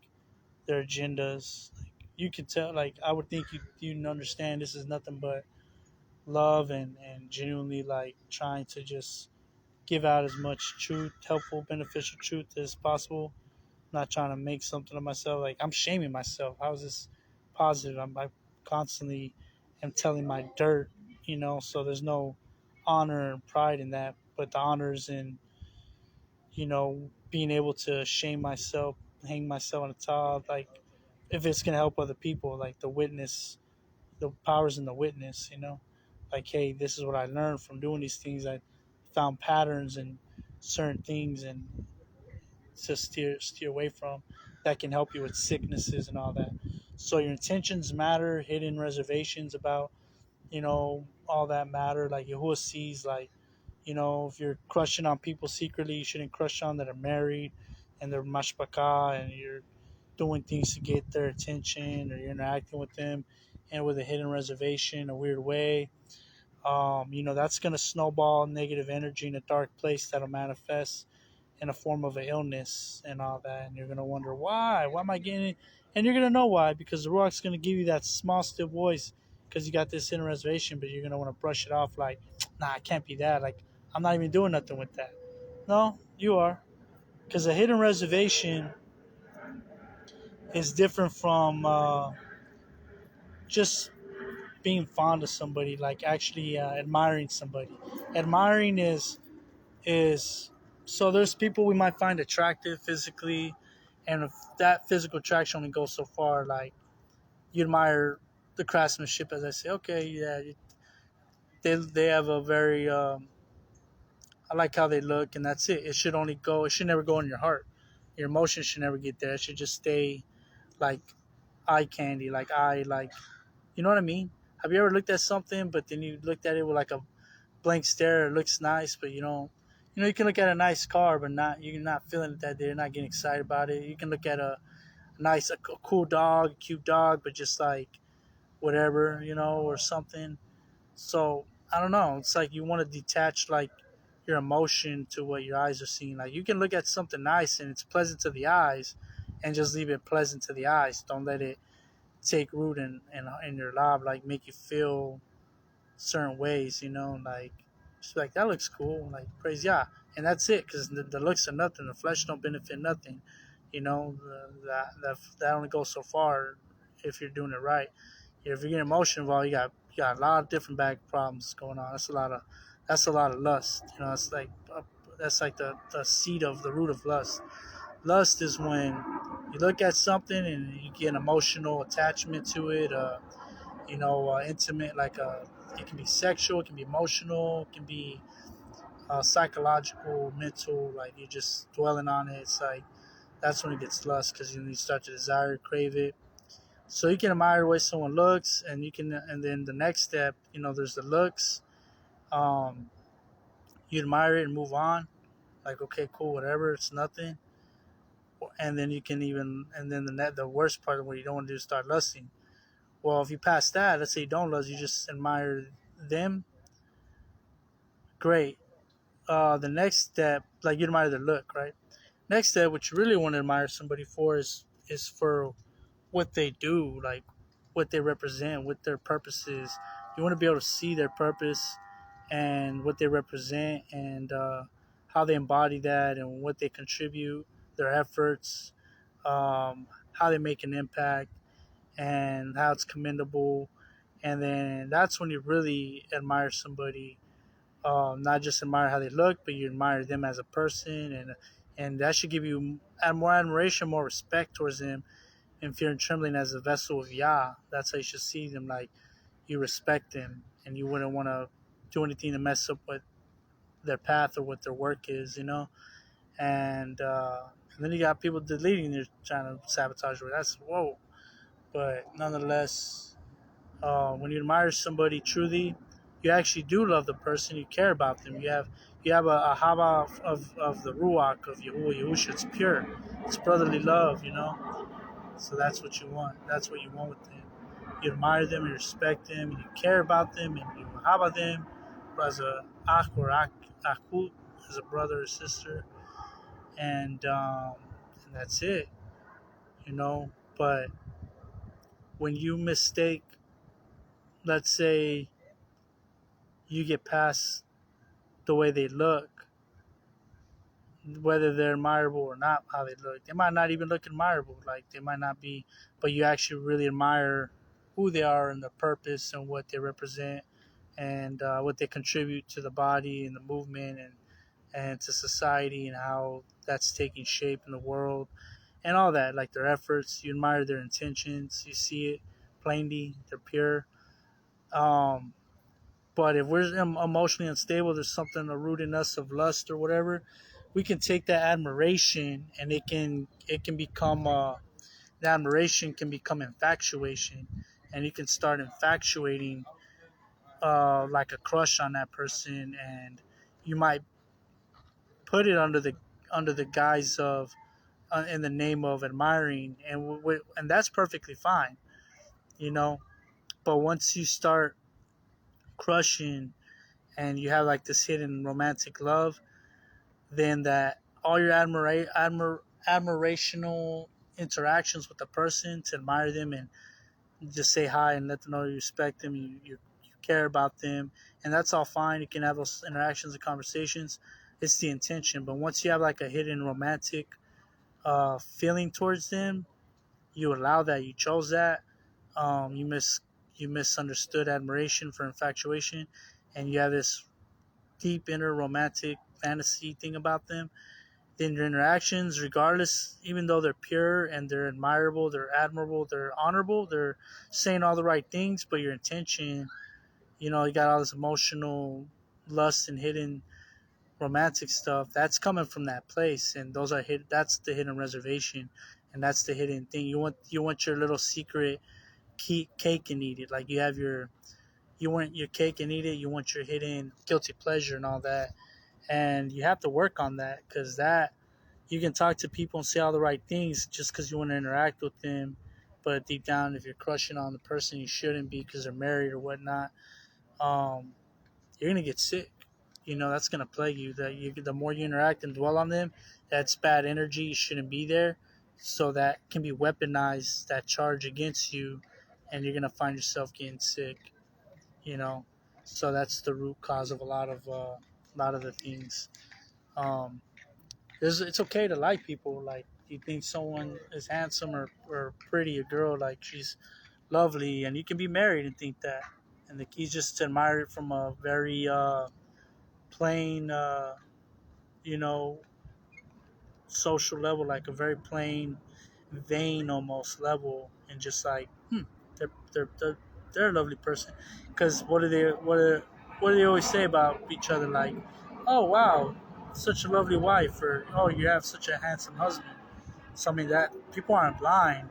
their agendas. Like you can tell. Like I would think you understand. This is nothing but love and genuinely like trying to just give out as much truth, helpful, beneficial truth as possible. Not trying to make something of myself. Like I'm shaming myself. How is this positive? I constantly am telling my dirt, so there's no honor and pride in that. But the honor is in, being able to shame myself, hang myself on the top, like if it's gonna help other people, like the witness, the powers in the witness, like hey, this is what I learned from doing these things. I found patterns and certain things and to steer away from that can help you with sicknesses and all that. So your intentions matter, hidden reservations about, all that matter. Like Yahuwah sees like, if you're crushing on people secretly, you shouldn't crush on that are married and they're mashpaka and you're doing things to get their attention or you're interacting with them and with a hidden reservation, a weird way. That's going to snowball negative energy in a dark place that'll manifest in a form of an illness and all that. And you're going to wonder, why? Why am I getting it? And you're going to know why, because the Ruach's going to give you that small, still voice because you got this hidden reservation, but you're going to want to brush it off like, nah, I can't be that. Like, I'm not even doing nothing with that. No, you are. Because a hidden reservation is different from just being fond of somebody, like actually admiring somebody. Admiring is so there's people we might find attractive physically, and if that physical attraction only goes so far, like you admire the craftsmanship, as I say, okay, yeah, they have a very I like how they look, and that's it. It should never go in your heart. Your emotions should never get there. It should just stay like eye candy, like you know what I mean? Have you ever looked at something, but then you looked at it with like a blank stare? It looks nice, but you don't. You can look at a nice car, but you're not feeling it that day. You're not getting excited about it. You can look at a cool dog, a cute dog, but just like whatever, or something. So I don't know. It's like you want to detach like your emotion to what your eyes are seeing. Like you can look at something nice and it's pleasant to the eyes, and just leave it pleasant to the eyes. Don't let it take root in your life, like make you feel certain ways, like just like that looks cool, like praise yeah, and that's it, because the looks are nothing. The flesh don't benefit nothing, that only goes so far if you're doing it right. If you're getting emotion involved, you got a lot of different back problems going on. That's a lot of lust. It's like that's like the seed of the root of lust. Lust is when you look at something and you get an emotional attachment to it, intimate, like it can be sexual, it can be emotional, it can be psychological, mental, like you're just dwelling on it. It's like that's when it gets lust, because you start to desire, crave it. So you can admire the way someone looks, and you can, and then the next step, there's the looks. Um, you admire it and move on. Like, okay, cool, whatever, it's nothing. And then you can even, and then the worst part of what you don't want to do is start lusting. Well, if you pass that, let's say you don't lust, you just admire them. Great. The next step, like you admire their look, right? Next step, what you really want to admire somebody for is for what they do, like what they represent, what their purpose is. You want to be able to see their purpose and what they represent, and how they embody that and what they contribute, their efforts, how they make an impact, and how it's commendable. And then that's when you really admire somebody, not just admire how they look, but you admire them as a person, and that should give you more admiration, more respect towards them, and fear and trembling as a vessel of Yah. That's how you should see them. Like, you respect them, and you wouldn't want to do anything to mess up what their path or what their work is. And then you got people deleting, they're trying to sabotage it. That's whoa. But nonetheless, when you admire somebody truly, you actually do love the person. You care about them. You have a hava of the ruach of Yahuwah Yahusha. It's pure. It's brotherly love. So that's what you want. That's what you want with them. You admire them, you respect them, you care about them, and you haba them as a ach or akut, as a brother or sister, and that's it. But when you mistake, let's say you get past the way they look, whether they're admirable or not, how they look. They might not even look admirable, like they might not be, but you actually really admire who they are and their purpose and what they represent, and what they contribute to the body and the movement, and to society, and how that's taking shape in the world and all that, like their efforts. You admire their intentions, you see it plainly, they're pure. Um, but if we're emotionally unstable, there's something, a root in us of lust or whatever, we can take that admiration, and it can become the admiration can become infatuation, and you can start infatuating, like a crush on that person, and you might put it under the guise of, in the name of admiring, and that's perfectly fine, you know. But once you start crushing, and you have like this hidden romantic love, then that all your admirational interactions with the person, to admire them and just say hi and let them know you respect them, you care about them, and that's all fine. You can have those interactions and conversations. It's the intention. But once you have like a hidden romantic feeling towards them, you allow that. You chose that. You misunderstood admiration for infatuation, and you have this deep inner romantic fantasy thing about them. Then your interactions, regardless, even though they're pure and they're admirable, they're admirable, they're honorable, they're saying all the right things, but your intention, you got all this emotional lust and hidden romantic stuff. That's coming from that place, and those are hid. That's the hidden reservation, and that's the hidden thing. You want your little secret cake and eat it. Like you want your cake and eat it. You want your hidden guilty pleasure and all that, and you have to work on that, because that, you can talk to people and say all the right things just because you want to interact with them, but deep down, if you're crushing on the person, you shouldn't be, because they're married or whatnot. um, you're gonna get sick. That's gonna plague you. The more you interact and dwell on them, that's bad energy. You shouldn't be there, so that can be weaponized, that charge against you, and you're gonna find yourself getting sick. You know, so that's the root cause of a lot of the things. Um, it's okay to like people. Like, you think someone is handsome or pretty, a girl, like she's lovely, and you can be married and think that. And the key is just to admire it from a very plain, you know, social level, like a very plain, vain almost level, and just like, they're they're they're, they're a lovely person. Because what do they always say about each other? Like, oh wow, such a lovely wife, or oh, you have such a handsome husband. Something that people aren't blind.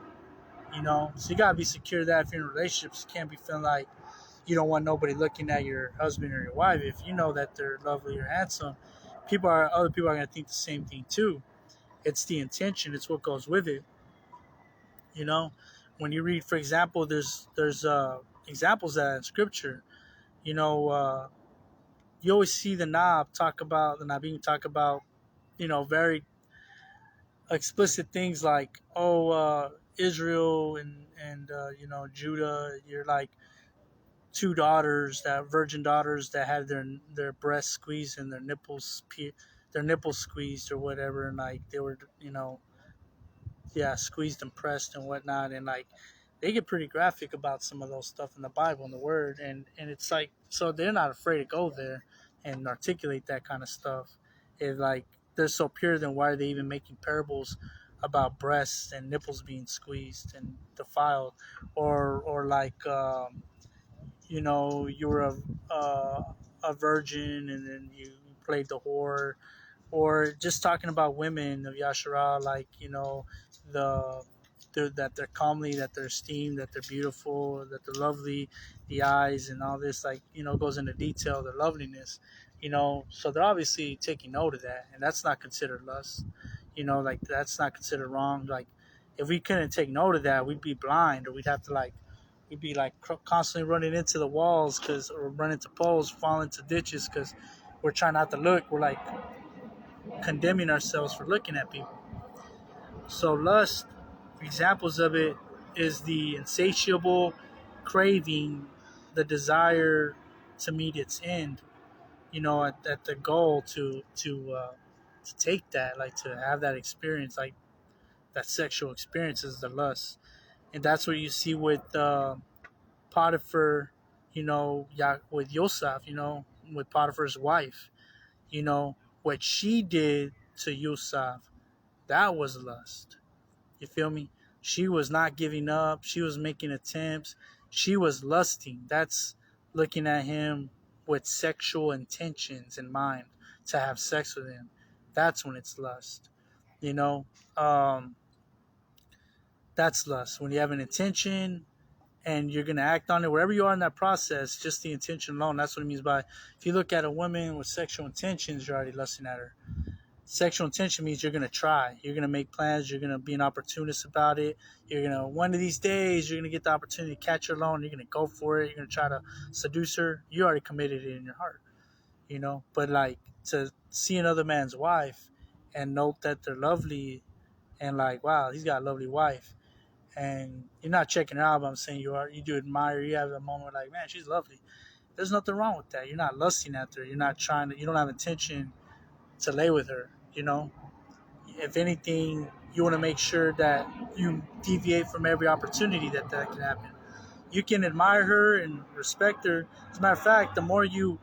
You know, so you gotta be secure that if you're in relationships, you can't be feeling like you don't want nobody looking at your husband or your wife. If you know that they're lovely or handsome, other people are gonna think the same thing too. It's the intention. It's what goes with it. You know, when you read, for example, there's examples of that in scripture. You know, you always see the Nabim talk about, very explicit things like, Israel and Judah, you're like two daughters, that virgin daughters that had their breasts squeezed and their nipples squeezed or whatever, and like they were, yeah, squeezed and pressed and whatnot, and like they get pretty graphic about some of those stuff in the Bible and the Word, and it's like, so they're not afraid to go there and articulate that kind of stuff. It like they're so pure, then why are they even making parables about breasts and nipples being squeezed and defiled, or like, you were a virgin and then you played the whore, or just talking about women of Yashara, like, the that they're comely, that they're esteemed, that they're beautiful, that they're lovely, the eyes and all this, like, goes into detail, their loveliness, so they're obviously taking note of that, and that's not considered lust, like that's not considered wrong. Like, if we couldn't take note of that, we'd be blind, or we'd be like constantly running into the walls, or run into poles, fall into ditches because we're trying not to look. We're like condemning ourselves for looking at people. So lust, examples of it, is the insatiable craving, the desire to meet its end. At the goal to take that, like to have that experience, like that sexual experience is the lust, and that's what you see with Potiphar. With Yosef. With Potiphar's wife. What she did to Yosef, that was lust. You feel me? She was not giving up. She was making attempts. She was lusting. That's looking at him with sexual intentions in mind to have sex with him. That's when it's lust. You know, um, that's lust. When you have an intention and you're going to act on it, wherever you are in that process, just the intention alone. That's what it means by, if you look at a woman with sexual intentions, you're already lusting at her. Sexual intention means you're going to try. You're going to make plans. You're going to be an opportunist about it. You're going to, one of these days, you're going to get the opportunity to catch her alone. You're going to go for it. You're going to try to seduce her. You already committed it in your heart, But like, to see another man's wife and note that they're lovely and like, wow, he's got a lovely wife. And you're not checking her out, but I'm saying you do admire. You have a moment like, man, she's lovely. There's nothing wrong with that. You're not lusting at her. You're not you don't have intention to lay with her. If anything, you want to make sure that you deviate from every opportunity that can happen. You can admire her and respect her. As a matter of fact, the more you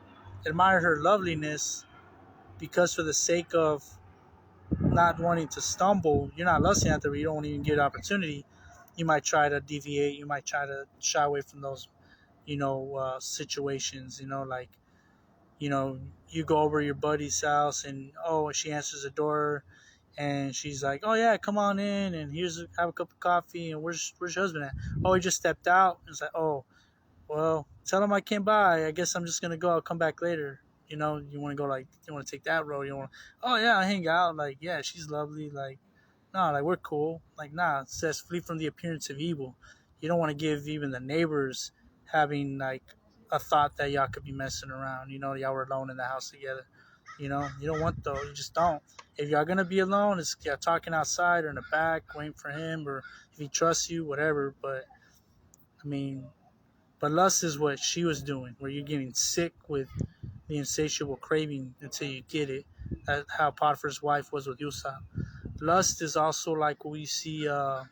admire her loveliness, because for the sake of not wanting to stumble, you're not lusting at her, but you don't even get an opportunity. You might try to deviate. You might try to shy away from those, situations. Like, you go over your buddy's house and, she answers the door and she's like, "Oh yeah, come on in and have a cup of coffee, and where's your husband at? Oh, he just stepped out." It's like, "Oh, well, tell him I came by. I guess I'm just gonna go. I'll come back later." You want to go, like, you want to take that road. You want, "Oh yeah, I hang out." Like, yeah, she's lovely. Like, no, like, we're cool. Like, nah, it says flee from the appearance of evil. You don't want to give even the neighbors having like a thought that y'all could be messing around. Y'all were alone in the house together. You don't want those. You just don't. If y'all gonna be alone, it's talking outside or in the back, waiting for him, or if he trusts you, whatever. But I mean, but lust is what she was doing, where you're getting sick with the insatiable craving until you get it. That's how Potiphar's wife was with Yusuf. Lust is also like we see, book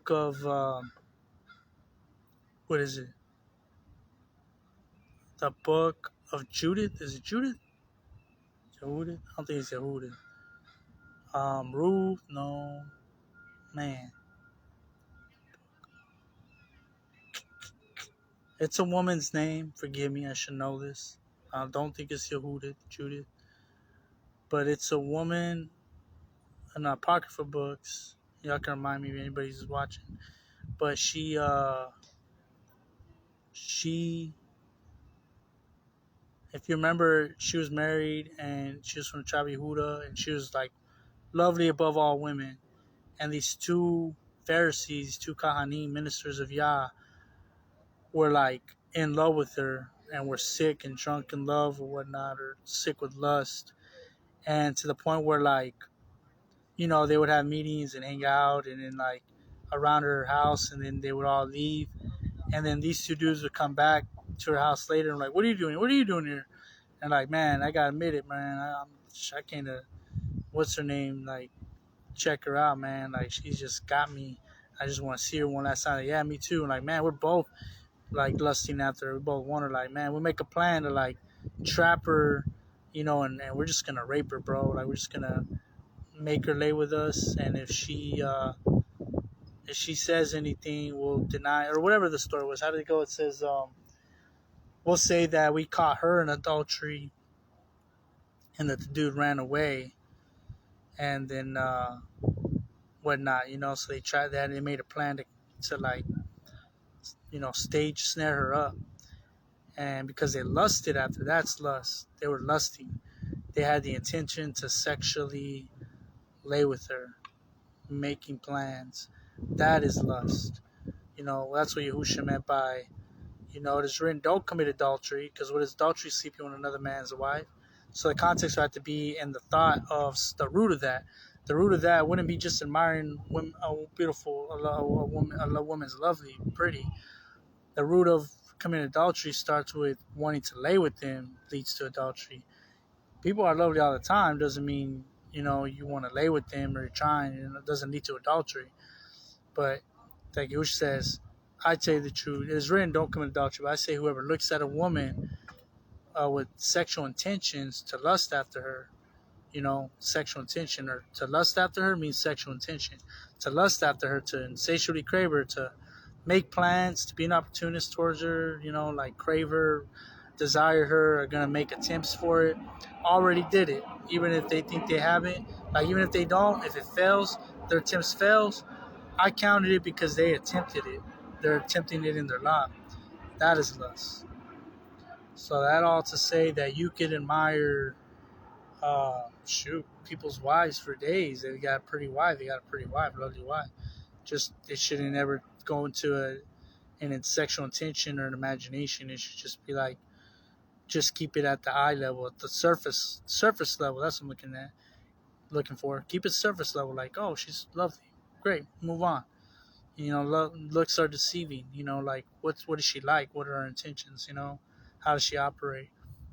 of what is it? The book of Judith. Is it Judith? Judith? I don't think it's Judith. Ruth? No, man. It's a woman's name. Forgive me, I should know this. I don't think it's Judith, but it's a woman in the Apocrypha books. Y'all can remind me if anybody's watching. But she, if you remember, she was married and she was from tribe Yehuda, and she was like lovely above all women. And these two Pharisees, two Kahanim, ministers of Yah, were like in love with her and were sick and drunk in love or whatnot, or sick with lust. And to the point where, like, they would have meetings and hang out and then, like, around her house, and then they would all leave. And then these two dudes would come back to her house later and, like, what are you doing? What are you doing here? And, like, man, I gotta admit it, man. I came to, what's her name? Like, check her out, man. Like, she's just got me. I just want to see her one last time. Like, yeah, me too. And, like, man, we're both like lusting after her. We both want her. Like, man, we'll make a plan to like trap her, and we're just gonna rape her, bro. Like, we're just gonna make her lay with us, and if she says anything, we'll deny, or whatever the story was. How did it go? It says we'll say that we caught her in adultery and that the dude ran away, and then whatnot. So they tried that. And they made a plan to like stage snare her up. And because they lusted after, that's lust. They were lusting. They had the intention to sexually lay with her, making plans. That is lust. That's what Yahusha meant by, it is written, don't commit adultery, because what is adultery? Sleeping with another man's wife. So the context would have to be in the thought of the root of that. The root of that wouldn't be just admiring women, a woman's lovely, pretty. The root of committing adultery starts with wanting to lay with them, leads to adultery. People are lovely all the time doesn't mean you want to lay with them or you're trying, it doesn't lead to adultery. But like Yush says, I tell you the truth, it is written, don't commit adultery. But I say whoever looks at a woman with sexual intentions to lust after her, sexual intention, or to lust after her means sexual intention. To lust after her, to insatiably crave her, to make plans, to be an opportunist towards her, like crave her, desire her, are going to make attempts for it, already did it. Even if they think they haven't, like even if they don't, if it fails, their attempts fails, I counted it because they attempted it. They're attempting it in their life. That is lust. So that all to say that you could admire, people's wives for days. They got a pretty wife. They got a pretty wife, lovely wife. Just it shouldn't ever go into an sexual intention or an imagination. It should just be like, just keep it at the eye level, at the surface level. That's what I'm looking for. Keep it surface level. Like, oh, she's lovely, great, move on. Looks are deceiving. Like what is she like? What are her intentions? How does she operate?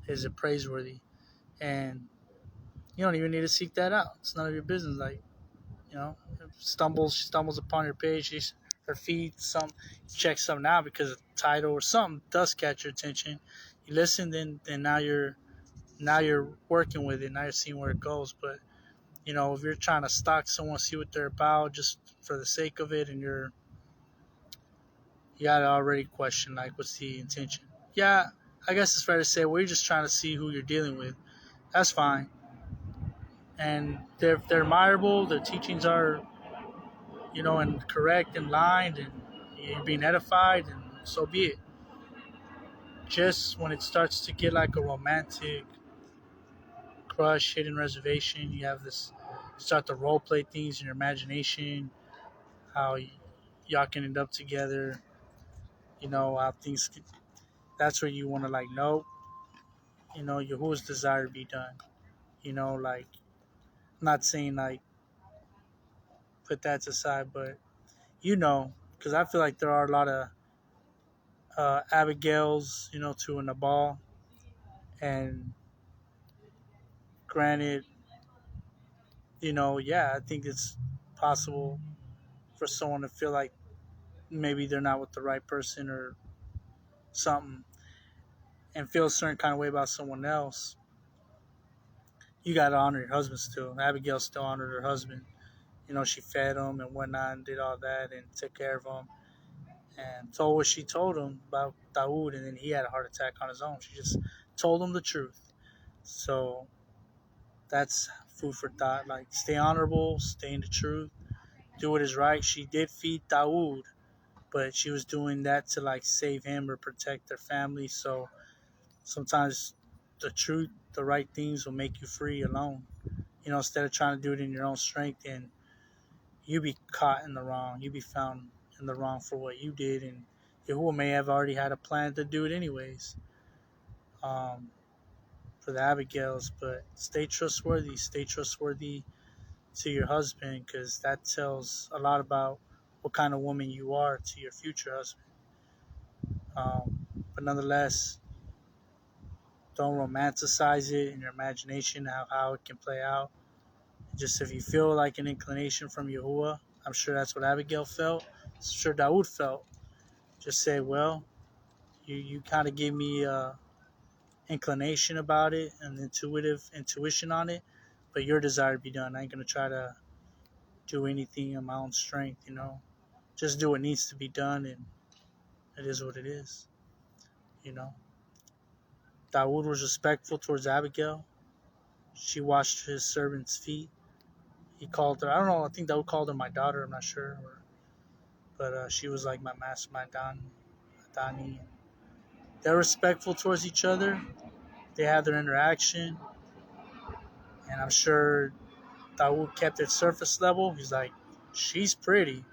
Is it praiseworthy? And you don't even need to seek that out. It's none of your business. Like, she stumbles upon your page, her feed, check something out because of the title or something does catch your attention. You listen, then now you're working with it. Now you're seeing where it goes. But if you're trying to stalk someone, see what they're about, just for the sake of it, and you gotta already question, like, what's the intention? Yeah, I guess it's fair to say, well, you're just trying to see who you're dealing with. That's fine. And they're admirable. Their teachings are, and correct and lined, and you're being edified, and so be it. Just when it starts to get like a romantic crush, hidden reservation, you have this, start to role play things in your imagination, how y'all can end up together, how things. That's where you want to, like, nope, Yahuwah's desire be done. Like, I'm not saying like put that to side, but because I feel like there are a lot of Abigails, to a Nabal, and granted, yeah, I think it's possible for someone to feel like maybe they're not with the right person or something, and feel a certain kind of way about someone else. You gotta honor your husband still. Abigail still honored her husband. She fed him and whatnot and did all that and took care of him and told what she told him about Dawood, and then he had a heart attack on his own. She just told him the truth. So that's food for thought. Like, stay honorable, stay in the truth, do what is right. She did feed Dawood, but she was doing that to like save him or protect their family. So sometimes the truth, the right things will make you free alone. Instead of trying to do it in your own strength, and you be caught in the wrong. You be found in the wrong for what you did, and Yahuwah may have already had a plan to do it anyways. Um, for the Abigails, but stay trustworthy. Stay trustworthy to your husband, because that tells a lot about what kind of woman you are to your future husband. But nonetheless, don't romanticize it in your imagination how it can play out. Just if you feel like an inclination from Yahuwah, I'm sure that's what Abigail felt. I'm sure Dawood felt. Just say, well, you kind of gave me inclination about it and intuition on it, but your desire to be done. I ain't gonna try to do anything in my own strength. Just do what needs to be done, and it is what it is. You know, Dawood was respectful towards Abigail. She washed his servant's feet. He called her. I don't know. I think Dawood called her my daughter. I'm not sure, but she was like my master, my Dani. They're respectful towards each other. They have their interaction, and I'm sure Dawood kept it surface level. He's like, she's pretty,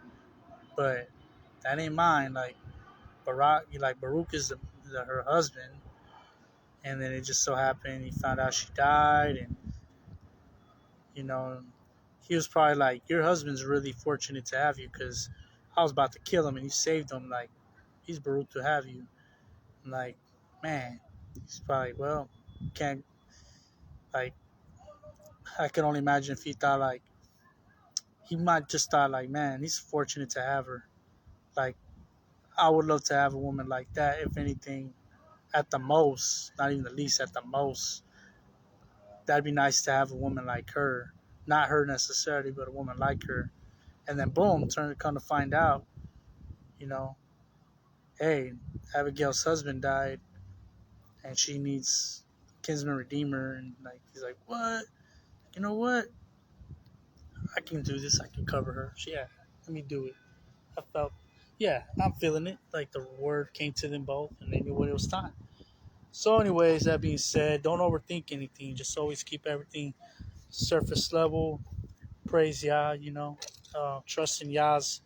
but that ain't mine. Like Baruch is her husband, and then it just so happened he found out she died, and you know, he was probably like, your husband's really fortunate to have you, because I was about to kill him and you saved him. Like, he's Baruch to have you. I'm like, man, he's probably, well, can't, like, I can only imagine if he thought, like, he might just thought, like, man, he's fortunate to have her. Like, I would love to have a woman like that, if anything, at the most, not even the least, at the most. That'd be nice to have a woman like her. Not her necessarily, but a woman like her. And then, boom, come to find out, you know, hey, Abigail's husband died and she needs kinsman redeemer. And, like, he's like, what? You know what? I can do this. I can cover her. Yeah, let me do it. I felt, yeah, I'm feeling it. Like, the word came to them both and they knew when it was time. So, anyways, that being said, don't overthink anything. Just always keep everything surface level. Praise Yah, trust in Yah's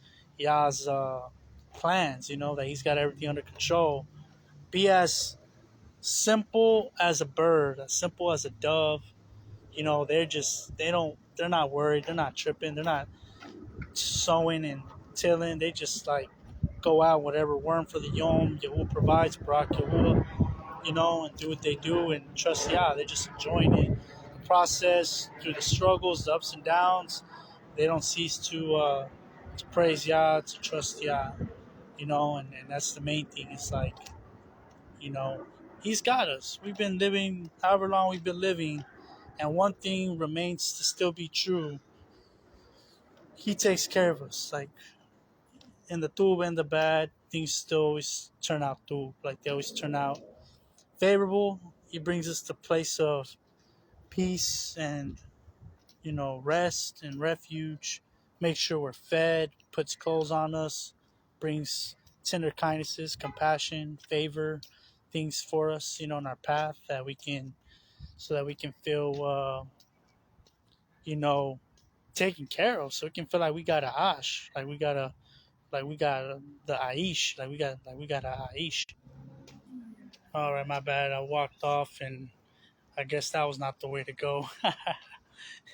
plans, that He's got everything under control. Be as simple as a bird, as simple as a dove. They're not worried, they're not tripping, they're not sowing and tilling. They just like go out, whatever, worm for the yom. Yahuwah provides, Barak Yahuwah, and do what they do and trust Yah. They're just enjoying it. The process, through the struggles, the ups and downs, they don't cease to praise Yah, to trust Yah, and that's the main thing. It's like, He's got us. We've been living however long we've been living, and one thing remains to still be true. He takes care of us. Like, in the good and the bad, things still always turn out good. Like, they always turn out favorable. He brings us to a place of peace and, rest and refuge. Makes sure we're fed, puts clothes on us, brings tender kindnesses, compassion, favor, things for us, in our path so that we can feel, you know, taken care of. So we can feel like we got a ash, like we got the aish, like we got a aish. All right, my bad. I walked off, and I guess that was not the way to go.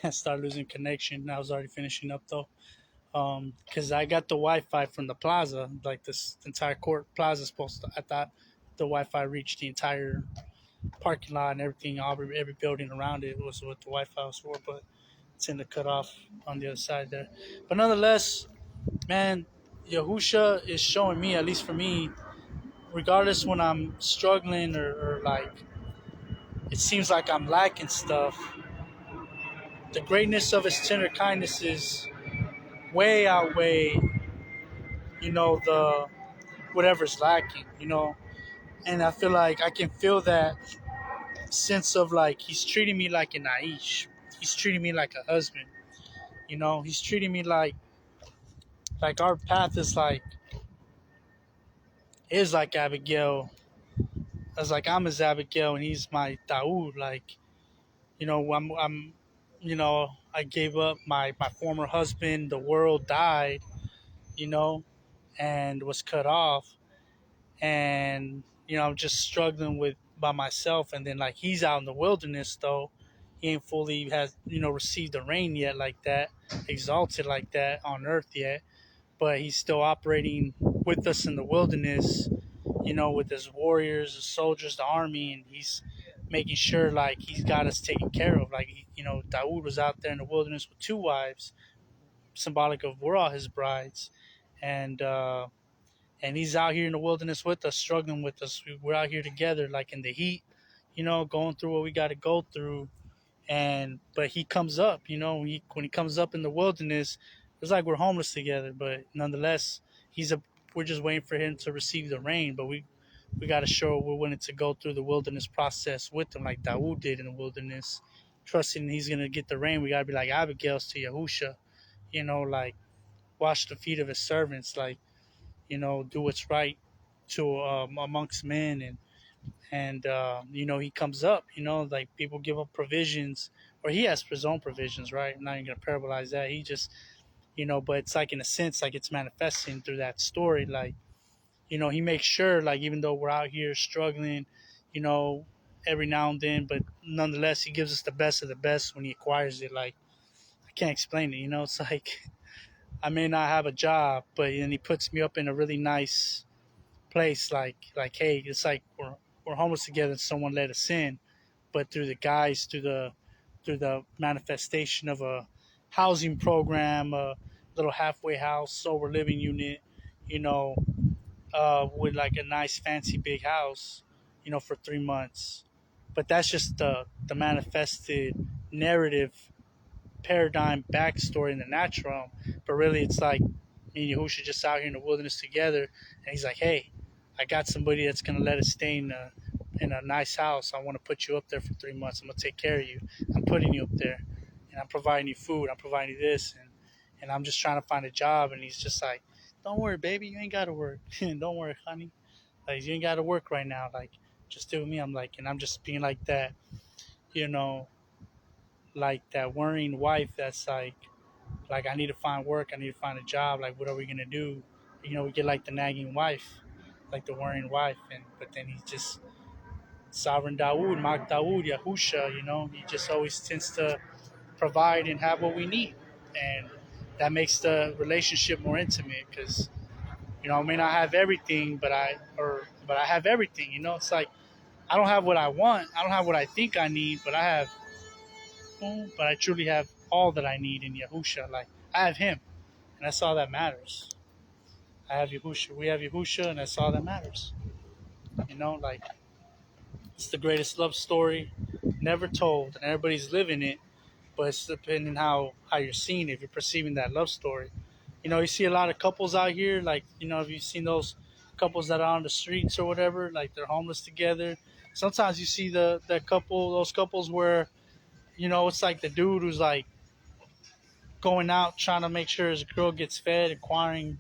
I started losing connection. I was already finishing up though, because I got the Wi-Fi from the plaza. Like, this entire court plaza is supposed to. I thought the Wi-Fi reached the entire parking lot and everything. Every building around it was what the Wi-Fi was for, but it's in the cutoff on the other side there. But nonetheless, man, Yahusha is showing me, at least for me, regardless when I'm struggling or like it seems like I'm lacking stuff, the greatness of his tender kindnesses way outweigh, the whatever's lacking. And I feel like I can feel that sense of like he's treating me like an Aish. He's treating me like a husband. He's treating me like like our path is like Abigail. It's like I'm his Abigail and he's my Daoud. Like, I'm I gave up my former husband. The world died, you know, and was cut off, and I'm just struggling with by myself. And then like he's out in the wilderness though. He ain't fully has received the rain yet like that, exalted like that on earth yet, but he's still operating with us in the wilderness, with his warriors, his soldiers, the army, and he's making sure like he's got us taken care of. Like Dawood was out there in the wilderness with two wives, symbolic of we're all his brides, and he's out here in the wilderness with us, struggling with us. We're out here together, like in the heat, going through what we got to go through. And but he comes up, when he comes up in the wilderness, it's like we're homeless together. But nonetheless, we're just waiting for him to receive the rain. But we got to show we're willing to go through the wilderness process with him, like Dawood did in the wilderness, trusting he's gonna get the rain. We gotta be like Abigail's to Yahusha, like wash the feet of his servants, like do what's right to amongst men. And he comes up, like people give up provisions, or he has his own provisions, right? I'm not even gonna parabolize that. He just, but it's like in a sense, like it's manifesting through that story, like he makes sure, like even though we're out here struggling, you know, every now and then, but nonetheless, he gives us the best of the best when he acquires it. Like I can't explain it, it's like I may not have a job, but then he puts me up in a really nice place, like hey, it's like we're homeless together and someone let us in, but through the manifestation of a housing program, a little halfway house sober living unit, you know with like a nice fancy big house, for 3 months. But that's just the manifested narrative paradigm backstory in the natural realm. But really, it's like me and Yahusha just out here in the wilderness together, and he's like, "Hey, I got somebody that's gonna let us stay in a nice house. I want to put you up there for 3 months. I'm gonna take care of you. I'm putting you up there, and I'm providing you food. I'm providing you this, and I'm just trying to find a job." And he's just like, "Don't worry, baby. You ain't gotta work. Don't worry, honey. Like you ain't gotta work right now. Like just do me." I'm like, and I'm just being like that, you know, like that worrying wife that's like I need to find work, I need to find a job, like what are we gonna do? We get like the nagging wife, like the worrying wife, and but then he's just sovereign Dawood, Mak Dawood, Yahusha, he just always tends to provide and have what we need. And that makes the relationship more intimate because I may not have everything, but I have everything. It's like I don't have what I want, I don't have what I think I need, but I truly have all that I need in Yahusha. Like I have Him, and that's all that matters. I have Yahusha. We have Yahusha, and that's all that matters. Like it's the greatest love story never told, and everybody's living it. But it's depending how you're seeing it, if you're perceiving that love story. You see a lot of couples out here, like have you seen those couples that are on the streets or whatever, like they're homeless together? Sometimes you see those couples where it's like the dude who's like going out trying to make sure his girl gets fed, acquiring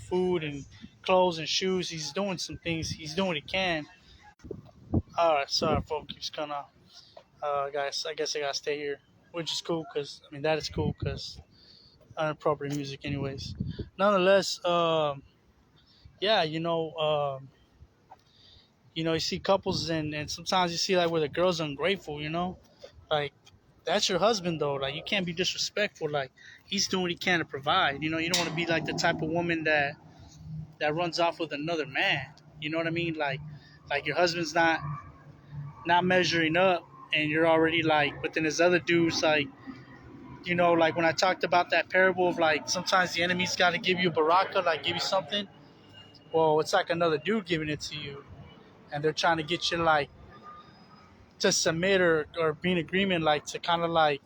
food and clothes and shoes. He's doing some things. He's doing what he can. All right, sorry, folks. He's gonna, guys. I guess I gotta stay here, which is cool because that is cool because inappropriate music, anyways. Nonetheless, yeah, you see couples and sometimes you see like where the girl's ungrateful. Like that's your husband though. Like you can't be disrespectful. Like he's doing what he can to provide. You don't want to be like the type of woman that runs off with another man. You know what I mean? Like your husband's not measuring up, and you're already like. But then there's other dudes like like when I talked about that parable of like sometimes the enemy's got to give you a baraka, like give you something. Well, it's like another dude giving it to you, and they're trying to get you like to submit or be in agreement, like to kind of like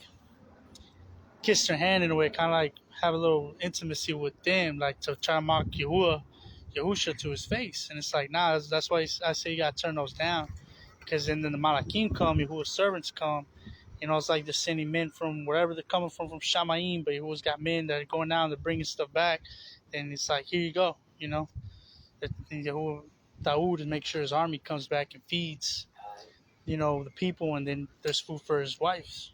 kiss their hand in a way, kind of like have a little intimacy with them, like to try to mock Yahusha to his face. And it's like, nah, that's why I say you got to turn those down. Because then the Malakim come, Yahuwah's servants come, It's like they're sending men from wherever they're coming from Shamayim, but he always got men that are going down, they're bringing stuff back. And it's like, here you go, the whole Dawood to make sure his army comes back and feeds, the people, and then there's food for his wives.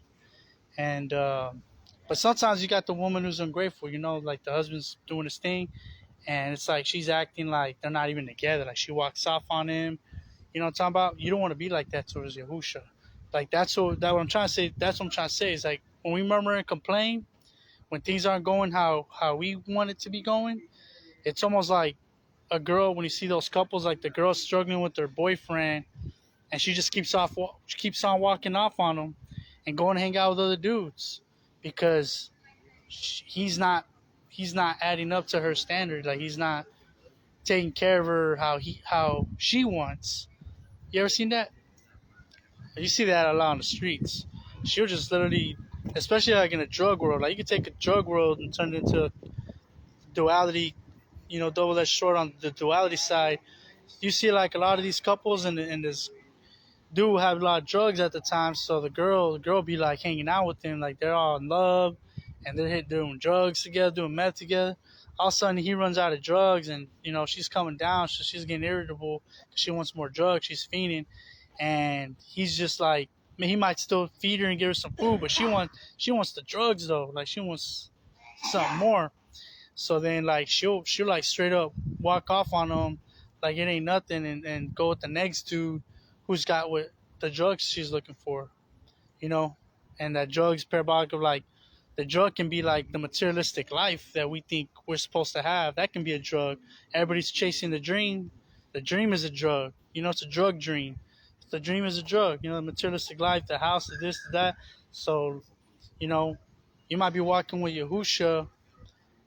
And but sometimes you got the woman who's ungrateful, like the husband's doing his thing, and it's like she's acting like they're not even together. Like she walks off on him. You know what I'm talking about? You don't want to be like that towards Yahusha. Like what I'm trying to say. That's what I'm trying to say. Is like when we murmur and complain, when things aren't going how we want it to be going, it's almost like a girl when you see those couples, like the girl struggling with their boyfriend, and she just keeps on walking off on him, and going to hang out with other dudes, because he's not adding up to her standard. Like he's not taking care of her how she wants. You ever seen that? You see that a lot on the streets. She'll just literally, especially like in a drug world, like you could take a drug world and turn it into duality, double-edged sword on the duality side. You see like a lot of these couples and this dude have a lot of drugs at the time, so the girl be like hanging out with him, like they're all in love, and they're doing drugs together, doing meth together. All of a sudden he runs out of drugs, and she's coming down, so she's getting irritable because she wants more drugs. She's fiending, and he's just like, he might still feed her and give her some food, but she wants the drugs though, like she wants something more. So then like she'll like straight up walk off on him like it ain't nothing, and go with the next dude who's got what the drugs she's looking for, you know, and that drug's parabolic of like, the drug can be like the materialistic life that we think we're supposed to have. That can be a drug. Everybody's chasing the dream. The dream is a drug. It's a drug dream. The dream is a drug. The materialistic life, the house, the this, the that. So, you might be walking with Yahusha,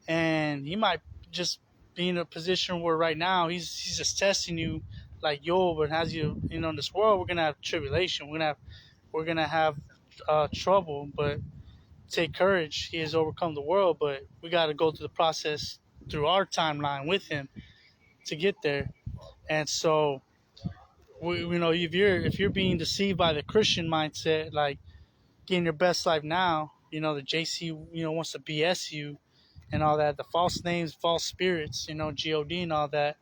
and he might just be in a position where right now he's just testing you, like, yo, but as in this world we're gonna have tribulation, we're gonna have trouble, but take courage, he has overcome the world. But we got to go through the process through our timeline with him to get there. And so if you're being deceived by the Christian mindset, like getting your best life now, the JC wants to BS you and all that, the false names, false spirits, God and all that,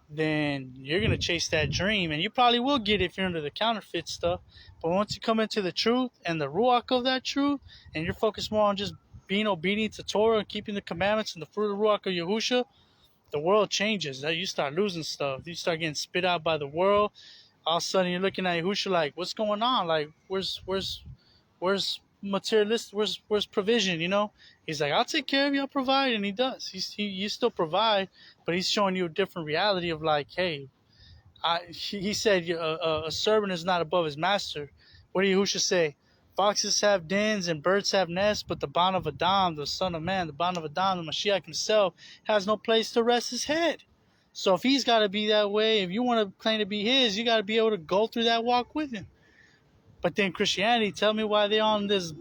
then you're going to chase that dream, and you probably will get it if you're into the counterfeit stuff. But once you come into the truth and the ruach of that truth, and you're focused more on just being obedient to Torah and keeping the commandments and the fruit of the ruach of Yahusha, the world changes. You start losing stuff. You start getting spit out by the world. All of a sudden, you're looking at Yahusha like, what's going on? Like, where's materialist? Where's provision? He's like, I'll take care of you. I'll provide, and he does. You still provide, but he's showing you a different reality of like, hey, he said a servant is not above his master. What do Yahusha say? Foxes have dens and birds have nests, but the Ban of Adam, the Son of Man, the Ban of Adam, the Mashiach himself, has no place to rest his head. So if he's got to be that way, if you want to claim to be his, you got to be able to go through that walk with him. But then Christianity, tell me why they're on this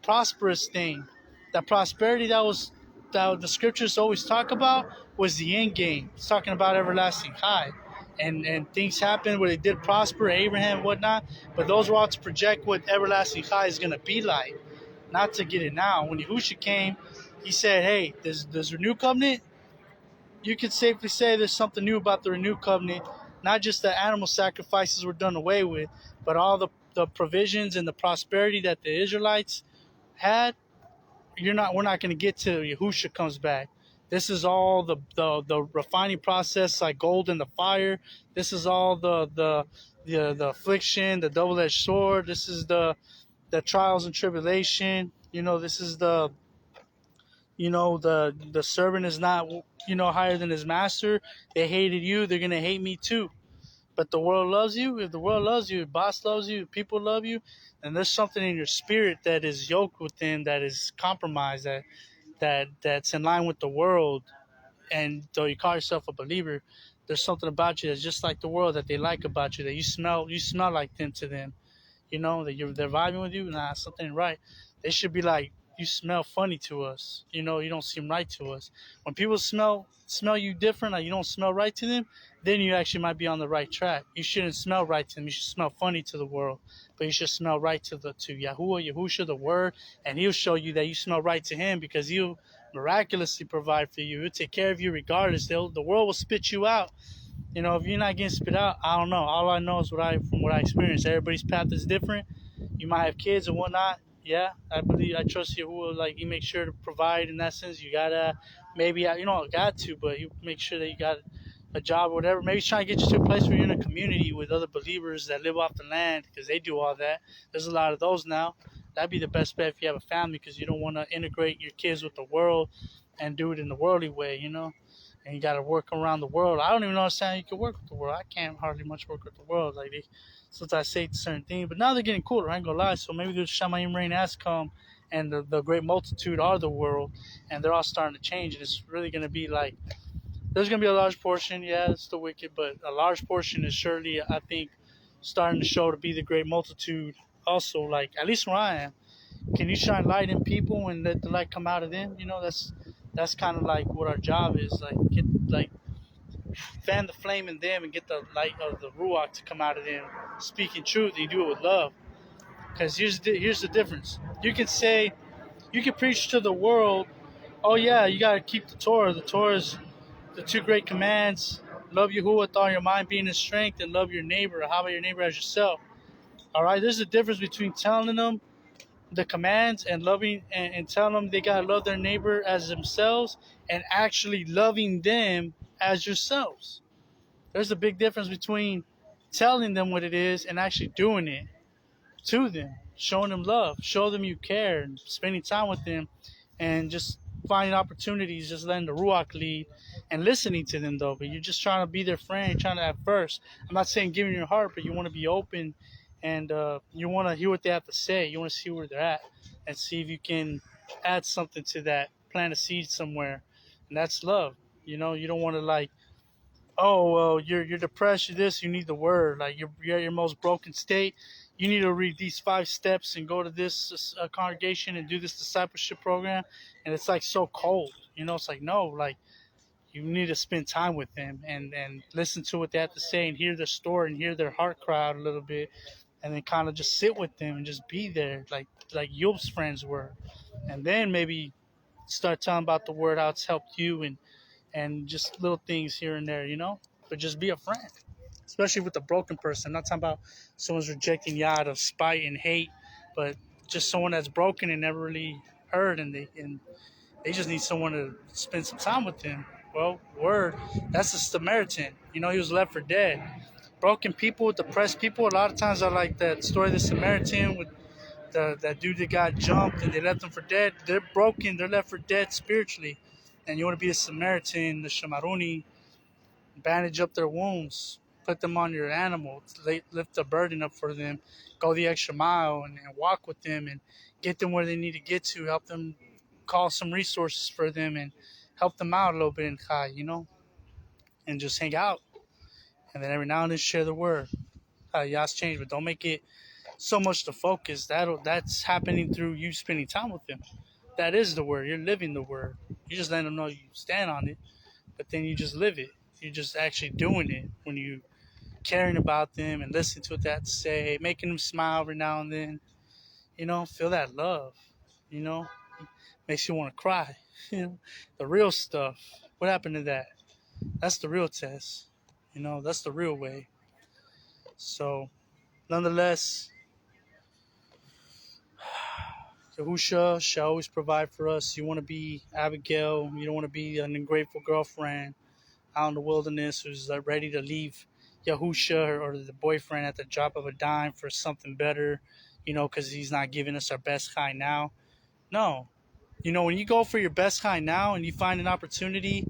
prosperous thing. That prosperity that the scriptures always talk about was the end game. It's talking about everlasting high. And things happen where they did prosper, Abraham and whatnot, but those were all to project what everlasting high is going to be like, not to get it now. When Yahushua came, he said, hey, there's a new covenant. You could safely say there's something new about the renewed covenant, not just that animal sacrifices were done away with, but all the provisions and the prosperity that the Israelites had. We're not going to get to Yahushua comes back. This is all the refining process, like gold in the fire. This is all the affliction, the double-edged sword. This is the trials and tribulation. This is the servant is not higher than his master. They hated you, they're gonna hate me too. But the world loves you. If the world loves you, if boss loves you, if people love you, and there's something in your spirit that is yoked within, that is compromised, that's in line with the world, and though you call yourself a believer, there's something about you that's just like the world that they like about you, that you smell like them to them, that they're vibing with you. Nah, something ain't right. They should be like, you smell funny to us. You know, you don't seem right to us. When people smell you different, like you don't smell right to them, then you actually might be on the right track. You shouldn't smell right to them. You should smell funny to the world, but you should smell right to Yahuwah, Yahusha, the Word, and He'll show you that you smell right to Him because He'll miraculously provide for you. He'll take care of you regardless. The world will spit you out. You know, if you're not getting spit out, I don't know. All I know is from what I experienced. Everybody's path is different. You might have kids and whatnot. Yeah, I trust you. Who will like you make sure to provide in that sense. You gotta maybe you don't got to, but you make sure that you got a job or whatever. Maybe try to get you to a place where you're in a community with other believers that live off the land because they do all that. There's a lot of those now. That'd be the best bet if you have a family because you don't want to integrate your kids with the world and do it in the worldly way, you know. And you got to work around the world. I don't even understand how you can work with the world. I can't hardly much work with the world. Like sometimes I say certain things, but now they're getting cooler. I ain't gonna lie. So maybe the Shamayim rain has come, and the great multitude are the world, and they're all starting to change. And it's really gonna be like there's gonna be a large portion. Yeah, it's still wicked, but a large portion is surely I think starting to show to be the great multitude. Also, like at least where I am, can you shine light in people and let the light come out of them? You know, that's kind of like what our job is. Like get like fan the flame in them and get the light of the ruach to come out of them, speaking truth. And you do it with love. Because here's the difference. You can preach to the world. Oh yeah, you gotta keep the Torah. The Torah is the two great commands. Love Yahuwah with all your mind, being in strength, and love your neighbor. How about your neighbor as yourself? All right, there's a difference between telling them the commands and loving and telling them they gotta love their neighbor as themselves and actually loving them as yourselves. There's a big difference between telling them what it is and actually doing it to them, showing them love, show them you care, and spending time with them, and just finding opportunities, just letting the ruach lead and listening to them though. But you're just trying to be their friend, trying to at first. I'm not saying giving your heart, but you want to be open and you want to hear what they have to say. You want to see where they're at and see if you can add something to that, plant a seed somewhere, and that's love. You know, you don't want to like, oh well, you're depressed, you're this, you need the word. Like you're at your most broken state, you need to read these 5 steps and go to this congregation and do this discipleship program. And it's like so cold, you know. It's like no, like you need to spend time with them and listen to what they have to say and hear their story and hear their heart cry out a little bit, and then kind of just sit with them and just be there, like Yob's friends were. And then maybe start telling about the word, how it's helped you, and just little things here and there, you know. But just be a friend, especially with a broken person. I'm not talking about someone's rejecting you out of spite and hate, but just someone that's broken and never really heard, and they just need someone to spend some time with them. Well, word, that's a Samaritan. You know, he was left for dead. Broken people, depressed people, a lot of times I like that story of the Samaritan with that dude that got jumped and they left them for dead. They're broken, they're left for dead spiritually. And you want to be a Samaritan, the Shamaruni, bandage up their wounds, put them on your animal, lift the burden up for them, go the extra mile and walk with them and get them where they need to get to, help them, call some resources for them and help them out a little bit in Chai, you know, and just hang out. And then every now and then share the word. Yas change, but don't make it so much the focus. That's happening through you spending time with them. That is the word. You're living the word. You just let them know you stand on it, but then you just live it. You're just actually doing it when you caring about them and listening to what they have to say, making them smile every now and then. You know, feel that love. You know, makes you want to cry. You know, the real stuff. What happened to that? That's the real test. You know, that's the real way. So, nonetheless, Yahusha shall always provide for us. You want to be Abigail. You don't want to be an ungrateful girlfriend out in the wilderness who's ready to leave Yahusha or the boyfriend at the drop of a dime for something better, you know, because he's not giving us our best high now. No. You know, when you go for your best high now and you find an opportunity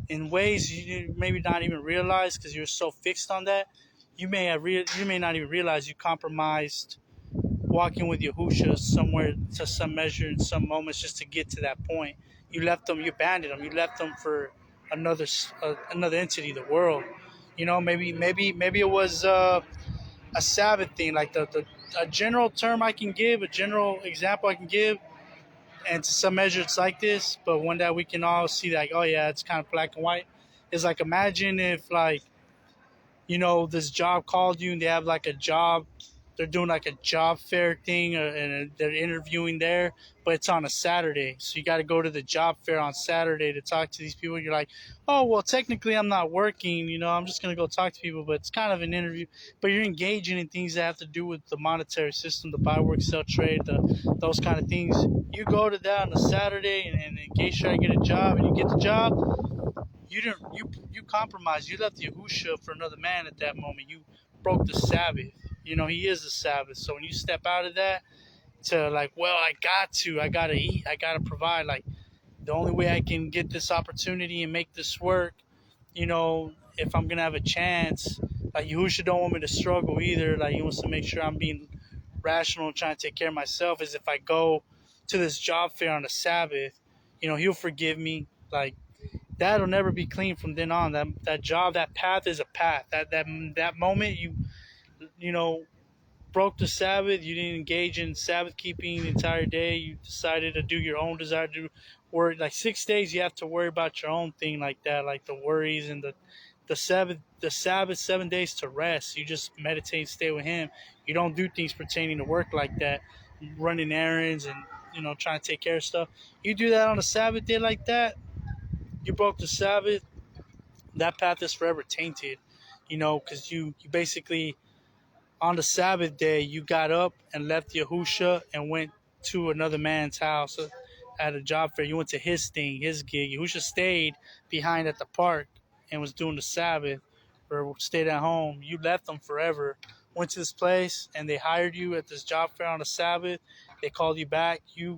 in ways you maybe not even realize because you're so fixed on that, you may not even realize you compromised walking with Yahusha somewhere to some measure in some moments just to get to that point. You left them, you abandoned them, you left them for another entity, the world. You know, maybe it was a Sabbath thing, like a general term I can give, a general example I can give. And to some measure, it's like this. But one that we can all see, like, oh yeah, it's kind of black and white. Is like imagine if like this job called you and they have like a job, they're doing like a job fair thing and they're interviewing there, but it's on a Saturday. So you got to go to the job fair on Saturday to talk to these people. You're like, oh, well, technically I'm not working, I'm just going to go talk to people, but it's kind of an interview. But you're engaging in things that have to do with the monetary system, the buy, work, sell, trade, those kind of things. You go to that on a Saturday and in case you try to get a job and you get the job, you didn't you compromised. You left Yahusha for another man at that moment. You broke the Sabbath. He is the Sabbath. So when you step out of that to like, well, I gotta eat, I gotta provide. Like the only way I can get this opportunity and make this work, if I'm gonna have a chance, like Yahusha don't want me to struggle either. Like he wants to make sure I'm being rational and trying to take care of myself. Is if I go to this job fair on the Sabbath, he'll forgive me. Like that'll never be clean from then on. That job, that path is a path. That moment you know broke the Sabbath, you didn't engage in Sabbath keeping the entire day. You decided to do your own desire to do worry. Like 6 days, you have to worry about your own thing like that, like the worries and the Sabbath 7 days to rest. You just meditate, stay with Him. You don't do things pertaining to work like that, running errands and trying to take care of stuff. You do that on a Sabbath day like that, you broke the Sabbath. That path is forever tainted, because you basically on the Sabbath day you got up and left Yahusha and went to another man's house at a job fair. You went to his thing, his gig. Yahusha stayed behind at the park and was doing the Sabbath or stayed at home. You left them forever. Went to this place and they hired you at this job fair on the Sabbath. They called you back. You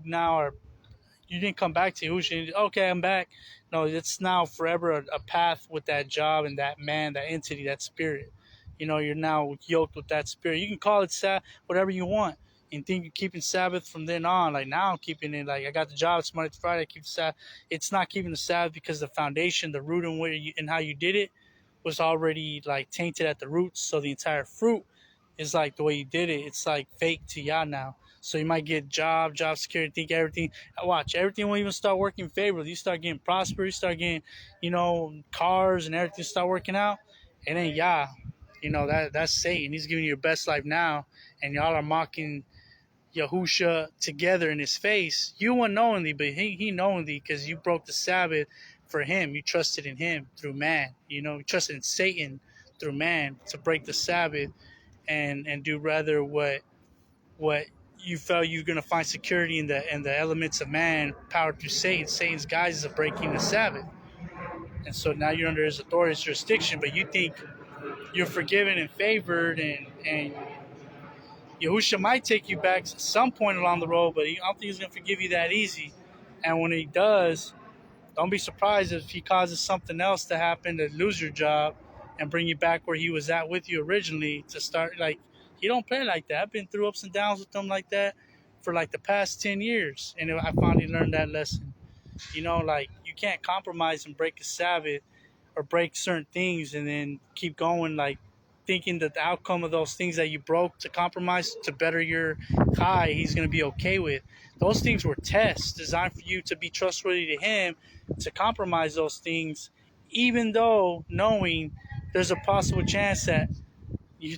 didn't come back to Yahusha. Okay, I'm back. No, it's now forever a path with that job and that man, that entity, that spirit. You're now yoked with that spirit. You can call it whatever you want, and think you're keeping Sabbath from then on. Like now, I'm keeping it. Like I got the job. It's Monday to Friday. I keep the Sabbath. It's not keeping the Sabbath because the foundation, the root, and how you did it was already like tainted at the roots. So the entire fruit is like the way you did it. It's like fake to y'all now. So you might get job security, think everything. Watch, everything won't even start working favorably. You start getting prosperous, you start getting, cars and everything start working out. It ain't Yah. That's Satan. He's giving you your best life now, and y'all are mocking Yahusha together in his face. You unknowingly, but he knowingly, because you broke the Sabbath for him. You trusted in him through man. You trusted in Satan through man to break the Sabbath and do rather what you felt you were going to find security in the elements of man powered through Satan. Satan's guise is of breaking the Sabbath. And so now you're under his authority, his jurisdiction, but you think you're forgiven and favored, and Yahusha might take you back at some point along the road, but I don't think he's going to forgive you that easy. And when he does, don't be surprised if he causes something else to happen to lose your job and bring you back where he was at with you originally to start. Like, he don't play like that. I've been through ups and downs with him like that for like the past 10 years. And I finally learned that lesson. Like you can't compromise and break a Sabbath or break certain things and then keep going, like thinking that the outcome of those things that you broke to compromise to better your high, he's going to be okay with. Those things were tests designed for you to be trustworthy to him, to compromise those things, even though knowing there's a possible chance that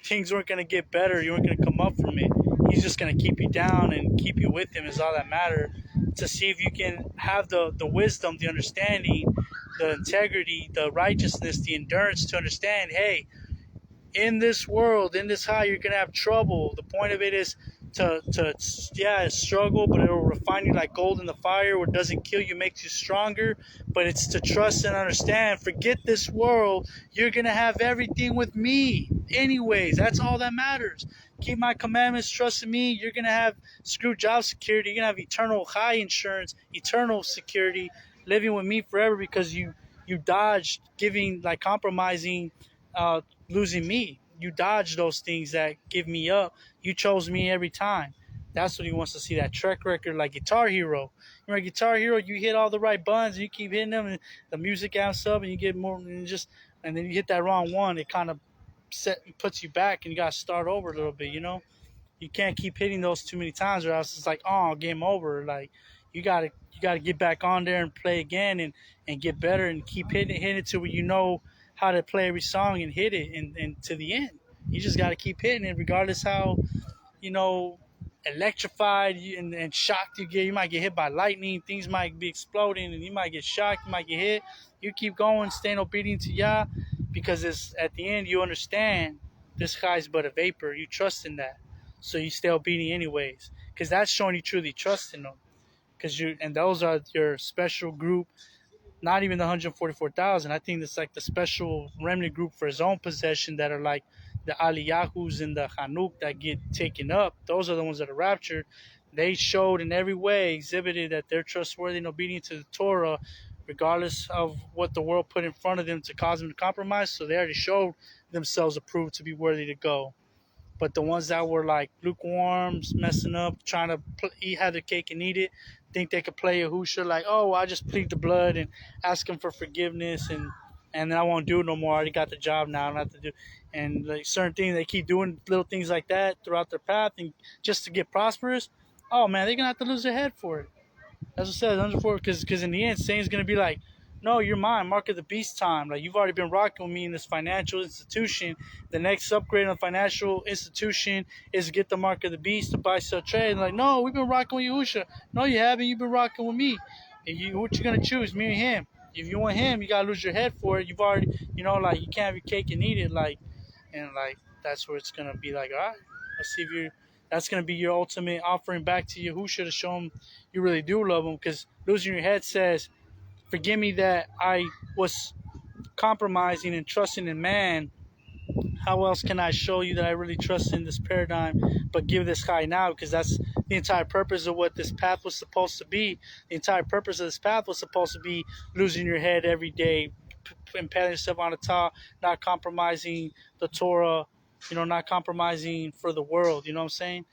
things weren't going to get better, you weren't going to come up from it. He's just going to keep you down and keep you with him is all that matters, to see if you can have the wisdom, the understanding, the integrity, the righteousness, the endurance to understand, hey, in this world, in this high, you're going to have trouble. The point of it is to struggle, but it will refine you like gold in the fire. What doesn't kill you makes you stronger. But it's to trust and understand. Forget this world. You're going to have everything with me. Anyways, that's all that matters. Keep my commandments, trust in me. You're going to have screw job security. You're going to have eternal high insurance, eternal security, living with me forever because you dodged compromising, losing me. You dodged those things that give me up. You chose me every time. That's what he wants to see, that track record like Guitar Hero. Guitar Hero, you hit all the right buttons, and you keep hitting them, and the music amps up, and you get more, and then you hit that wrong one. It kind of puts you back, and you got to start over a little bit. You can't keep hitting those too many times, or else it's like, oh, game over. Like you gotta get back on there and play again and get better and keep hitting it to where you know how to play every song and hit it and to the end. You just gotta keep hitting it regardless how you know, electrified and shocked you get. You might get hit by lightning. Things might be exploding, and you might get shocked. You might get hit. You keep going, staying obedient to Yah, because it's at the end you understand this guy's but a vapor. You trust in that, so you stay obedient anyways, because that's showing you truly trust in them. Because you and those are your special group, not even the 144,000. I think it's like the special remnant group for his own possession that are like the Aliyahus and the Hanuk that get taken up. Those are the ones that are raptured. They showed in every way, exhibited that they're trustworthy and obedient to the Torah, regardless of what the world put in front of them to cause them to compromise. So they already showed themselves approved to be worthy to go. But the ones that were like lukewarm, messing up, trying to eat, have their cake and eat it, think they could play a Husha like, oh, I just plead the blood and ask him for forgiveness and then I won't do it no more. I already got the job now. I don't have to do. And like certain things, they keep doing little things like that throughout their path, and just to get prosperous. Oh man, they're gonna have to lose their head for it. That's what it says, 104, because in the end, Satan's going to be like, no, you're mine, mark of the beast time. Like, you've already been rocking with me in this financial institution. The next upgrade on the financial institution is to get the mark of the beast to buy, sell, trade. And like, no, we've been rocking with Yahusha. No, you haven't. You've been rocking with me. And what you going to choose, me or him? If you want him, you got to lose your head for it. You've already, like, you can't have your cake and eat it. Like, and, like, that's where it's going to be like, all right, let's see if you're. That's going to be your ultimate offering back to Yahusha to show him you really do love him, because losing your head says, forgive me that I was compromising and trusting in man. How else can I show you that I really trust in this paradigm but give this high now? Because that's the entire purpose of what this path was supposed to be. The entire purpose of this path was supposed to be losing your head every day, impaling yourself on the top, not compromising the Torah, not compromising for the world, you know what I'm saying?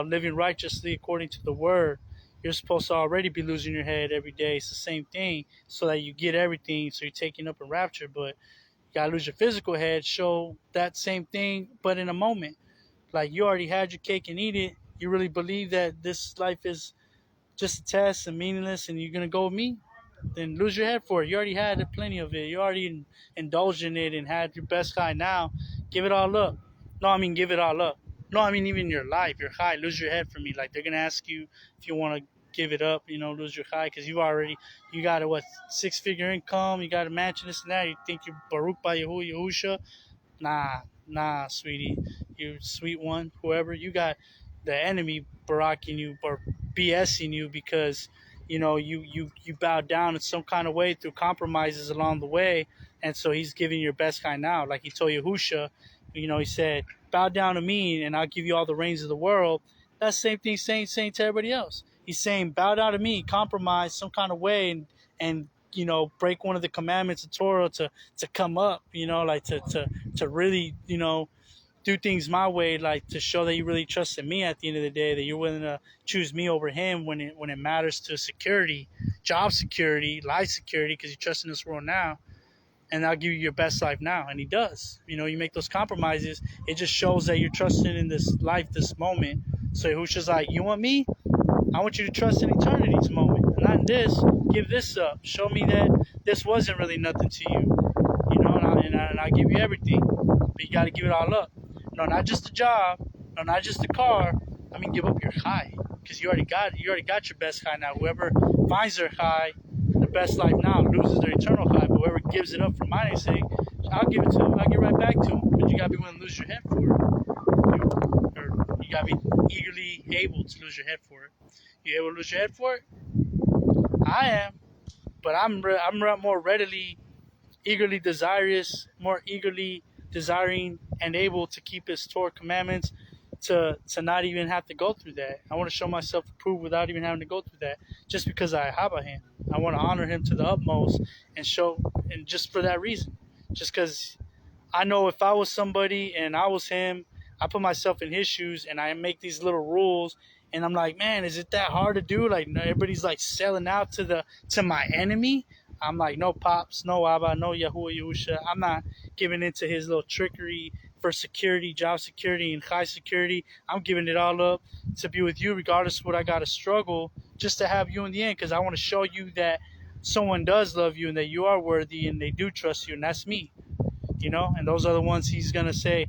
Living righteously according to the word. You're supposed to already be losing your head every day. It's the same thing, so that you get everything, so you're taking up in rapture. But you gotta lose your physical head, show that same thing, but in a moment. Like, you already had your cake and eat it. You really believe that this life is just a test and meaningless, and you're gonna go with me? Then lose your head for it. You already had plenty of it. You already indulged in it and had your best high. Now, give it all up. No, I mean, give it all up. No, I mean, even your life, your high, lose your head for me. Like, they're going to ask you if you want to give it up, lose your high, because you got a, 6-figure income, you got a mansion, this and that. You think you're Baruch by Yahusha? Nah, sweetie. You sweet one, whoever. You got the enemy baracking you or BSing you because you bowed down in some kind of way through compromises along the way, and so he's giving your best kind now. Like he told Yahusha, he said, bow down to me and I'll give you all the reins of the world. That's the same thing saying to everybody else. He's saying, bow down to me, compromise some kind of way and break one of the commandments of Torah to come up, like to really, do things my way, like to show that you really trust in me at the end of the day, that you're willing to choose me over him when it matters to security, job security, life security, because you trust in this world now, and I'll give you your best life now. And he does. You make those compromises. It just shows that you're trusting in this life, this moment. So who's just like, you want me? I want you to trust in eternity's moment, not in this. Give this up. Show me that this wasn't really nothing to you, and I'll give you everything. But you got to give it all up. No, not just the job. No, not just the car. I mean, give up your high, because you already got your best high now. Whoever finds their high, the best life now, loses their eternal high. But whoever gives it up for my name's sake, I'll give it to him. I'll get right back to him. But you gotta be willing to lose your head for it. You gotta be eagerly able to lose your head for it. You able to lose your head for it? I am, but I'm more readily, eagerly desirous, more eagerly desiring and able to keep his Torah commandments, to not even have to go through that. I want to show myself approved without even having to go through that, just because I have him. I want to honor him to the utmost and just for that reason, just because I know if I was somebody and I was him, I put myself in his shoes and I make these little rules, and I'm like, man, is it that hard to do? Like, everybody's like selling out to my enemy. I'm like, no pops, no Abba, no Yahuwah Yahusha. I'm not giving into his little trickery for security, job security, and high security. I'm giving it all up to be with you, regardless of what I got to struggle just to have you in the end, because I want to show you that someone does love you and that you are worthy and they do trust you, and that's me, and those are the ones he's going to say,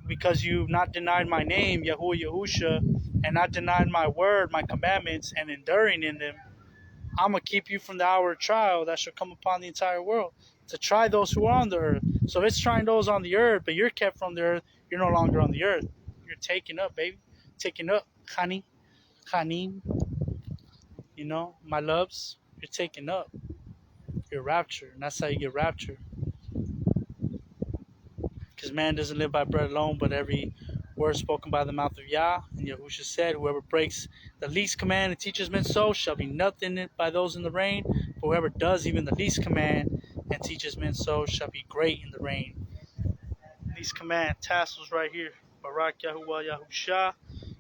because you've not denied my name, Yahuwah Yahusha, and not denied my word, my commandments, and enduring in them, I'm going to keep you from the hour of trial that shall come upon the entire world to try those who are on the earth. So if it's trying those on the earth, but you're kept from the earth, you're no longer on the earth. You're taken up, baby. Taken up, honey, Hanim, my loves. You're taken up. You're raptured. And that's how you get raptured. Because man doesn't live by bread alone, but every word spoken by the mouth of Yah. And Yahusha said, whoever breaks the least command and teaches men so shall be nothing by those in the reign. But whoever does even the least command and teaches men so shall be great in the reign. These command tassels right here. Barak Yahuwah Yahusha.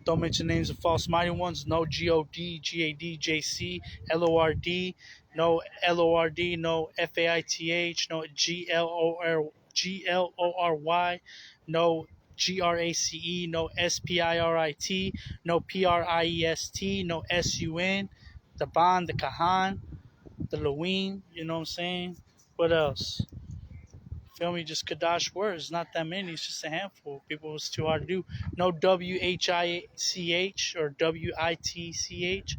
Don't mention names of false mighty ones. No G-O-D, G-A-D, J-C, L-O-R-D. No L-O-R-D, no F-A-I-T-H, no G-L-O-R-Y, no G-R-A-C-E, no S-P-I-R-I-T, no P-R-I-E-S-T, no S-U-N, the Ban, the Kahan, the Lewin, you know what I'm saying? What else? Feel me? Just Kadash words. Not that many. It's just a handful. People, it's too hard to do. No W-H-I-C-H or W-I-T-C-H.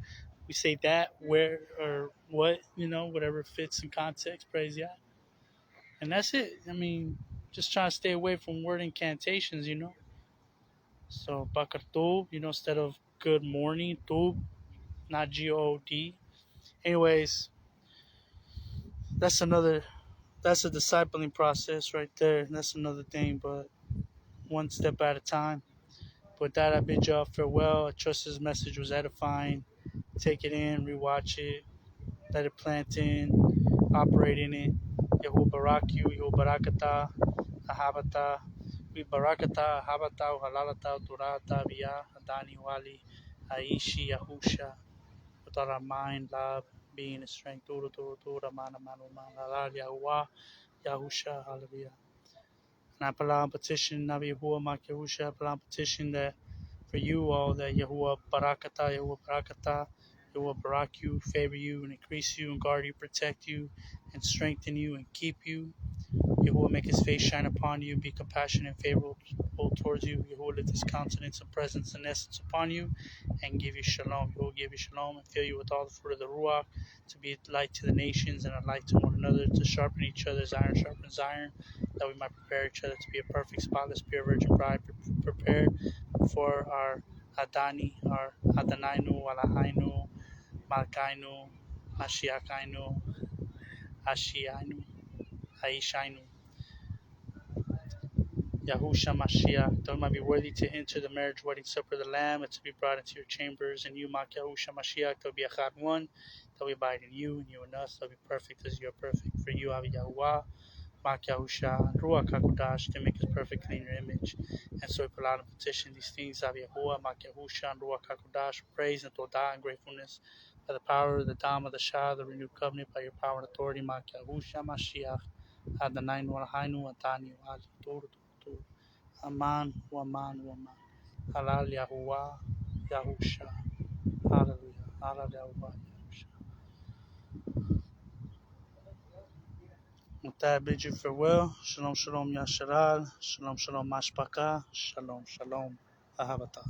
We say that, where, or what, whatever fits in context. Praise Yah. And that's it. I mean, just trying to stay away from word incantations. So, Bakar Tub, instead of good morning, Tub, not G-O-D. Anyways, that's that's a discipling process right there. That's another thing, but one step at a time. With that, I bid y'all farewell. I trust this message was edifying. Take it in, rewatch it, let it plant in, operate in it. Yahu Barak you, Yahu Barakata, Ahabata, we Barakata, Ahabata, Halalata, Durata, Via, Adani Wali, Aishi, Yahusha, with all our mind, love, being, and strength, Dura, Dura, Dura, Mana, Manu, Man, Halal, Yahuwah, Yahusha, Hallelujah. And I put on petition, Nabi Yahuwah, Mak Yahusha, I put on petition that for you all, that Yahuwah Barakata, Yahuwah Barak you, favor you, and increase you, and guard you, protect you, and strengthen you, and keep you. Yahuwah make his face shine upon you, be compassionate and favorable towards you. Yahuwah lift his countenance and presence and essence upon you, and give you shalom. Yahuwah give you shalom and fill you with all the fruit of the Ruach, to be a light to the nations and a light to one another, to sharpen each other as iron sharpens iron, that we might prepare each other to be a perfect, spotless, pure virgin bride, prepared for our Adani, our Adanainu, Alahainu, Malkainu, Mashiachinu, Ashiainu, Aishainu. Yahusha Mashiach, that we might be worthy to enter the marriage wedding supper of the Lamb, and to be brought into your chambers. And you, Mak Yahusha Mashiach, that will be Echad one, that we abide in you, and you in us, that will be perfect as you are perfect. For you, Avi Yahuwah, Mak Yahusha, and Ruach HaKodesh, to make us perfectly in your image. And so we put out and petition these things, Avi Yahuwah, Mak Yahusha, and Ruach HaKodesh, praise and Todah and gratefulness, by the power of the Dam of the Shah, the renewed covenant, by your power and authority, Mak Yahusha Mashiach, Adonai Norahainu, Adani, Ali, Tur, Tur. Aman, Waman, Waman. Halal Yahuwah, Yahusha. Hallelujah. Halal Yahuwah, Yahusha. With that, I bid you farewell. Shalom, shalom, Yasharal. Shalom, shalom, Mashpaka. Shalom, shalom. Ahavata.